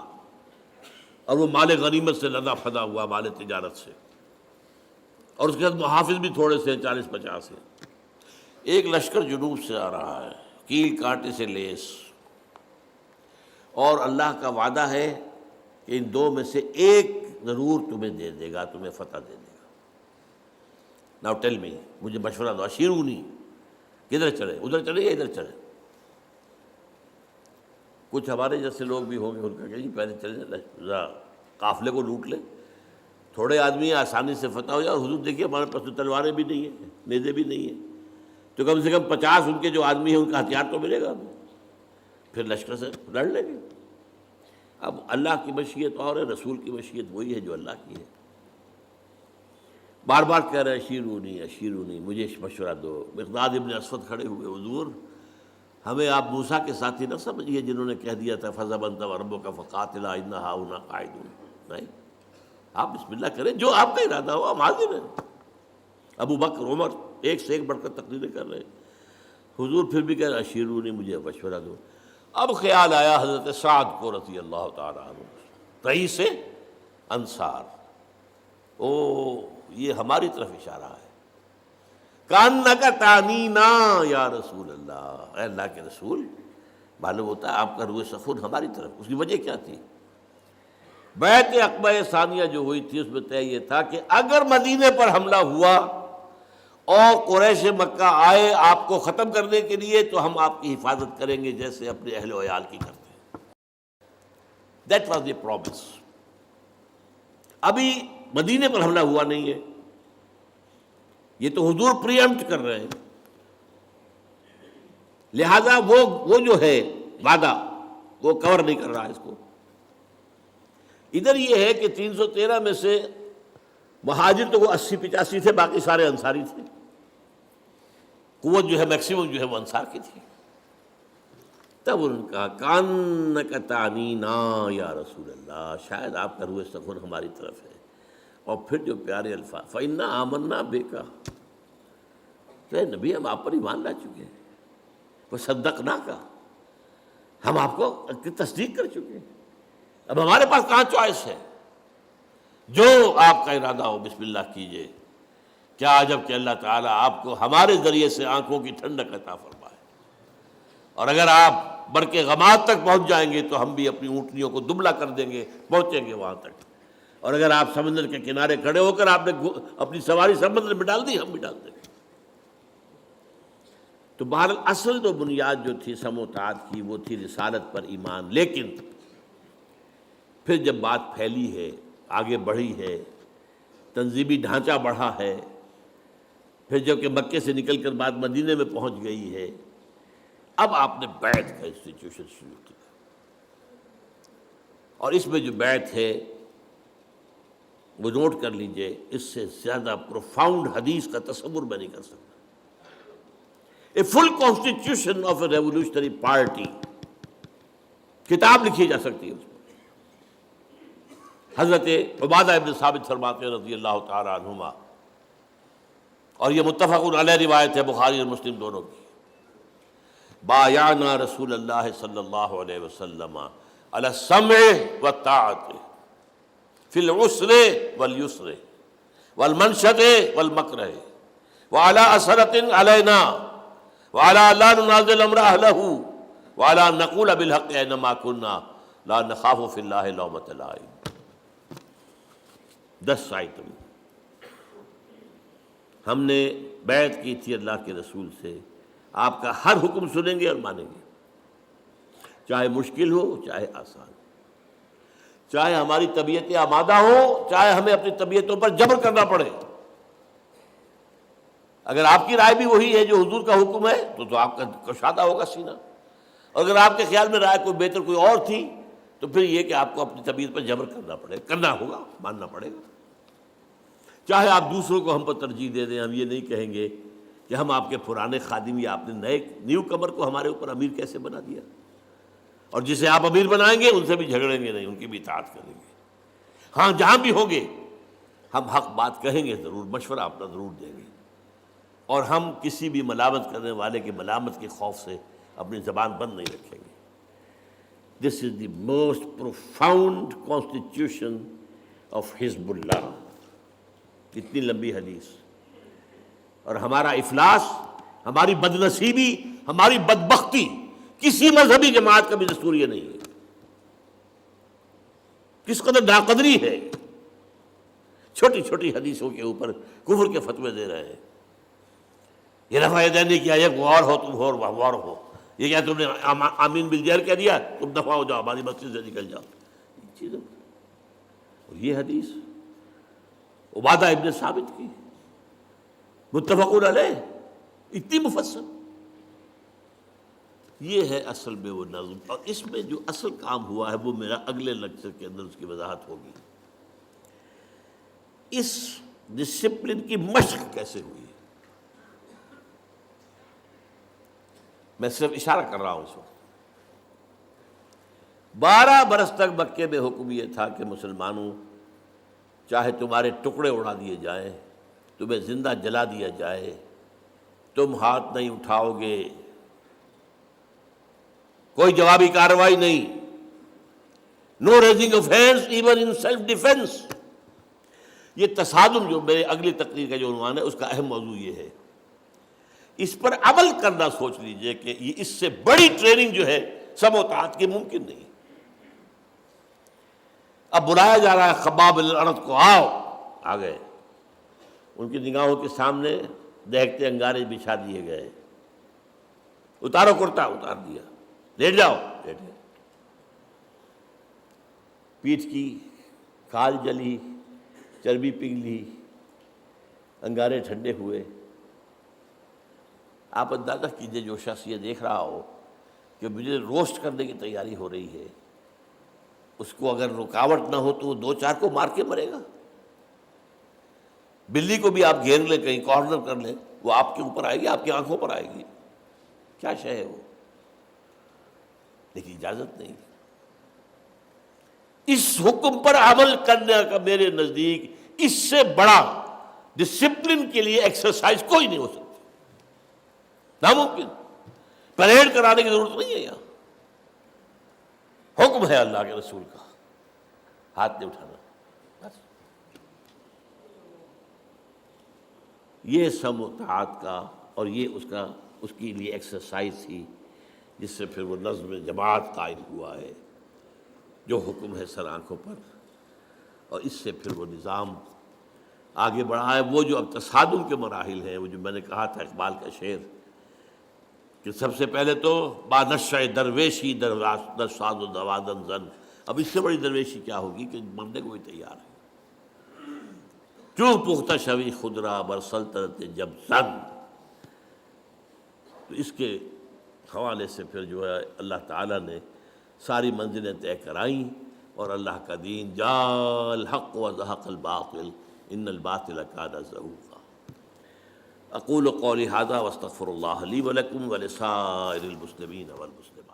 اور وہ مال غنیمت سے لدا فدا ہوا، مال تجارت سے، اور اس کے بعد محافظ بھی تھوڑے سے 40-50 ہیں. ایک لشکر جنوب سے آ رہا ہے، کیل کانٹے سے لیس، اور اللہ کا وعدہ ہے کہ ان دو میں سے ایک ضرور تمہیں دے دے گا، تمہیں فتح دے دے گا. ناؤ ٹیل می، مجھے مشورہ دو، اشیرونی، کدھر چلے؟ ادھر چلے یا ادھر چلے؟ کچھ ہمارے جیسے لوگ بھی ہوں گے، ان کا کہ پہلے چلے قافلے کو لوٹ لیں، تھوڑے آدمی آسانی سے فتح ہو جائے. اور حضور دیکھیے ہمارے پاس تو تلواریں بھی نہیں ہیں، نیزے بھی نہیں ہیں، تو کم سے کم 50 ان کے جو آدمی ہیں ان کا ہتھیار تو ملے گا ہمیں، پھر لشکر سے لڑ لیں گے. اب اللہ کی مشیت اور ہے، رسول کی مشیت وہی ہے جو اللہ کی ہے. بار بار کہہ رہے اشیرونی اشیرونی، مجھے مشورہ دو. مقداد ابن اسود کھڑے ہوئے، حضور ہمیں آپ موسیٰ کے ساتھی نہ سمجھیے جنہوں نے کہہ دیا تھا فَذَهَبْ أَنْتَ وَرَبُّكَ فَقَاتِلَا إِنَّا هَاهُنَا قَاعِدُونَ. نہیں، آپ بسم اللہ کریں، جو آپ کا ارادہ ہو ہم حاضر ہیں. ابو بکر عمر ایک سے ایک بڑھ کر تقریریں کر رہے ہیں. حضور پھر بھی کہہ رہے اشیرونی، مجھے مشورہ دو. اب خیال آیا حضرت سعد کو رضی اللہ تعالیٰ عنہ، رئیس انصار. او یہ ہماری طرف اشارہ ہے. کانک تعنینا یا رسول اللہ، اے اللہ کے رسول، معلوم ہوتا ہے آپ کا روح سخن ہماری طرف. اس کی وجہ کیا تھی؟ بیعت عقبہ ثانیہ جو ہوئی تھی اس میں طے یہ تھا کہ اگر مدینے پر حملہ ہوا اور قریش مکہ آئے آپ کو ختم کرنے کے لیے تو ہم آپ کی حفاظت کریں گے جیسے اپنے اہل و عیال کی کرتے ہیں. That was the promise. ابھی مدینے پر حملہ ہوا نہیں ہے، یہ تو حضور پری ایمپٹ کر رہے ہیں، لہذا وہ جو ہے وعدہ وہ کور نہیں کر رہا اس کو. ادھر یہ ہے کہ 313 میں سے مہاجر تو وہ 80-85 تھے، باقی سارے انصاری تھے. قوت جو ہے میکسیمم جو ہے وہ انصار کی تھی. تب انہوں نے کہا کانک تعنینا یا رسول اللہ، شاید آپ کا روح سخن ہماری طرف ہے. اور پھر جو پیارے الفاظ فَإِنَّا آمَنَّا بِكَ، تو اے نبی ہم آپ پر ایمان لا چکے ہیں، وَصَدَّقْنَاكَ، ہم آپ کو تصدیق کر چکے ہیں. اب ہمارے پاس کہاں چوائس ہے؟ جو آپ کا ارادہ ہو بسم اللہ کیجئے. کیا عجب کہ اللہ تعالیٰ آپ کو ہمارے ذریعے سے آنکھوں کی ٹھنڈک عطا فرمائے. اور اگر آپ برق غماد تک پہنچ جائیں گے تو ہم بھی اپنی اونٹنیوں کو دبلا کر دیں گے، پہنچیں گے وہاں تک. اور اگر آپ سمندر کے کنارے کھڑے ہو کر آپ نے اپنی سواری سمندر میں ڈال دی، ہم بھی ڈال دیں گے. تو بہرحال اصل جو بنیاد جو تھی سم و طاعت کی وہ تھی رسالت پر ایمان. لیکن پھر جب بات پھیلی ہے، آگے بڑھی ہے، تنظیمی ڈھانچہ بڑھا ہے، پھر جب کہ مکے سے نکل کر بات مدینے میں پہنچ گئی ہے، اب آپ نے بیعت کا انسٹیٹیوشن شروع کیا. اور اس میں جو بیعت ہے وہ نوٹ کر لیجئے، اس سے زیادہ پروفاؤنڈ حدیث کا تصور میں نہیں کر سکتا. A full constitution of a revolutionary party, کتاب لکھی جا سکتی ہے اس میں. حضرت عبادہ ابن ثابت فرماتے ہیں رضی اللہ تعالی عنہما، اور یہ متفق علیہ روایت ہے بخاری اور مسلم دونوں کی، بایعنا رسول اللہ صلی اللہ علیہ وسلم علی السمع والطاعت فی العسر والیسر والمنشط والمکرہ وعلی اثرۃ علینا وعلی لا ننازل امر اہلہ وعلی نقول بالحق اینما کنا لا نخاف فی اللہ لومۃ لائم. 10 آئٹم ہم نے بیعت کی تھی اللہ کے رسول سے، آپ کا ہر حکم سنیں گے اور مانیں گے، چاہے مشکل ہو چاہے آسان، چاہے ہماری طبیعتیں آمادہ ہوں چاہے ہمیں اپنی طبیعتوں پر جبر کرنا پڑے. اگر آپ کی رائے بھی وہی ہے جو حضور کا حکم ہے تو آپ کا کشادہ ہوگا سینہ. اور اگر آپ کے خیال میں رائے کوئی بہتر کوئی اور تھی تو پھر یہ کہ آپ کو اپنی طبیعت پر جبر کرنا ہوگا، ماننا پڑے گا۔ چاہے آپ دوسروں کو ہم پر ترجیح دے دیں، ہم یہ نہیں کہیں گے کہ ہم آپ کے پرانے خادم یا آپ نے نیو کمر کو ہمارے اوپر امیر کیسے بنا دیا، اور جسے آپ امیر بنائیں گے ان سے بھی جھگڑیں گے نہیں، ان کی بھی اطاعت کریں گے۔ ہاں جہاں بھی ہوں گے ہم حق بات کہیں گے ضرور، مشورہ اپنا ضرور دیں گے، اور ہم کسی بھی ملامت کرنے والے کی ملامت کے خوف سے اپنی زبان بند نہیں رکھیں گے۔ This is the most profound constitution of حزب اللہ۔ اتنی لمبی حدیث، اور ہمارا افلاس، ہماری بدنصیبی، ہماری بدبختی کسی مذہبی جماعت کا بھی دستور یہ نہیں ہے۔ کس قدر ناقدری ہے، چھوٹی چھوٹی حدیثوں کے اوپر کفر کے فتوے دے رہے ہیں۔ یہ رفع یدین نہیں کیا، یہ غور ہو تم ہو اور غور ہو، یہ کیا تم نے آمین بالجہر کہہ دیا، تم دفع ہو جاؤ، ہماری مسجد سے نکل جاؤ۔ چیزوں اور یہ حدیث عبادہ ابن ثابت کی، متفق علیہ، اتنی مفصل۔ یہ ہے اصل میں وہ نظم، اور اس میں جو اصل کام ہوا ہے وہ میرا اگلے لیکچر کے اندر اس کی وضاحت ہوگی۔ اس ڈسپلن کی مشق کیسے ہوئی، میں صرف اشارہ کر رہا ہوں اس وقت۔ 12 برس تک مکے میں حکم یہ تھا کہ مسلمانوں، چاہے تمہارے ٹکڑے اڑا دیے جائیں، تمہیں زندہ جلا دیا جائے، تم ہاتھ نہیں اٹھاؤ گے، کوئی جوابی کارروائی نہیں، no raising of hands even in self defence. یہ تصادم جو میرے اگلی تقریر کا جو عنوان ہے اس کا اہم موضوع یہ ہے۔ اس پر عمل کرنا سوچ لیجئے کہ یہ اس سے بڑی ٹریننگ جو ہے سم و طاعت کی ممکن نہیں۔ اب بلایا جا رہا ہے خباب بن الارت کو، آؤ، آ گئے، ان کی نگاہوں کے سامنے دہکتے انگارے بچھا دیے گئے، اتارو کرتا، اتار دیا، لیٹ جاؤ، لیٹ گئے، پیٹھ کی کھال جلی، چربی پگھلی، انگارے ٹھنڈے ہوئے۔ آپ اندازہ کیجئے جو شخص یہ دیکھ رہا ہو کہ مجھے روسٹ کرنے کی تیاری ہو رہی ہے، اس کو اگر رکاوٹ نہ ہو تو وہ 2-4 کو مار کے مرے گا۔ بلی کو بھی آپ گھیر لیں، کہیں کارنر کر لیں، وہ آپ کے اوپر آئے گی، آپ کی آنکھوں پر آئے گی، کیا شے ہے وہ، لیکن اجازت نہیں۔ اس حکم پر عمل کرنے کا میرے نزدیک اس سے بڑا ڈسپلن کے لیے ایکسرسائز کوئی نہیں ہو سکتی، ناممکن۔ پریڈ کرانے کی ضرورت نہیں ہے، یہاں حکم ہے اللہ کے رسول کا، ہاتھ نہیں اٹھانا، بس۔ یہ سم و طاعت کا، اور یہ اس کے لیے ایکسرسائز تھی، جس سے پھر وہ نظم جماعت قائم ہوا ہے جو حکم ہے سر آنکھوں پر، اور اس سے پھر وہ نظام آگے بڑھا ہے۔ وہ جو اب تصادم کے مراحل ہیں، وہ جو میں نے کہا تھا اقبال کا شعر کہ سب سے پہلے تو با نشہ درویشی در ساز و دوادن زن، اب اس سے بڑی درویشی کیا ہوگی کہ مرنے کو بھی تیار ہے۔ چوں پختہ شوی خود را بر سلطنت جب زن، تو اس کے حوالے سے پھر جو ہے اللہ تعالیٰ نے ساری منزلیں طے کرائیں، اور اللہ کا دین جاء الحق وزهق الباطل ان الباطل کان زہوقا۔ اقول قولی ھذا واستغفر اللہ لی ولکم ولسائر المسلمین والمسلمات۔